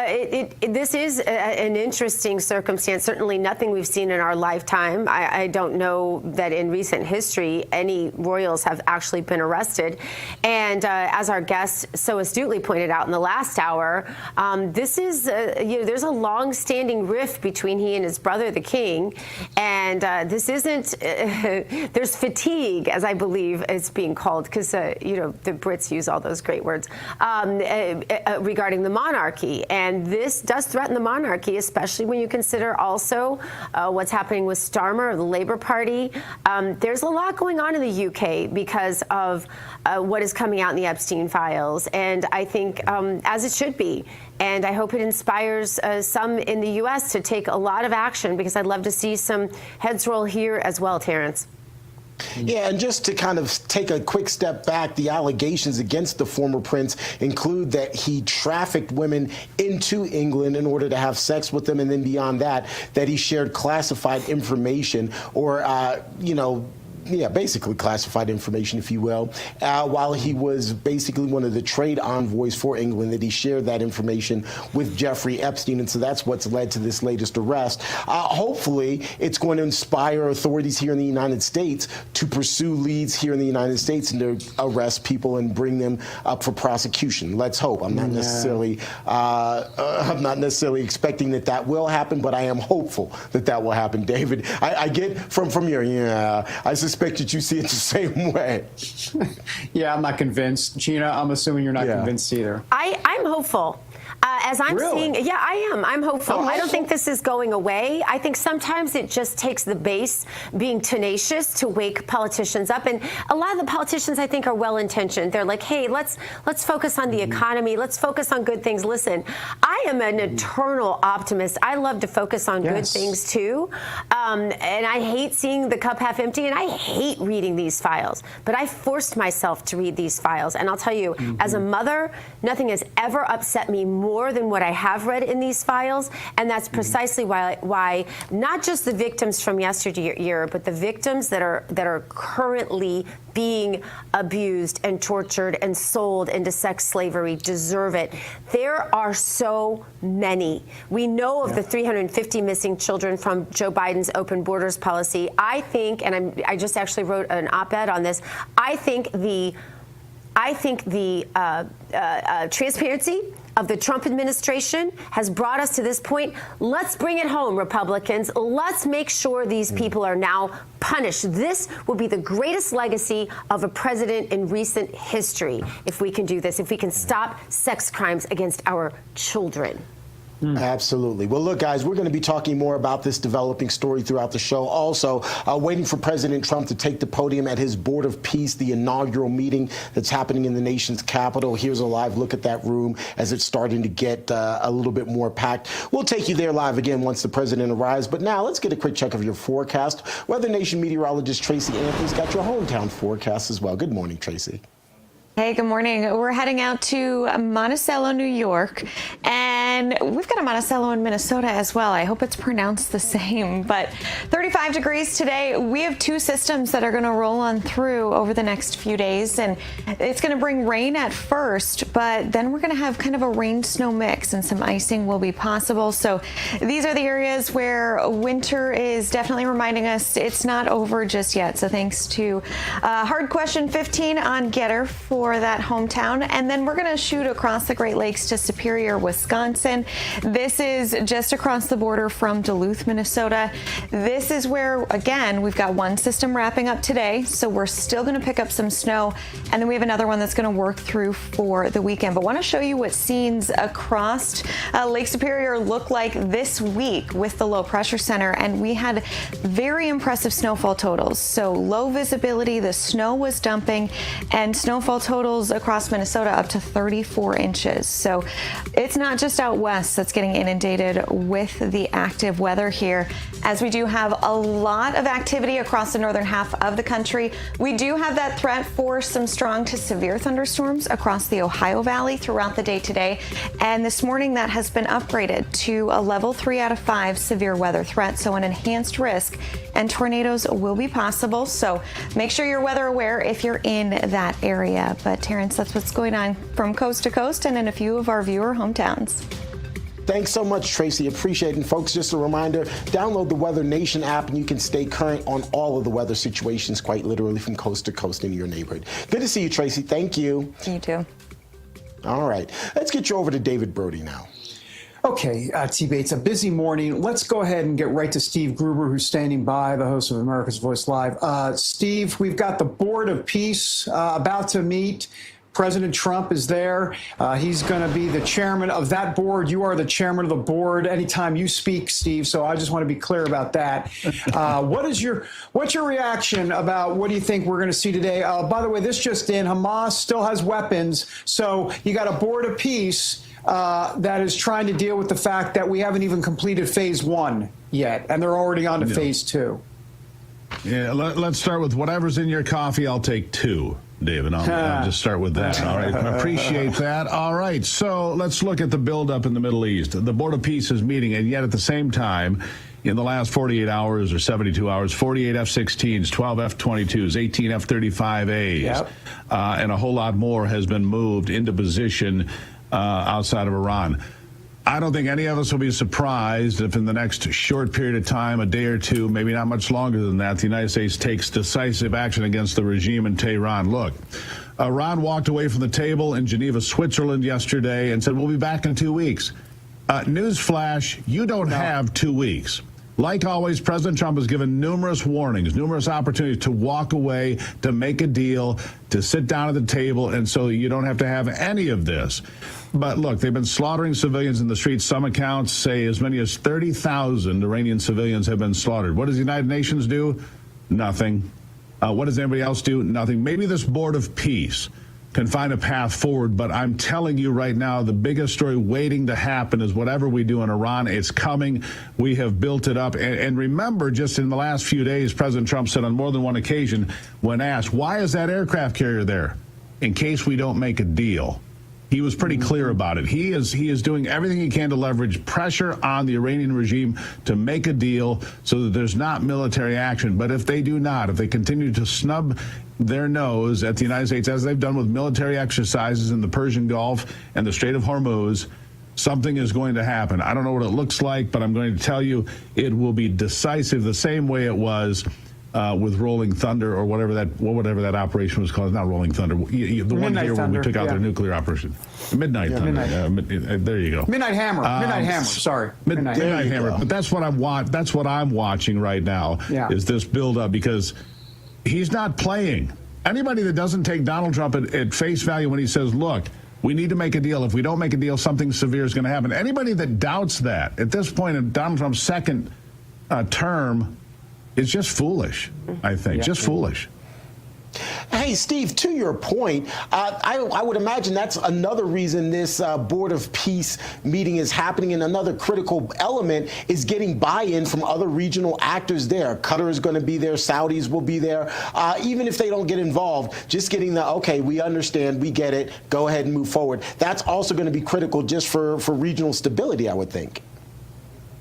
this is an interesting circumstance. Certainly nothing we've seen in our lifetime. I don't know that in recent history any royals have actually been arrested. And as our guest so astutely pointed out in the last hour, this is, there's a long-standing rift between he and his brother, the king, and this isn't, there's fatigue, as I believe it's being called, because, the Brits use all those great words, regarding the monarchy. And this does threaten the monarchy, especially when you consider also what's happening with Starmer, the Labour Party. There's a lot going on in the UK because of what is coming out in the Epstein files. And I think, as it should be, and I hope it inspires some in the U.S. to take a lot of action, because I'd love to see some heads roll here as well, Terrance. Yeah, and just to kind of take a quick step back, the allegations against the former prince include that he trafficked women into England in order to have sex with them, and then beyond that, that he shared classified information or, basically classified information, if you will, while he was basically one of the trade envoys for England, that he shared that information with Jeffrey Epstein. And so that's what's led to this latest arrest. Hopefully, it's going to inspire authorities here in the United States to pursue leads here in the United States and to arrest people and bring them up for prosecution. Let's hope. I'm not necessarily expecting that will happen, but I am hopeful that will happen. David, I get from your, I suspect that you see it the same way. Yeah, I'm not convinced. Gina, I'm assuming you're not convinced either. I'm hopeful. As I'm seeing, I am. I'm hopeful. I don't think this is going away. I think sometimes it just takes the base being tenacious to wake politicians up. And a lot of the politicians, I think, are well-intentioned. They're like, hey, let's focus on the economy. Let's focus on good things. Listen, I am an eternal optimist. I love to focus on good things, too. And I hate seeing the cup half empty, and I hate reading these files. But I forced myself to read these files. And I'll tell you, as a mother, nothing has ever upset me more than what I have read in these files, and that's precisely why not just the victims from yesteryear, but the victims that are currently being abused and tortured and sold into sex slavery deserve it. There are so many. We know of the 350 missing children from Joe Biden's open borders policy. I think, and I just actually wrote an op-ed on this, I think the transparency of the Trump administration has brought us to this point. Let's bring it home, Republicans. Let's make sure these people are now punished. This will be the greatest legacy of a president in recent history if we can do this, if we can stop sex crimes against our children. Absolutely. Well, look, guys, we're going to be talking more about this developing story throughout the show. Also, waiting for President Trump to take the podium at his Board of Peace, the inaugural meeting that's happening in the nation's capital. Here's a live look at that room as it's starting to get a little bit more packed. We'll take you there live again once the president arrives. But now let's get a quick check of your forecast. Weather Nation meteorologist Tracy Anthony's got your hometown forecast as well. Good morning, Tracy. Hey, good morning. We're heading out to Monticello, New York, and we've got a Monticello in Minnesota as well. I hope it's pronounced the same, but 35 degrees today. We have two systems that are going to roll on through over the next few days, and it's going to bring rain at first, but then we're going to have kind of a rain-snow mix, and some icing will be possible. So these are the areas where winter is definitely reminding us it's not over just yet. So thanks to Hard Question 15 on Getter for that hometown. And then we're going to shoot across the Great Lakes to Superior, Wisconsin. This is just across the border from Duluth, Minnesota. This is where, again, we've got one system wrapping up today, so we're still going to pick up some snow, and then we have another one that's going to work through for the weekend. But want to show you what scenes across Lake Superior look like this week with the low pressure center, and we had very impressive snowfall totals. So low visibility, the snow was dumping, and snowfall totals across Minnesota up to 34 inches. So it's not just out west that's getting inundated with the active weather here, as we do have a lot of activity across the northern half of the country. We do have that threat for some strong to severe thunderstorms across the Ohio Valley throughout the day today. And this morning that has been upgraded to a level 3 out of 5 severe weather threat, so an enhanced risk, and tornadoes will be possible. So make sure you're weather aware if you're in that area. But Terrance, that's what's going on from coast to coast and in a few of our viewer hometowns. Thanks so much, Tracy. Appreciate it. And folks, just a reminder, download the Weather Nation app and you can stay current on all of the weather situations, quite literally from coast to coast in your neighborhood. Good to see you, Tracy. Thank you. You too. All right. Let's get you over to David Brody now. Okay, T-Bates, a busy morning. Let's go ahead and get right to Steve Gruber, who's standing by, the host of America's Voice Live. Steve, we've got the Board of Peace about to meet. President Trump is there. He's going to be the chairman of that board. You are the chairman of the board anytime you speak, Steve. So I just want to be clear about that. What's your reaction about what do you think we're going to see today? By the way, this just in, Hamas still has weapons. So you got a Board of Peace that is trying to deal with the fact that we haven't even completed phase 1 yet, and they're already on to phase 2. Yeah, let's start with whatever's in your coffee. I'll take 2. David, I'll just start with that. All right. I appreciate that. All right. So let's look at the buildup in the Middle East. The Board of Peace is meeting, and yet at the same time, in the last 48 hours or 72 hours, 48 F-16s, 12 F-22s, 18 F-35As, and a whole lot more has been moved into position outside of Iran. I don't think any of us will be surprised if in the next short period of time, a day or two, maybe not much longer than that, the United States takes decisive action against the regime in Tehran. Look, Iran walked away from the table in Geneva, Switzerland yesterday and said, we'll be back in 2 weeks. Newsflash, you don't have 2 weeks. Like always, President Trump has given numerous warnings, numerous opportunities to walk away, to make a deal, to sit down at the table, and so you don't have to have any of this. But look, they've been slaughtering civilians in the streets. Some accounts say as many as 30,000 Iranian civilians have been slaughtered. What does the United Nations do? Nothing. What does anybody else do? Nothing. Maybe this Board of Peace can find a path forward, but I'm telling you right now, the biggest story waiting to happen is whatever we do in Iran. It's coming. We have built it up. And remember, just in the last few days, President Trump said on more than one occasion, when asked, why is that aircraft carrier there? In case we don't make a deal. He was pretty clear about it. He is doing everything he can to leverage pressure on the Iranian regime to make a deal so that there's not military action. But if they do not, if they continue to snub their nose at the United States, as they've done with military exercises in the Persian Gulf and the Strait of Hormuz, something is going to happen. I don't know what it looks like, but I'm going to tell you it will be decisive the same way it was with Rolling Thunder or whatever that operation was called. Not Rolling Thunder. The one here where we took out their nuclear operation. Midnight Thunder. There you go. Midnight Hammer. Midnight Hammer. Sorry. Midnight Hammer. But that's what I'm watching right now is this buildup, because he's not playing. Anybody that doesn't take Donald Trump at face value when he says, look, we need to make a deal. If we don't make a deal, something severe is going to happen. Anybody that doubts that at this point in Donald Trump's second term, it's just foolish, I think. Just foolish. Hey, Steve, to your point, I would imagine that's another reason this Board of Peace meeting is happening, and another critical element is getting buy-in from other regional actors there. Qatar is going to be there. Saudis will be there. Even if they don't get involved, just getting the, okay, we understand, we get it, go ahead and move forward. That's also going to be critical just for regional stability, I would think.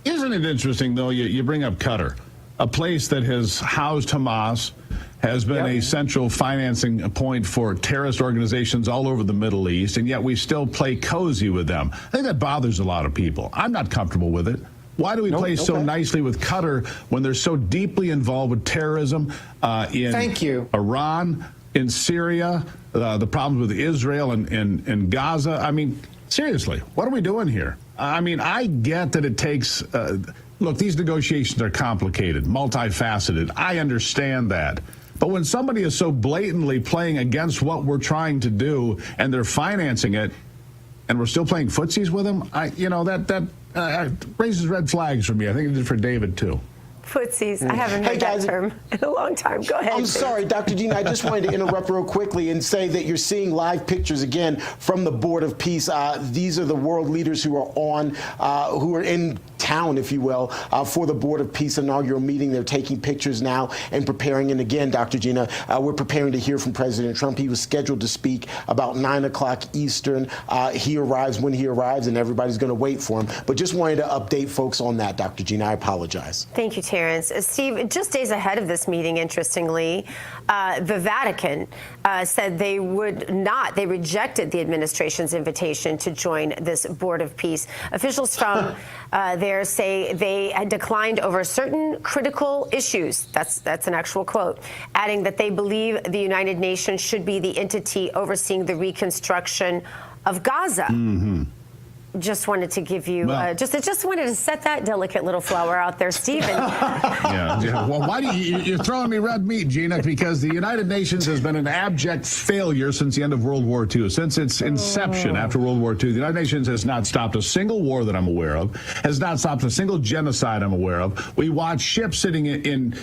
Isn't it interesting, though, you bring up Qatar, a place that has housed Hamas, has been a central financing point for terrorist organizations all over the Middle East, and yet we still play cozy with them. I think that bothers a lot of people. I'm not comfortable with it. Why do we play so nicely with Qatar when they're so deeply involved with terrorism in Iran, in Syria, the problems with Israel and Gaza? I mean, seriously, what are we doing here? I mean, I get that it takes, look, these negotiations are complicated, multifaceted. I understand that. But when somebody is so blatantly playing against what we're trying to do and they're financing it and we're still playing footsies with them, that raises red flags for me. I think it did for David, too. Footsies. I haven't heard that term in a long time. Go ahead. I'm sorry, Dr. Gina. I just wanted to interrupt real quickly and say that you're seeing live pictures again from the Board of Peace. These are the world leaders who are in town, if you will, for the Board of Peace inaugural meeting. They're taking pictures now and preparing. And again, Dr. Gina, we're preparing to hear from President Trump. He was scheduled to speak about 9 o'clock Eastern. He arrives when he arrives, and everybody's going to wait for him. But just wanted to update folks on that, Dr. Gina. I apologize. Thank you, Terrance. Steve, just days ahead of this meeting, interestingly, the Vatican said they rejected the administration's invitation to join this Board of Peace. Officials from there say they had declined over certain critical issues. That's an actual quote, adding that they believe the United Nations should be the entity overseeing the reconstruction of Gaza. Mm-hmm. Just wanted to give you, just wanted to set that delicate little flower out there, Stephen. Yeah. Well, why you're throwing me red meat, Gina? Because the United Nations has been an abject failure since the end of World War II. Since its inception after World War II, the United Nations has not stopped a single war that I'm aware of, has not stopped a single genocide I'm aware of. We watch ships sitting in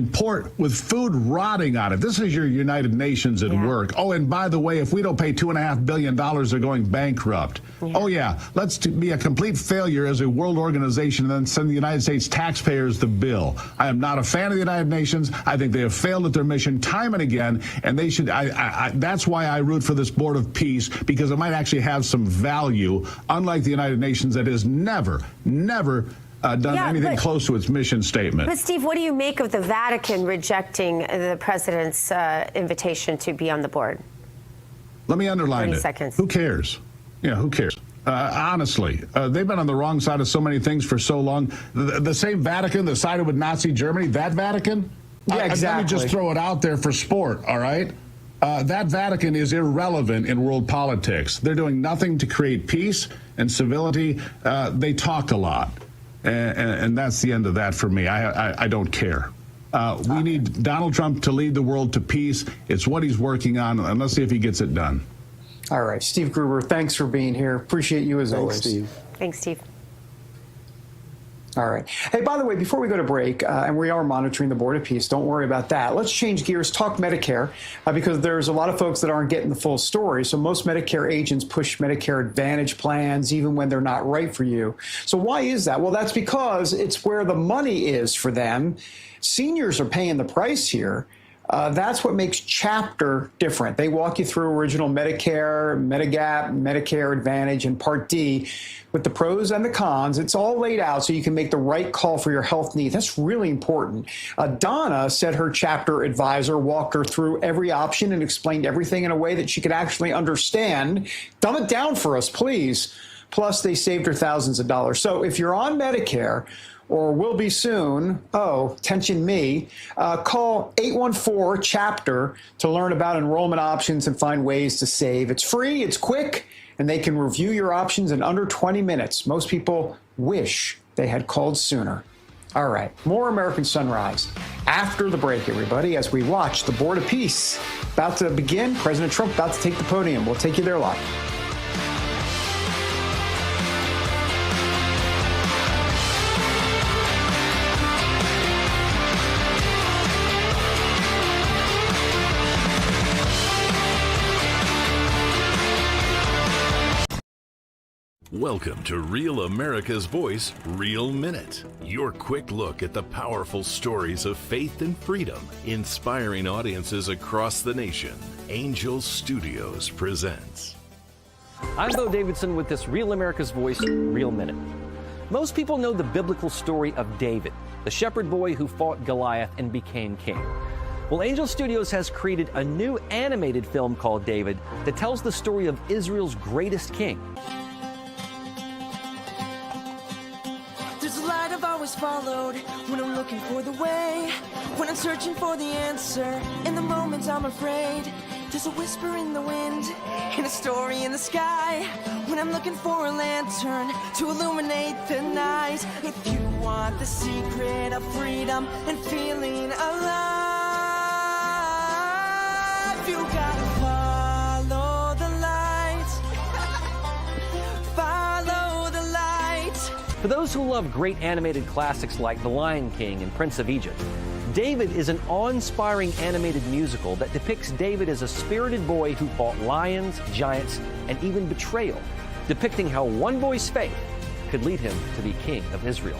port with food rotting on it. This is your United Nations at work. Oh, and by the way, if we don't pay $2.5 billion, they're going bankrupt. Yeah. Oh, yeah. Let's be a complete failure as a world organization and then send the United States taxpayers the bill. I am not a fan of the United Nations. I think they have failed at their mission time and again, and they should. That's why I root for this Board of Peace, because it might actually have some value, unlike the United Nations that has never done anything close to its mission statement. But Steve, what do you make of the Vatican rejecting the president's invitation to be on the board? Let me underline 30 it. seconds. Who cares? Yeah, who cares? Honestly, they've been on the wrong side of so many things for so long. The same Vatican that sided with Nazi Germany, that Vatican? Yeah, exactly. Let me just throw it out there for sport, all right? That Vatican is irrelevant in world politics. They're doing nothing to create peace and civility. They talk a lot. And that's the end of that for me. I don't care. We need Donald Trump to lead the world to peace. It's what he's working on, and let's see if he gets it done. All right, Steve Gruber, thanks for being here. Appreciate you as always. Steve. Thanks, Steve. All right. Hey, by the way, before we go to break, and we are monitoring the Board of Peace, don't worry about that. Let's change gears, talk Medicare, because there's a lot of folks that aren't getting the full story. So most Medicare agents push Medicare Advantage plans even when they're not right for you. So why is that? Well, that's because it's where the money is for them. Seniors are paying the price here. That's what makes Chapter different. They walk you through original Medicare, Medigap, Medicare Advantage, and Part D with the pros and the cons. It's all laid out so you can make the right call for your health needs. That's really important. Donna said her Chapter advisor walked her through every option and explained everything in a way that she could actually understand. Dumb it down for us, please. Plus, they saved her thousands of dollars. So if you're on Medicare, or will be soon, tension me, call 814-CHAPTER to learn about enrollment options and find ways to save. It's free, it's quick, and they can review your options in under 20 minutes. Most people wish they had called sooner. All right, more American Sunrise after the break, everybody, as we watch the Board of Peace about to begin. President Trump about to take the podium. We'll take you there live. Welcome to Real America's Voice, Real Minute. Your quick look at the powerful stories of faith and freedom, inspiring audiences across the nation. Angel Studios presents. I'm Bo Davidson with this Real America's Voice, Real Minute. Most people know the biblical story of David, the shepherd boy who fought Goliath and became king. Well, Angel Studios has created a new animated film called David that tells the story of Israel's greatest king. Followed when I'm looking for the way, when I'm searching for the answer, in the moments I'm afraid, There's a whisper in the wind and a story in the sky when I'm looking for a lantern to illuminate the night. If you want the secret of freedom and feeling alive, you gotta follow the light. Follow the light. For those who love great animated classics like The Lion King and Prince of Egypt, David is an awe-inspiring animated musical that depicts David as a spirited boy who fought lions, giants, and even betrayal, depicting how one boy's faith could lead him to be king of Israel.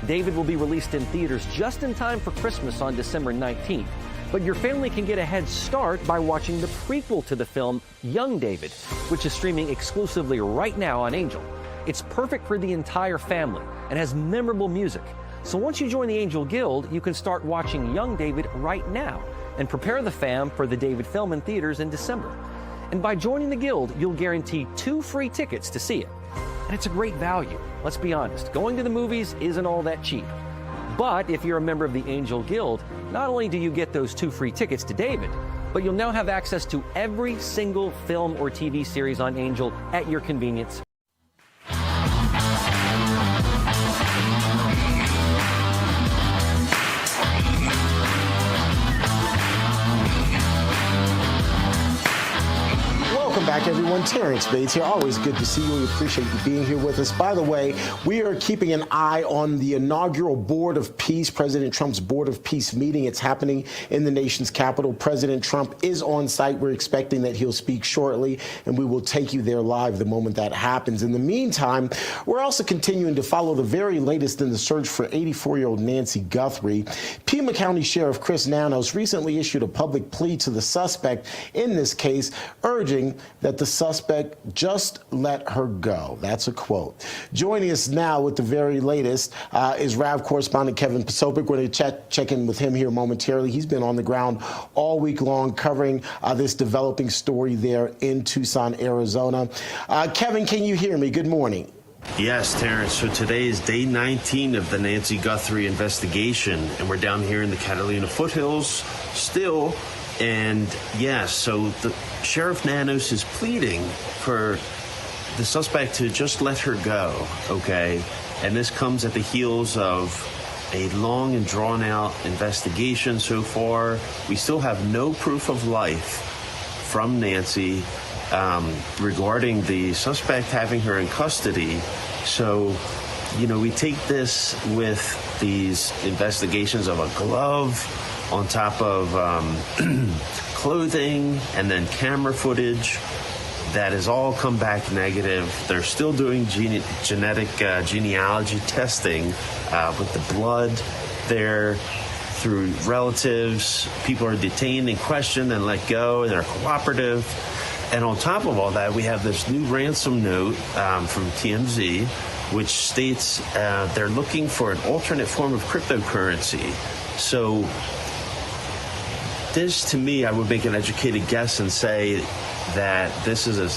David will be released in theaters just in time for Christmas on December 19th, but your family can get a head start by watching the prequel to the film, Young David, which is streaming exclusively right now on Angel. It's perfect for the entire family and has memorable music. So once you join the Angel Guild, you can start watching Young David right now and prepare the fam for the David film in theaters in December. And by joining the Guild, you'll guarantee 2 free tickets to see it. And it's a great value. Let's be honest, going to the movies isn't all that cheap. But if you're a member of the Angel Guild, not only do you get those 2 free tickets to David, but you'll now have access to every single film or TV series on Angel at your convenience. Welcome back, everyone. Terrance Bates here. Always good to see you. We appreciate you being here with us. By the way, we are keeping an eye on the inaugural Board of Peace, President Trump's Board of Peace meeting. It's happening in the nation's capital. President Trump is on site. We're expecting that he'll speak shortly, and we will take you there live the moment that happens. In the meantime, we're also continuing to follow the very latest in the search for 84-year-old Nancy Guthrie. Pima County Sheriff Chris Nanos recently issued a public plea to the suspect in this case, urging that the suspect just let her go. That's a quote. Joining us now with the very latest is RAV correspondent Kevin Posobiec. We're going to check in with him here momentarily. He's been on the ground all week long covering this developing story there in Tucson, Arizona. Kevin, can you hear me? Good morning. Yes, Terrance. So today is day 19 of the Nancy Guthrie investigation, and we're down here in the Catalina foothills still. And yes, so the Sheriff Nanos is pleading for the suspect to just let her go, okay? And this comes at the heels of a long and drawn-out investigation so far. We still have no proof of life from Nancy regarding the suspect having her in custody. So, you know, we take this with these investigations of a glove on top of clothing and then camera footage that has all come back negative. They're still doing genetic genealogy testing with the blood there through relatives. People are detained and questioned and let go, and they're cooperative. And on top of all that, we have this new ransom note from TMZ, which states they're looking for an alternate form of cryptocurrency. So this, to me, I would make an educated guess and say that this is a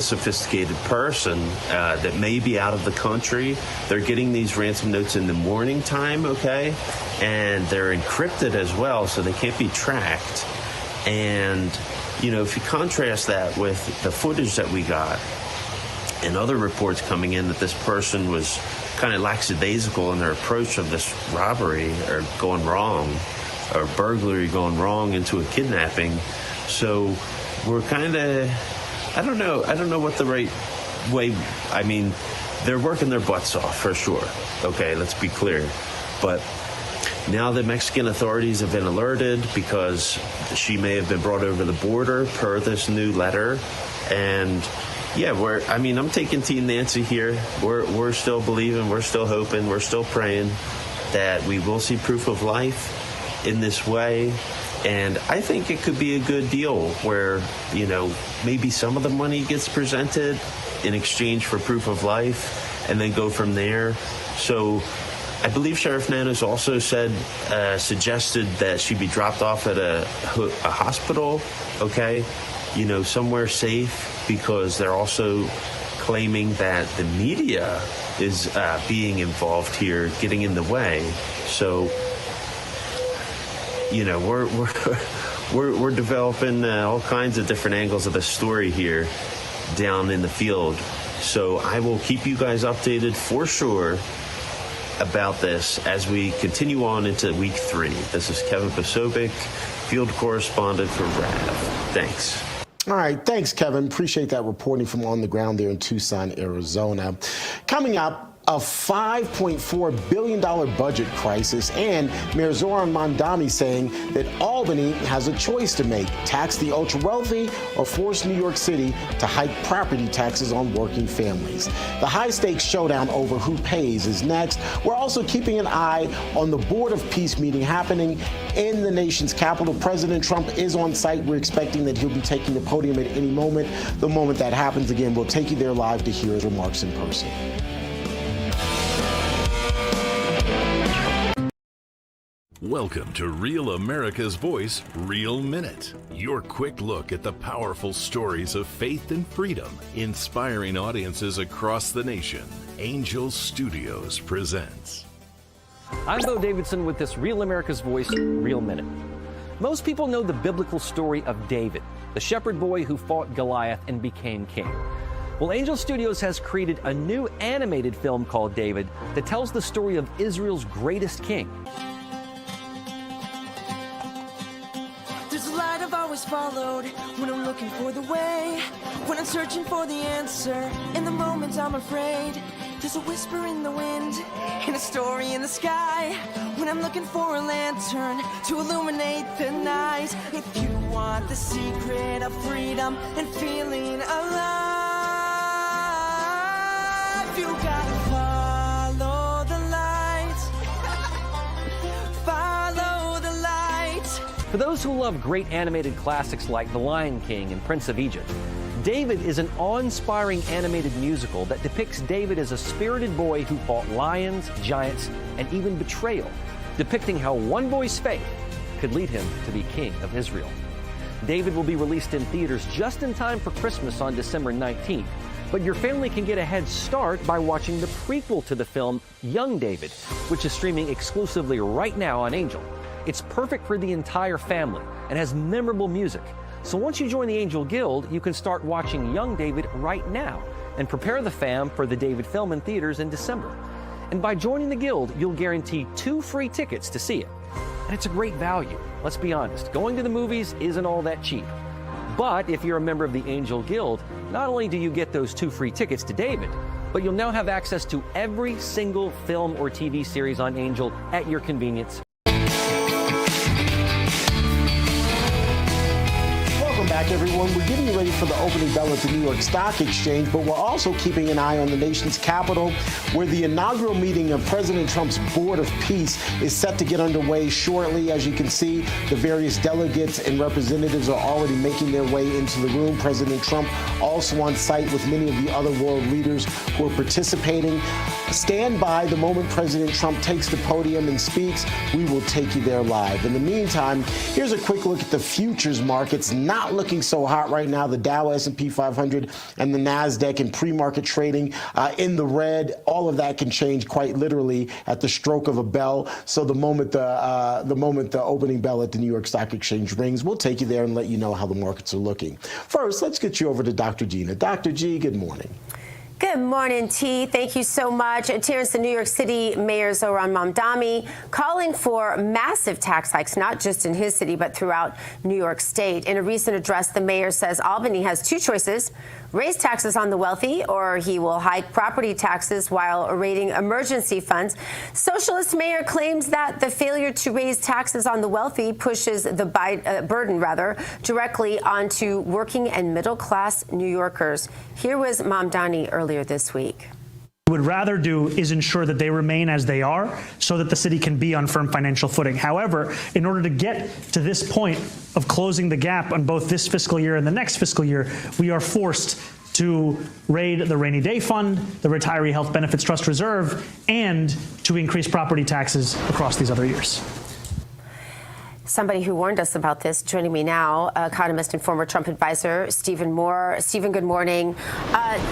sophisticated person that may be out of the country. They're getting these ransom notes in the morning time, okay? And they're encrypted as well, so they can't be tracked. And, you know, if you contrast that with the footage that we got and other reports coming in that this person was kind of lackadaisical in their approach of this robbery or going wrong, or burglary going wrong into a kidnapping. So we're kind of, I don't know what the right way, I mean, they're working their butts off for sure. Okay, let's be clear. But now the Mexican authorities have been alerted because she may have been brought over the border per this new letter. And yeah, I'm taking Team Nancy here. We're still believing, we're still hoping, we're still praying that we will see proof of life in this way. And I think it could be a good deal where, you know, maybe some of the money gets presented in exchange for proof of life and then go from there. So I believe Sheriff Nanos also suggested that she be dropped off at a hospital, okay, you know, somewhere safe, because they're also claiming that the media is being involved here, getting in the way. So, you know, we're developing all kinds of different angles of the story here down in the field. So I will keep you guys updated for sure about this as we continue on into week 3. This is Kevin Posobiec, field correspondent for RAV. Thanks. All right. Thanks, Kevin. Appreciate that reporting from on the ground there in Tucson, Arizona. Coming up, a $5.4 billion budget crisis, and Mayor Zoran Mamdani saying that Albany has a choice to make: tax the ultra-wealthy or force New York City to hike property taxes on working families. The high-stakes showdown over who pays is next. We're also keeping an eye on the Board of Peace meeting happening in the nation's capital. President Trump is on site. We're expecting that he'll be taking the podium at any moment. The moment that happens, again, we'll take you there live to hear his remarks in person. Welcome to Real America's Voice, Real Minute. Your quick look at the powerful stories of faith and freedom, inspiring audiences across the nation. Angel Studios presents. I'm Bo Davidson with this Real America's Voice, Real Minute. Most people know the biblical story of David, the shepherd boy who fought Goliath and became king. Well, Angel Studios has created a new animated film called David that tells the story of Israel's greatest king. Followed when I'm looking for the way, when I'm searching for the answer. In the moments I'm afraid, there's a whisper in the wind and a story in the sky. When I'm looking for a lantern to illuminate the night. If you want the secret of freedom and feeling alive, you gotta follow the light. Follow the light. For those who love great animated classics like The Lion King and Prince of Egypt, David is an awe-inspiring animated musical that depicts David as a spirited boy who fought lions, giants, and even betrayal, depicting how one boy's faith could lead him to be king of Israel. David will be released in theaters just in time for Christmas on December 19th, but your family can get a head start by watching the prequel to the film, Young David, which is streaming exclusively right now on Angel. It's perfect for the entire family and has memorable music. So once you join the Angel Guild, you can start watching Young David right now and prepare the fam for the David film in theaters in December. And by joining the Guild, you'll guarantee 2 free tickets to see it. And it's a great value. Let's be honest, going to the movies isn't all that cheap. But if you're a member of the Angel Guild, not only do you get those 2 free tickets to David, but you'll now have access to every single film or TV series on Angel at your convenience. Back, everyone. We're getting ready for the opening bell at the New York Stock Exchange, but we're also keeping an eye on the nation's capital, where the inaugural meeting of President Trump's Board of Peace is set to get underway shortly. As you can see, the various delegates and representatives are already making their way into the room. President Trump also on site with many of the other world leaders who are participating. Stand by. The moment President Trump takes the podium and speaks, we will take you there live. In the meantime, here's a quick look at the futures markets. Not looking so hot right now. The Dow, S&P 500, and the NASDAQ in pre-market trading in the red. All of that can change quite literally at the stroke of a bell. So the moment the opening bell at the New York Stock Exchange rings, we'll take you there and let you know how the markets are looking. First, let's get you over to Dr. Gina. Dr. G, good morning. Good morning, T. Thank you so much. Terrance, the New York City Mayor Zoran Mamdani calling for massive tax hikes, not just in his city, but throughout New York State. In a recent address, the mayor says Albany has 2 choices: raise taxes on the wealthy, or he will hike property taxes while raiding emergency funds. Socialist mayor claims that the failure to raise taxes on the wealthy pushes the burden directly onto working and middle-class New Yorkers. Here was Mamdani earlier this week. What we would rather do is ensure that they remain as they are so that the city can be on firm financial footing. However, in order to get to this point of closing the gap on both this fiscal year and the next fiscal year, we are forced to raid the rainy day fund, the retiree health benefits trust reserve, and to increase property taxes across these other years. Somebody who warned us about this, joining me now, economist and former Trump advisor, Stephen Moore. Stephen, good morning.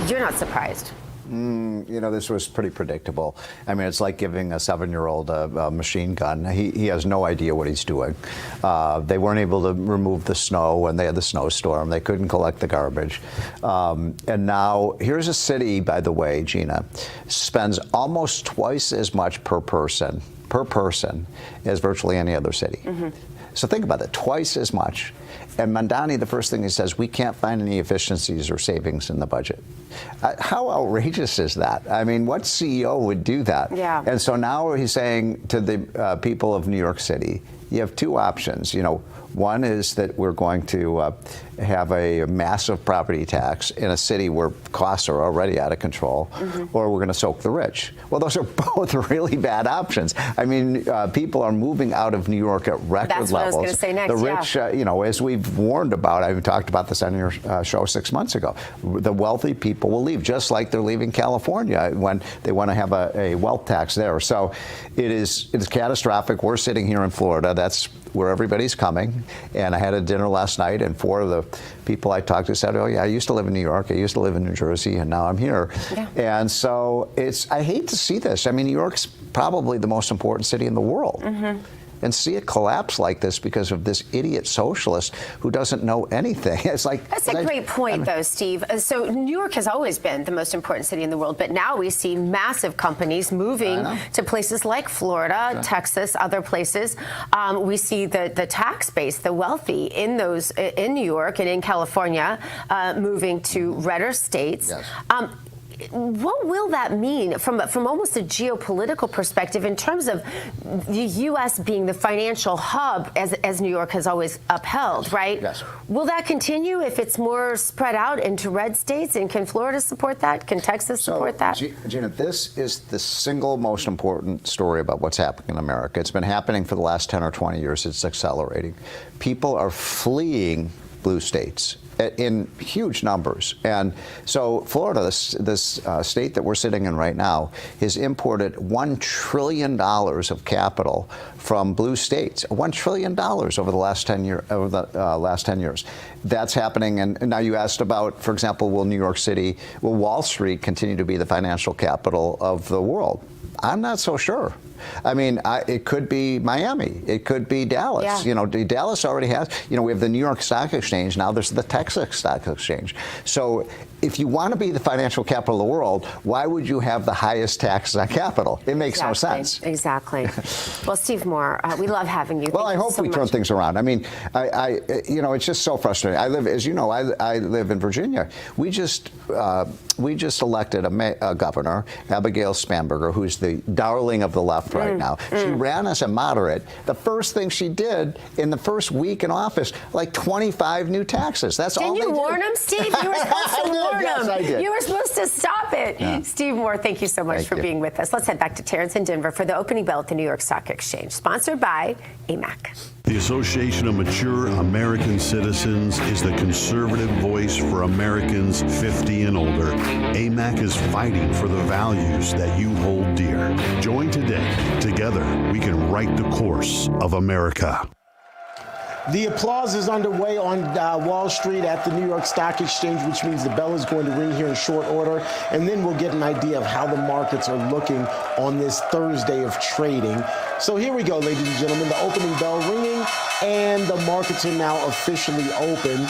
You're not surprised. This was pretty predictable. I mean, it's like giving a 7-year-old a machine gun. He has no idea what he's doing. They weren't able to remove the snow when they had the snowstorm. They couldn't collect the garbage. And now, here's a city, by the way, Gina, spends almost twice as much per person as virtually any other city. So think about it, twice as much. And Mandani, the first thing he says, we can't find any efficiencies or savings in the budget. How outrageous is that? I mean, what CEO would do that? Yeah. And so now he's saying to the people of New York City, you have two options. One is that we're going to have a massive property tax in a city where costs are already out of control, or we're going to soak the rich. Well, those are both really bad options. I mean, people are moving out of New York at record levels. That's what I was going to say next. The rich, as we've warned about, I talked about this on your show 6 months ago, the wealthy people will leave, just like they're leaving California when they want to have a wealth tax there. So it's catastrophic. We're sitting here in Florida. That's where everybody's coming. And I had a dinner last night, and 4 of the people I talked to said, oh, yeah, I used to live in New York, I used to live in New Jersey, and now I'm here. Yeah. And so I hate to see this. I mean, New York's probably the most important city in the world. And see it collapse like this because of this idiot socialist who doesn't know anything. It's like that's a great point, though, Steve. So New York has always been the most important city in the world, but now we see massive companies moving to places like Florida, Texas, other places. We see the tax base, the wealthy in New York and in California, moving to redder states. Yes. What will that mean from almost a geopolitical perspective in terms of the U.S. being the financial hub as New York has always upheld, right? Yes. Will that continue if it's more spread out into red states? And can Florida support that? Can Texas support that? Gina, this is the single most important story about what's happening in America. It's been happening for the last 10 or 20 years. It's accelerating. People are fleeing blue states in huge numbers. And so Florida, this state that we're sitting in right now, has imported $1 trillion of capital from blue states. $1 trillion over the last 10 years. That's happening. And now you asked about, for example, will Wall Street continue to be the financial capital of the world? I'm not so sure. I mean, it could be Miami. It could be Dallas. Yeah. Dallas already has, we have the New York Stock Exchange. Now there's the Texas Stock Exchange. So if you want to be the financial capital of the world, why would you have the highest taxes on capital? It makes no sense. Exactly. Well, Steve Moore, we love having you. Well, I hope we turn things around. I mean, it's just so frustrating. I live, as you know, I live in Virginia. We just elected a governor, Abigail Spanberger, who's the darling of the left right now. She ran as a moderate. The first thing she did in the first week in office, like 25 new taxes. That's all they did. Didn't you warn them, Steve? You were supposed to warn them. I did. You were supposed to stop it. Yeah. Steve Moore, thank you so much for being with us. Let's head back to Terrance in Denver for the opening bell at the New York Stock Exchange, sponsored by AMAC. The Association of Mature American Citizens is the conservative voice for Americans 50 and older. AMAC is fighting for the values that you hold dear. Join today. Together, we can write the course of America. The applause is underway on Wall Street at the New York Stock Exchange, which means the bell is going to ring here in short order. And then we'll get an idea of how the markets are looking on this Thursday of trading. So here we go, ladies and gentlemen, the opening bell ringing, and the markets are now officially open.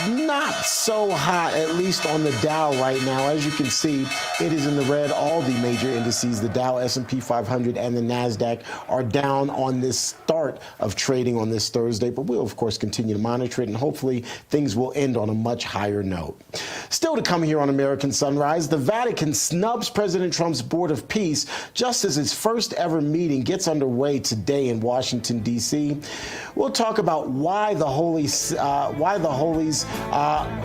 Not so hot, at least on the Dow right now. As you can see, it is in the red. All the major indices, the Dow, S&P 500, and the NASDAQ are down on this start of trading on this Thursday. But we'll, of course, continue to monitor it, and hopefully things will end on a much higher note. Still to come here on American Sunrise, the Vatican snubs President Trump's Board of Peace just as his first ever meeting gets underway today in Washington, D.C. We'll talk about why the Holies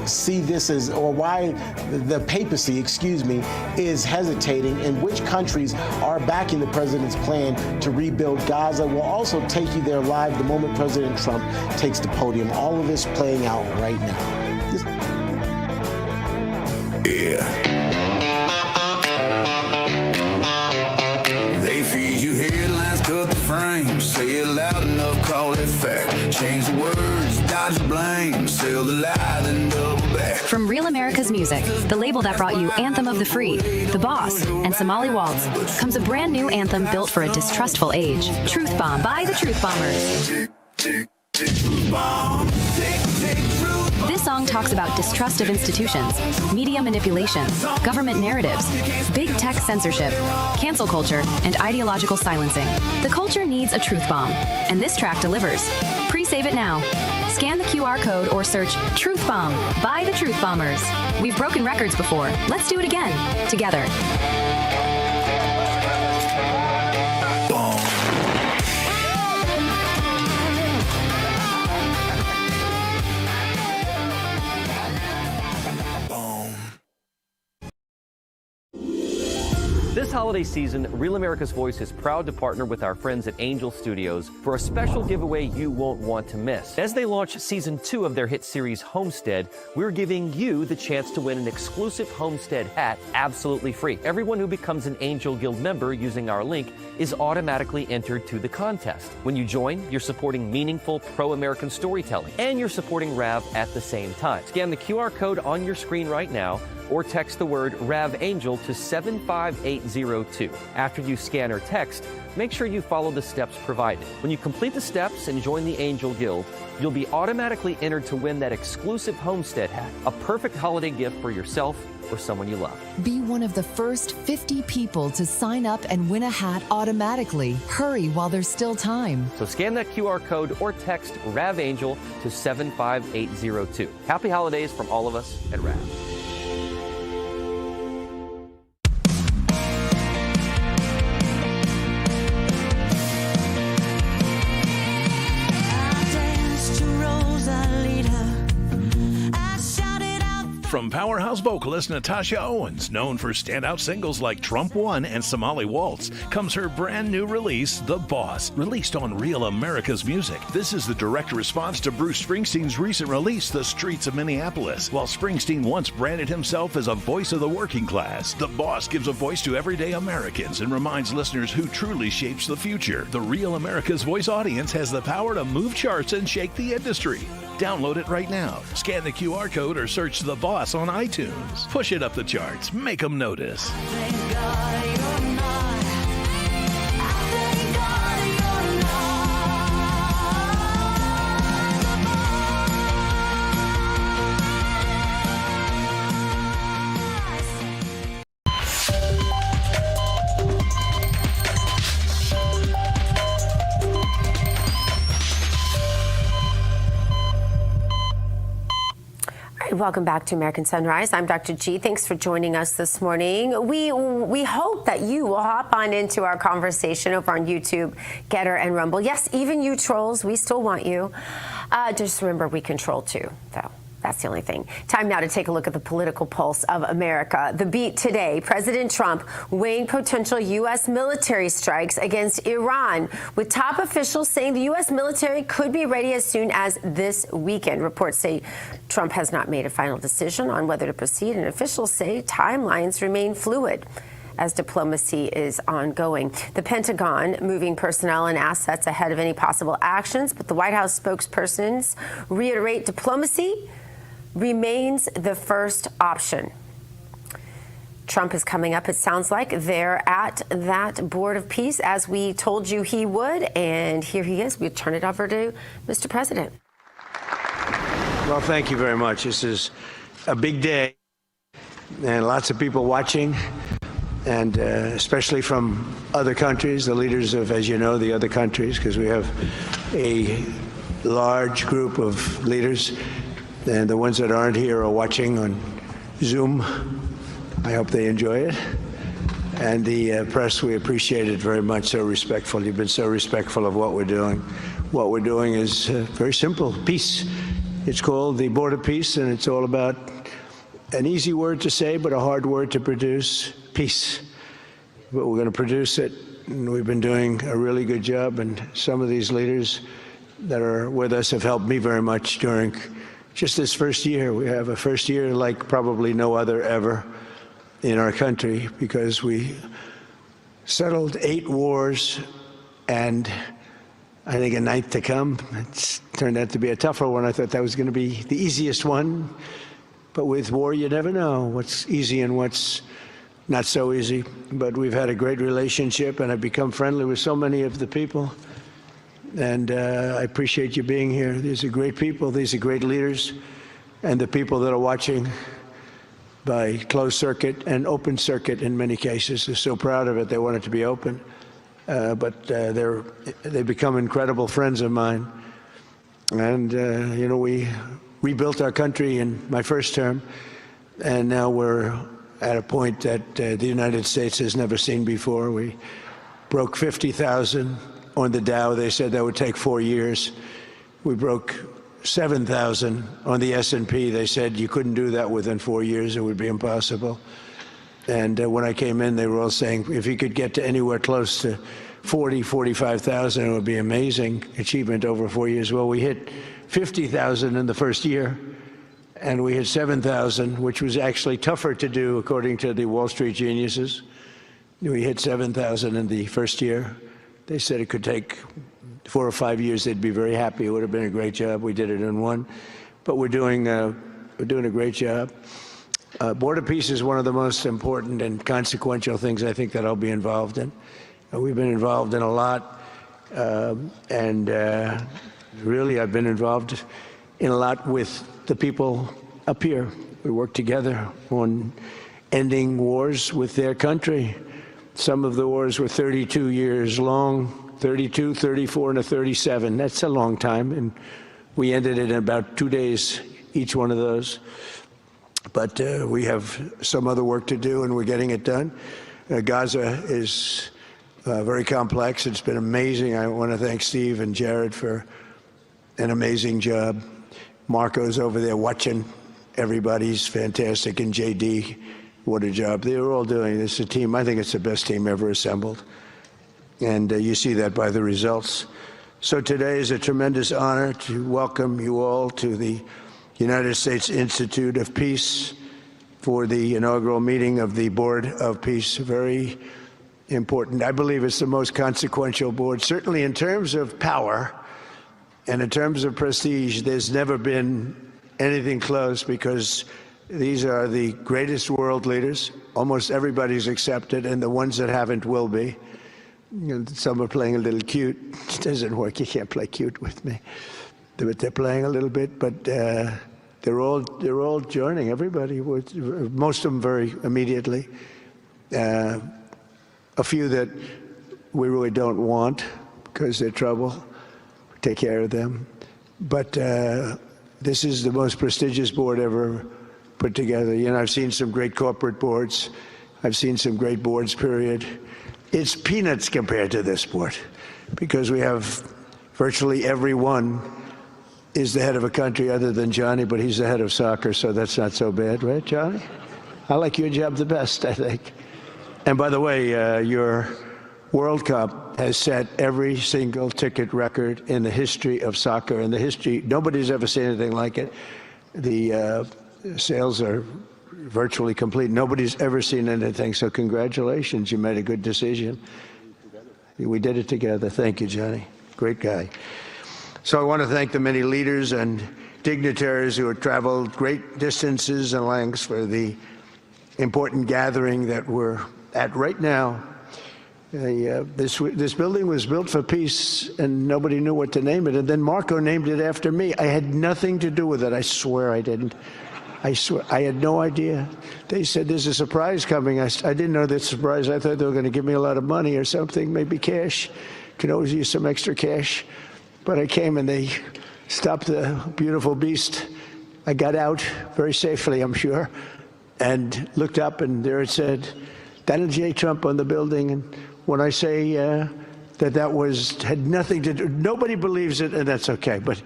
see this as, or why the papacy, is hesitating, and which countries are backing the president's plan to rebuild Gaza. We'll also take you there live the moment President Trump takes the podium. All of this playing out right now. They feed you headlines, cut the frame, say it loud enough, call it fact. Change the words, dodge the blame, sell the lie, then double back. From Real America's Music, the label that brought you Anthem of the Free, The Boss, and Somali Waltz, comes a brand new anthem built for a distrustful age, Truth Bomb by the Truth Bombers. This song talks about distrust of institutions, media manipulation, government narratives, big tech censorship, cancel culture, and ideological silencing. The culture needs a truth bomb, and this track delivers. Pre-save it now. Scan the QR code or search Truth Bomb by the Truth Bombers. We've broken records before. Let's do it again, together. This holiday season, Real America's Voice is proud to partner with our friends at Angel Studios for a special giveaway you won't want to miss. As they launch season 2 of their hit series Homestead, we're giving you the chance to win an exclusive Homestead hat absolutely free. Everyone who becomes an Angel Guild member using our link is automatically entered to the contest. When you join, you're supporting meaningful pro-American storytelling, and you're supporting RAV at the same time. Scan the QR code on your screen right now, or text the word RAVAngel to 75802. After you scan or text, make sure you follow the steps provided. When you complete the steps and join the Angel Guild, you'll be automatically entered to win that exclusive Homestead hat, a perfect holiday gift for yourself or someone you love. Be one of the first 50 people to sign up and win a hat automatically. Hurry while there's still time. So scan that QR code or text RAVAngel to 75802. Happy holidays from all of us at RAV. From powerhouse vocalist Natasha Owens, known for standout singles like Trump One and Somali Waltz, comes her brand new release, The Boss, released on Real America's Music. This is the direct response to Bruce Springsteen's recent release, The Streets of Minneapolis. While Springsteen once branded himself as a voice of the working class, The Boss gives a voice to everyday Americans and reminds listeners who truly shapes the future. The Real America's Voice audience has the power to move charts and shake the industry. Download it right now. Scan the QR code or search The Boss on iTunes. Push it up the charts. Make them notice. Welcome back to American Sunrise. I'm Dr. G. Thanks for joining us this morning. We hope that you will hop on into our conversation over on YouTube, Getter, and Rumble. Yes, even you trolls, we still want you. Just remember, we control too, though. That's the only thing. Time now to take a look at the political pulse of America. The Beat today, President Trump weighing potential U.S. military strikes against Iran, with top officials saying the U.S. military could be ready as soon as this weekend. Reports say Trump has not made a final decision on whether to proceed, and officials say timelines remain fluid as diplomacy is ongoing. The Pentagon moving personnel and assets ahead of any possible actions, but the White House spokespersons reiterate diplomacy remains the first option. Trump is coming up, it sounds like. They're at that Board of Peace, as we told you he would, and here he is. We turn it over to Mr. President. Well, thank you very much. This is a big day, and lots of people watching, and especially from other countries, the leaders of, as you know, the other countries, because we have a large group of leaders. And the ones that aren't here are watching on Zoom. I hope they enjoy it. And the press, we appreciate it very much, so respectful. You've been so respectful of what we're doing. What we're doing is very simple, peace. It's called the Board of Peace, and it's all about an easy word to say, but a hard word to produce, peace. But we're going to produce it, and we've been doing a really good job, and some of these leaders that are with us have helped me very much during just this first year. We have a first year like probably no other ever in our country, because we settled 8 wars and I think a 9th to come. It's turned out to be a tougher one. I thought that was going to be the easiest one, But with war, you never know what's easy and what's not so easy. But we've had a great relationship, and I've become friendly with so many of the people. And I appreciate you being here. These are great people. These are great leaders. And the people that are watching by closed circuit and open circuit in many cases, they're so proud of it. They want it to be open. But they've become incredible friends of mine. And, we rebuilt our country in my first term. And now we're at a point that the United States has never seen before. We broke 50,000 on the Dow. They said that would take 4 years. We broke 7,000 on the S&P. They said you couldn't do that within 4 years. It would be impossible. And when I came in, they were all saying, if you could get to anywhere close to 40, 45,000, it would be amazing achievement over 4 years. Well, we hit 50,000 in the first year, and we hit 7,000, which was actually tougher to do, according to the Wall Street geniuses. We hit 7,000 in the first year. They said it could take 4 or 5 years. They'd be very happy. It would have been a great job. We did it in one. But we're doing a great job. Border peace is one of the most important and consequential things I think that I'll be involved in. We've been involved in a lot. Really, I've been involved in a lot with the people up here. We work together on ending wars with their country. Some of the wars were 32 years long, 32, 34, and a 37. That's a long time, and we ended it in about 2 days, each one of those. But we have some other work to do, and we're getting it done. Gaza is very complex. It's been amazing. I want to thank Steve and Jared for an amazing job. Marco's over there watching. Everybody's fantastic, and JD, what a job. They were all doing this. A team, I think it's the best team ever assembled. And you see that by the results. So today is a tremendous honor to welcome you all to the United States Institute of Peace for the inaugural meeting of the Board of Peace. Very important. I believe it's the most consequential board, certainly in terms of power and in terms of prestige. There's never been anything close, because these are the greatest world leaders. Almost everybody's accepted, and the ones that haven't will be. Some are playing a little cute. It doesn't work. You can't play cute with me. But they're playing a little bit. But they're all joining. Everybody, most of them very immediately. A few that we really don't want because they're trouble. Take care of them. But this is the most prestigious board ever put together. I've seen some great corporate boards. I've seen some great boards, period. It's peanuts compared to this board, because we have virtually everyone is the head of a country other than Johnny, but he's the head of soccer, so that's not so bad, right, Johnny? I like your job the best, I think. And by the way, your World Cup has set every single ticket record in the history of soccer. In the history, nobody's ever seen anything like it. The sales are virtually complete. Nobody's ever seen anything, so congratulations. You made a good decision. We did it together. Thank you, Johnny. Great guy. So I want to thank the many leaders and dignitaries who have traveled great distances and lengths for the important gathering that we're at right now. This building was built for peace, and nobody knew what to name it. And then Marco named it after me. I had nothing to do with it. I swear I didn't. I swear, I had no idea. They said there's a surprise coming. I didn't know that surprise. I thought they were going to give me a lot of money or something, maybe cash. Could always use some extra cash. But I came and they stopped the beautiful beast. I got out very safely, I'm sure, and looked up, and there it said, Donald J. Trump on the building. And when I say that had nothing to do, nobody believes it, and that's okay. But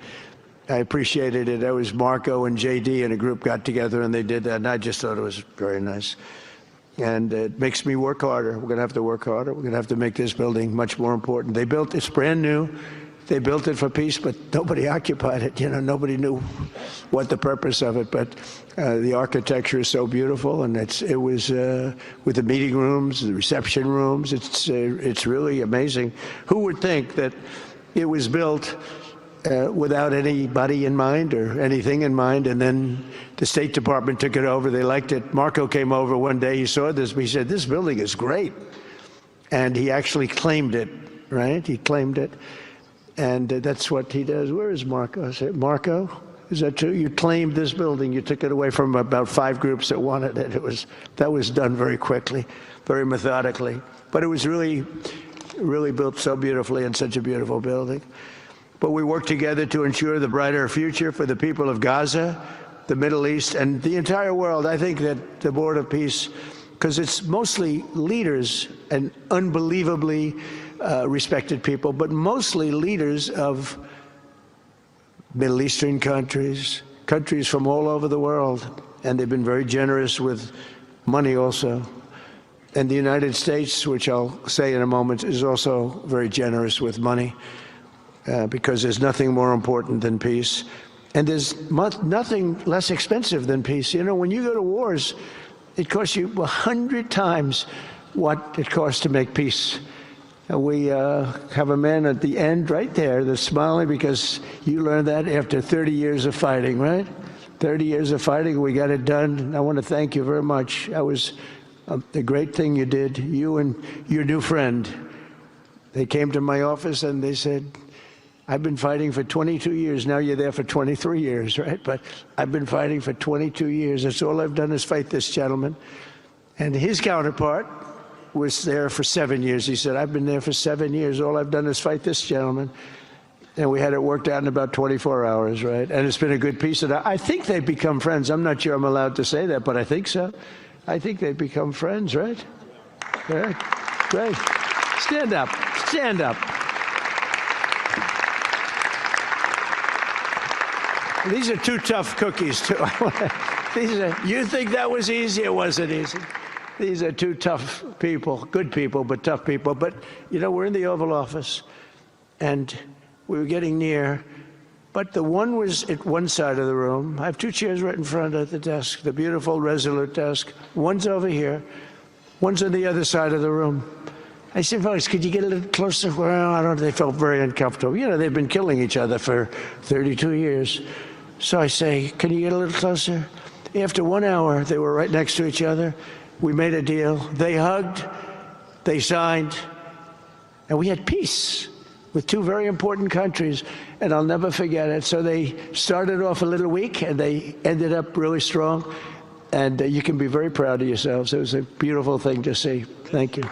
I appreciated it. That was Marco and JD and a group got together and they did that, and I just thought it was very nice. And it makes me work harder. We're going to have to work harder. We're going to have to make this building much more important. They built it's brand new. They built it for peace, but nobody occupied it. Nobody knew what the purpose of it. But the architecture is so beautiful, and it was with the meeting rooms, the reception rooms. It's really amazing. Who would think that it was built without anybody in mind or anything in mind. And then the State Department took it over. They liked it. Marco came over one day. He saw this. He said, "This building is great." And he actually claimed it, right? He claimed it. And that's what he does. Where is Marco? I said, "Marco, is that true? You claimed this building. You took it away from about 5 groups that wanted it." That was done very quickly, very methodically. But it was really built so beautifully and such a beautiful building. But we worked together to ensure the brighter future for the people of Gaza, the Middle East, and the entire world. I think that the Board of Peace, because it's mostly leaders and unbelievably respected people, but mostly leaders of Middle Eastern countries, countries from all over the world, and they've been very generous with money also. And the United States, which I'll say in a moment, is also very generous with money because there's nothing more important than peace. And there's nothing less expensive than peace. You know, when you go to wars, it costs you 100 times what it costs to make peace. We have a man at the end right there that's smiling because you learned that after 30 years of fighting, right? 30 years of fighting, we got it done. I want to thank you very much. That was the great thing you did, you and your new friend. They came to my office and they said, "I've been fighting for 22 years. Now you're there for 23 years, right? But I've been fighting for 22 years. That's all I've done is fight this gentleman." And his counterpart was there for 7 years. He said, "I've been there for 7 years. All I've done is fight this gentleman." And we had it worked out in about 24 hours, right? And it's been a good peace. And I think they've become friends. I'm not sure I'm allowed to say that, but I think so. I think they've become friends, right? Right? Great. Stand up. Stand up. These are 2 tough cookies, too. You think that was easy? It wasn't easy. These are 2 tough people, good people, but tough people. But, you know, we're in the Oval Office, and we were getting near, but the one was at one side of the room. I have 2 chairs right in front of the desk, the beautiful, resolute desk. One's over here. One's on the other side of the room. I said, "Folks, could you get a little closer?" Well, I don't know. They felt very uncomfortable. You know, they've been killing each other for 32 years. So I say, "Can you get a little closer?" After 1 hour, they were right next to each other. We made a deal. They hugged, they signed, and we had peace with 2 very important countries, and I'll never forget it. So they started off a little weak, and they ended up really strong, and you can be very proud of yourselves. It was a beautiful thing to see. Thank you.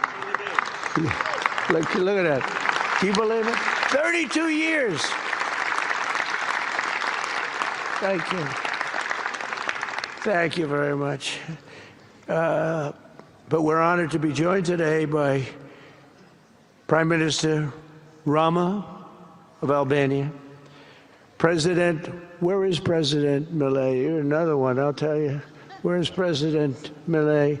Look at that. Can you believe it? 32 years. Thank you. Thank you very much. But we're honored to be joined today by Prime Minister Rama of Albania. President, where is President Milei? You're another one, I'll tell you. Where is President Milei?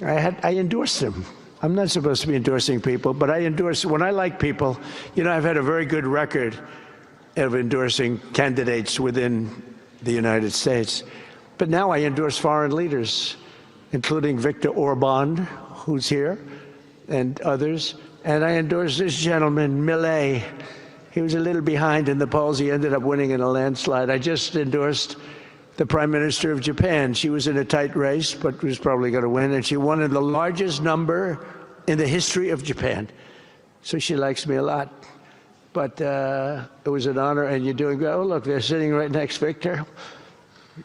I endorsed him. I'm not supposed to be endorsing people, but I endorse, when I like people, you know, I've had a very good record of endorsing candidates within the United States. But now I endorse foreign leaders, including Viktor Orban, who's here, and others. And I endorse this gentleman, Milei. He was a little behind in the polls. He ended up winning in a landslide. I just endorsed the Prime Minister of Japan. She was in a tight race, but was probably going to win, and she won in the largest number in the history of Japan. So she likes me a lot. But it was an honor, and you're doing good. Oh, look, they're sitting right next, Victor.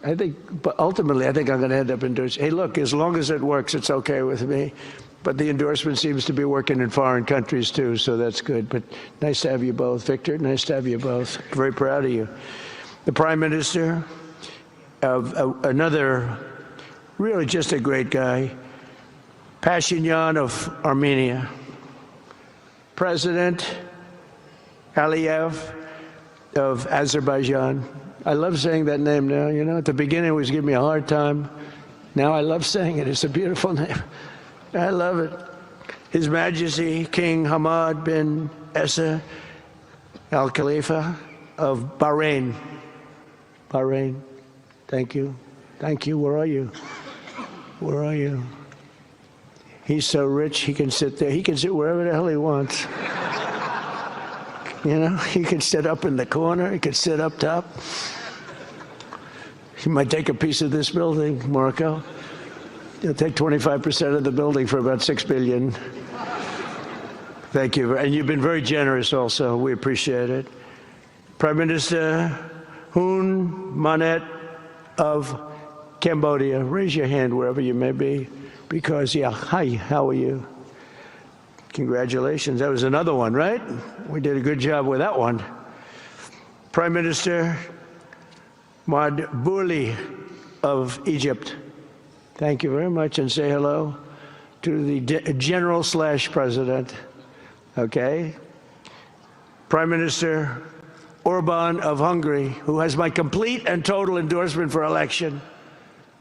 I think, but ultimately, I think I'm going to end up endorsing. Hey, look, as long as it works, it's okay with me. But the endorsement seems to be working in foreign countries, too, so that's good. But nice to have you both. Victor, nice to have you both. Very proud of you. The Prime Minister of another, really just a great guy, Pashinyan of Armenia. President Aliyev of Azerbaijan. I love saying that name now, you know. At the beginning, it was giving me a hard time. Now I love saying it. It's a beautiful name. I love it. His Majesty King Hamad bin Isa Al Khalifa of Bahrain. Bahrain. Thank you. Thank you. Where are you? Where are you? He's so rich, he can sit there. He can sit wherever the hell he wants. You know, he could sit up in the corner. He could sit up top. He might take a piece of this building, Marco. He'll take 25% of the building for about $6 billion. Thank you. And you've been very generous also. We appreciate it. Prime Minister Hun Manet of Cambodia. Raise your hand wherever you may be, because, yeah, hi, how are you? Congratulations. That was another one, right? We did a good job with that one. Prime Minister Madbouli of Egypt. Thank you very much, and say hello to the General/President. Okay. Prime Minister Orban of Hungary, who has my complete and total endorsement for election.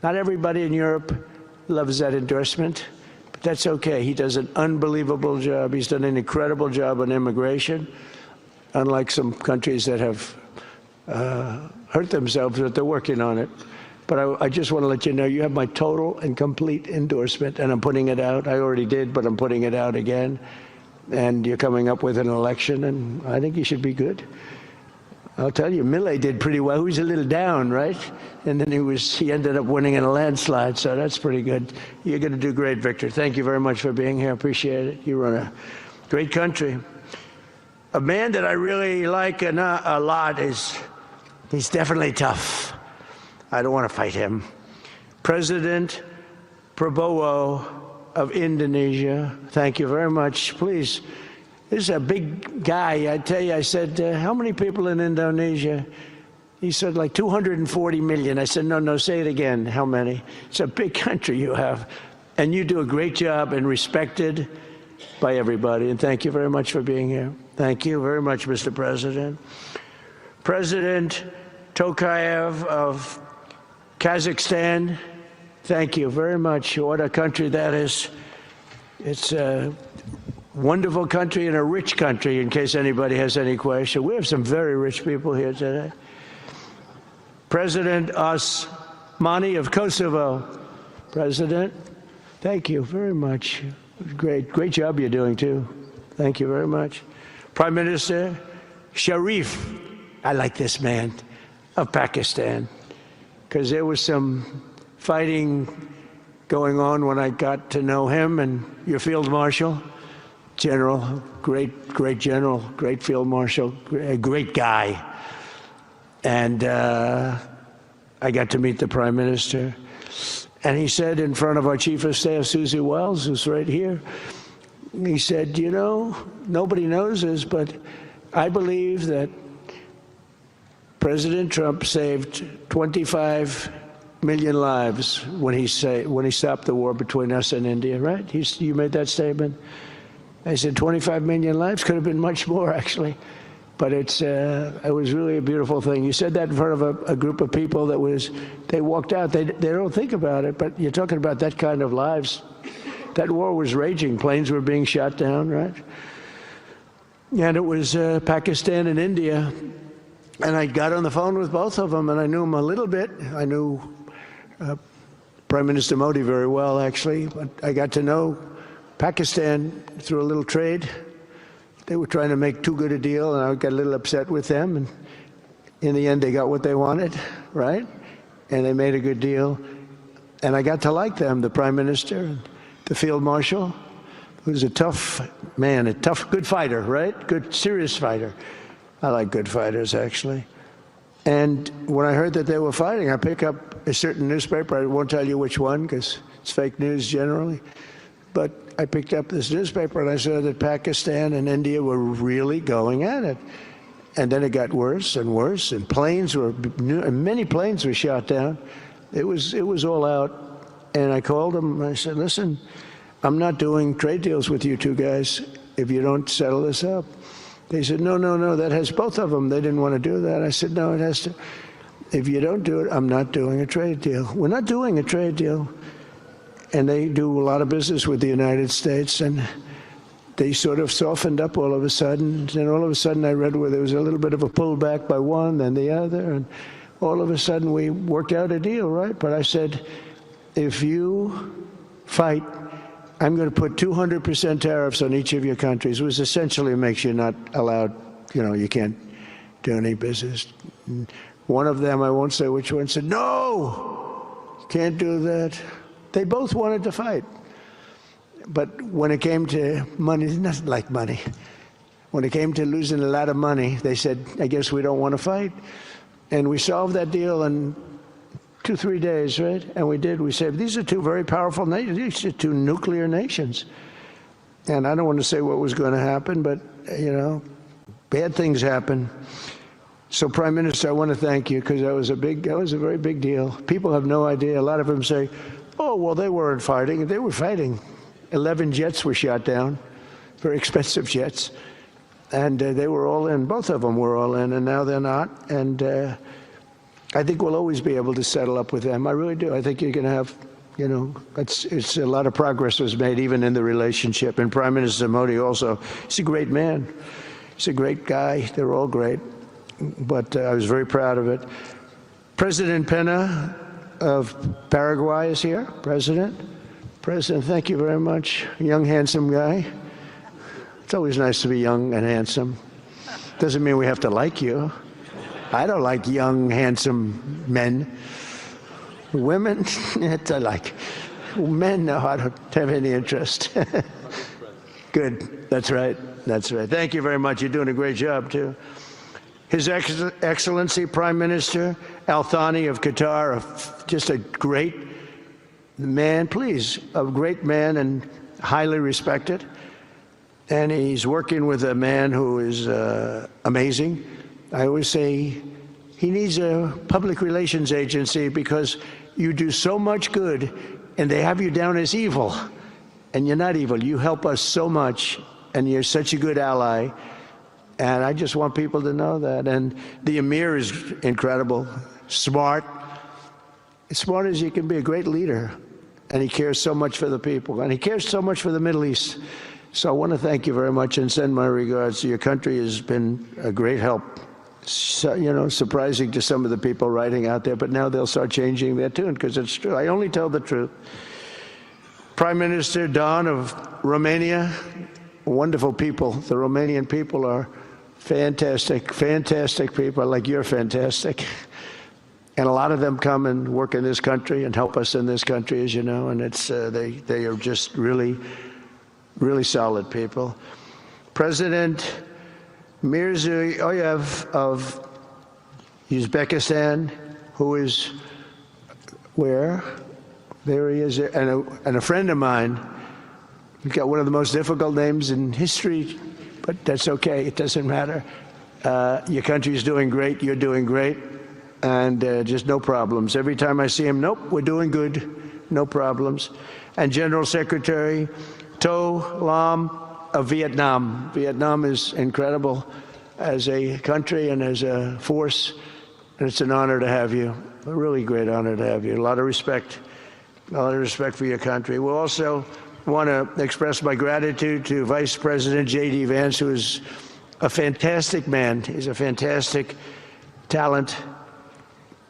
Not everybody in Europe loves that endorsement, but that's okay. He does an unbelievable job. He's done an incredible job on immigration, unlike some countries that have hurt themselves, but they're working on it. But I just want to let you know, you have my total and complete endorsement, and I'm putting it out. I already did, but I'm putting it out again. And you're coming up with an election, and I think you should be good. I'll tell you, Millet did pretty well. He was a little down, right? And then he ended up winning in a landslide, so that's pretty good. You're going to do great, Victor. Thank you very much for being here. Appreciate it. You run a great country. A man that I really like a lot he's definitely tough. I don't want to fight him. President Prabowo of Indonesia. Thank you very much. Please. This is a big guy. I tell you, I said, how many people in Indonesia? He said, like 240 million. I said, no, say it again. How many? It's a big country you have. And you do a great job and respected by everybody. And thank you very much for being here. Thank you very much, Mr. President. President Tokayev of Kazakhstan. Thank you very much. What a country that is. It's a wonderful country and a rich country, in case anybody has any question. We have some very rich people here today. President Osmani of Kosovo. President, thank you very much. Great job you're doing, too. Thank you very much. Prime Minister Sharif, I like this man, of Pakistan, because there was some fighting going on when I got to know him, and your Field Marshal, General, great General, great Field Marshal, a great guy. And I got to meet the Prime Minister, and he said in front of our Chief of Staff, Susie Wells, who's right here, he said, you know, nobody knows this, but I believe that President Trump saved 25 million lives when he stopped the war between us and India, right? You made that statement. I said 25 million lives, could have been much more, actually. But it was really a beautiful thing. You said that in front of a group of people they walked out. They don't think about it, but you're talking about that kind of lives. That war was raging. Planes were being shot down, right? And it was Pakistan and India. And I got on the phone with both of them, and I knew them a little bit. I knew Prime Minister Modi very well, actually. But I got to know Pakistan through a little trade. They were trying to make too good a deal, and I got a little upset with them. And in the end, they got what they wanted, right? And they made a good deal. And I got to like them, the Prime Minister, and the Field Marshal, who's a tough man, a tough, good fighter, right? Good, serious fighter. I like good fighters, actually. And when I heard that they were fighting, I picked up a certain newspaper. I won't tell you which one, because it's fake news generally. But I picked up this newspaper, and I saw that Pakistan and India were really going at it. And then it got worse and worse, and many planes were shot down. It was all out. And I called them, and I said, listen, I'm not doing trade deals with you two guys if you don't settle this up. They said, no, that has both of them. They didn't want to do that. I said, no, it has to. If you don't do it, I'm not doing a trade deal. We're not doing a trade deal. And they do a lot of business with the United States, and they sort of softened up all of a sudden. And all of a sudden I read where there was a little bit of a pullback by one, then the other, and all of a sudden we worked out a deal, right? But I said, if you fight, I'm going to put 200% tariffs on each of your countries, which essentially makes you not allowed you can't do any business. And one of them, I won't say which one, said, no, you can't do that. They both wanted to fight. But when it came to money, nothing like money. When it came to losing a lot of money, they said, I guess we don't want to fight. And we solved that deal in 2-3 days, right? And we did. We said, these are two very powerful nations. These are two nuclear nations. And I don't want to say what was going to happen, but, bad things happen. So, Prime Minister, I want to thank you, because that was a very big deal. People have no idea. A lot of them say, oh, well, they weren't fighting. They were fighting. 11 jets were shot down, very expensive jets. And they were all in. Both of them were all in, and now they're not. And I think we'll always be able to settle up with them. I really do. I think you're going to have, it's a lot of progress was made even in the relationship. And Prime Minister Modi also, he's a great man. He's a great guy. They're all great. But I was very proud of it. President Pena of Paraguay is here. President, thank you very much. Young, handsome guy. It's always nice to be young and handsome. Doesn't mean we have to like you. I don't like young, handsome men. Women, I like. Men, no, I don't have any interest. Good. That's right. That's right. Thank you very much. You're doing a great job, too. His Excellency Prime Minister Al Thani of Qatar, just a great man, please, a great man and highly respected. And he's working with a man who is amazing. I always say he needs a public relations agency because you do so much good and they have you down as evil. And you're not evil. You help us so much and you're such a good ally. And I just want people to know that. And the Emir is incredible, smart, as smart as you can be, a great leader. And he cares so much for the people. And he cares so much for the Middle East. So I want to thank you very much and send my regards. Your country has been a great help. So, surprising to some of the people writing out there, but now they'll start changing their tune because it's true. I only tell the truth. Prime Minister Don of Romania, wonderful people. The Romanian people are fantastic, fantastic people, like you're fantastic. And a lot of them come and work in this country and help us in this country, as you know, and it's they are just really, really solid people. President Mirziyoyev of Uzbekistan, who is where? There he is, and a friend of mine. He's got one of the most difficult names in history, but that's okay. It doesn't matter. Your country's doing great. You're doing great. And just no problems. Every time I see him, nope, we're doing good. No problems. And General Secretary To Lam of Vietnam. Vietnam is incredible as a country and as a force. And it's an honor to have you. A really great honor to have you. A lot of respect. A lot of respect for your country. We'll also want to express my gratitude to Vice President J.D. Vance, who is a fantastic man. He's a fantastic talent.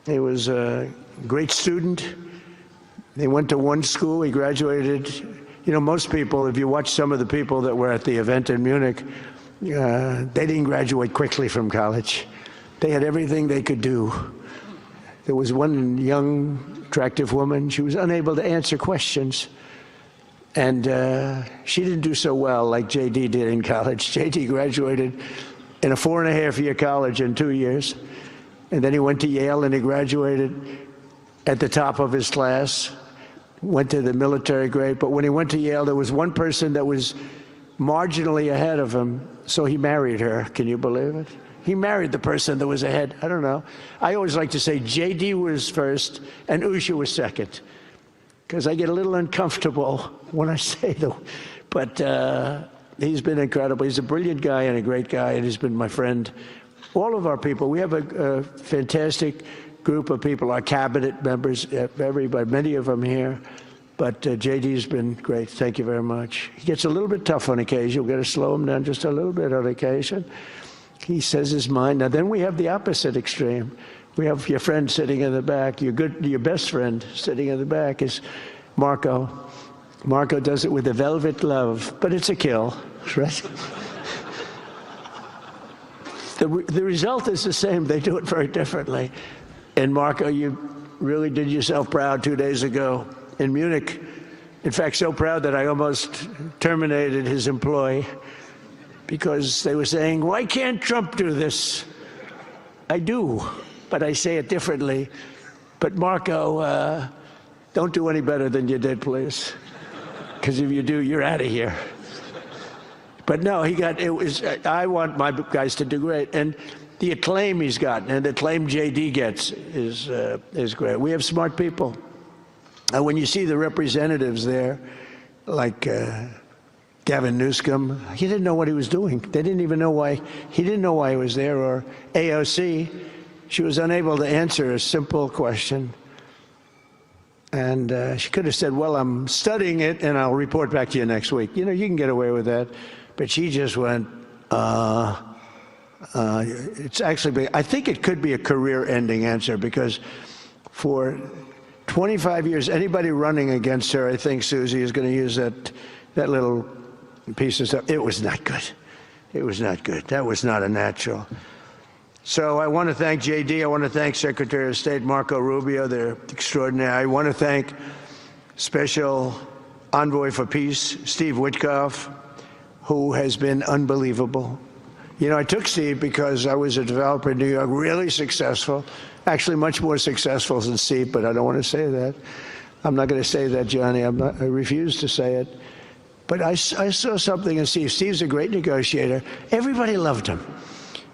He was a great student. He went to one school. He graduated. Most people, if you watch some of the people that were at the event in Munich, they didn't graduate quickly from college. They had everything they could do. There was one young, attractive woman. She was unable to answer questions. And she didn't do so well like J.D. did in college. J.D. graduated in a 4.5-year college in 2 years. And then he went to Yale and he graduated at the top of his class, went to the military grade. But when he went to Yale, there was one person that was marginally ahead of him, so he married her. Can you believe it? He married the person that was ahead. I don't know. I always like to say J.D. was first and Usha was second, because I get a little uncomfortable when I say that. But he's been incredible. He's a brilliant guy and a great guy, and he's been my friend. All of our people, we have a fantastic group of people, our cabinet members, everybody, many of them here. But JD's been great. Thank you very much. He gets a little bit tough on occasion. We've got to slow him down just a little bit on occasion. He says his mind. Now, then we have the opposite extreme. We have your friend sitting in the back. Your best friend sitting in the back is Marco. Marco does it with a velvet glove, but it's a kill, right? The result is the same. They do it very differently. And Marco, you really did yourself proud 2 days ago in Munich. In fact, so proud that I almost terminated his employ because they were saying, why can't Trump do this? I do, but I say it differently. But Marco, don't do any better than you did, please. Because if you do, you're out of here. But no, I want my guys to do great. And the acclaim he's gotten and the acclaim JD gets is great. We have smart people. And when you see the representatives there, like Gavin Newsom, he didn't know what he was doing. They didn't even know why. He didn't know why he was there. Or AOC, she was unable to answer a simple question. And she could have said, well, I'm studying it and I'll report back to you next week. You know, you can get away with that. But she just went, it's actually, I think it could be a career-ending answer because for 25 years, anybody running against her, I think Susie is going to use that little piece of stuff. It was not good. It was not good. That was not a natural. So I want to thank JD. I want to thank Secretary of State Marco Rubio. They're extraordinary. I want to thank Special Envoy for Peace, Steve Witkoff, who has been unbelievable. You know, I took Steve because I was a developer in New York, really successful, actually much more successful than Steve, but I don't want to say that. I'm not going to say that, Johnny. I refuse to say it. But I saw something in Steve. Steve's a great negotiator. Everybody loved him.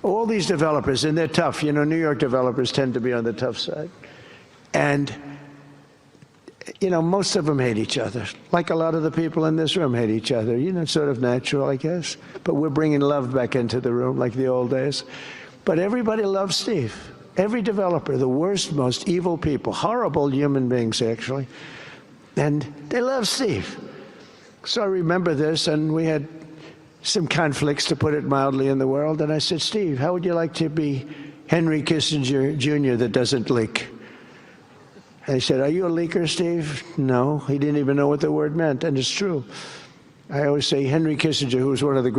All these developers, and they're tough. You know, New York developers tend to be on the tough side. And you know, most of them hate each other, like a lot of the people in this room hate each other. You know, it's sort of natural, I guess. But we're bringing love back into the room like the old days. But everybody loves Steve. Every developer, the worst, most evil people, horrible human beings, actually. And they love Steve. So I remember this, and we had some conflicts, to put it mildly, in the world. And I said, Steve, how would you like to be Henry Kissinger Jr. that doesn't leak? And he said, are you a leaker, Steve? No. He didn't even know what the word meant, and it's true. I always say Henry Kissinger, who was one of the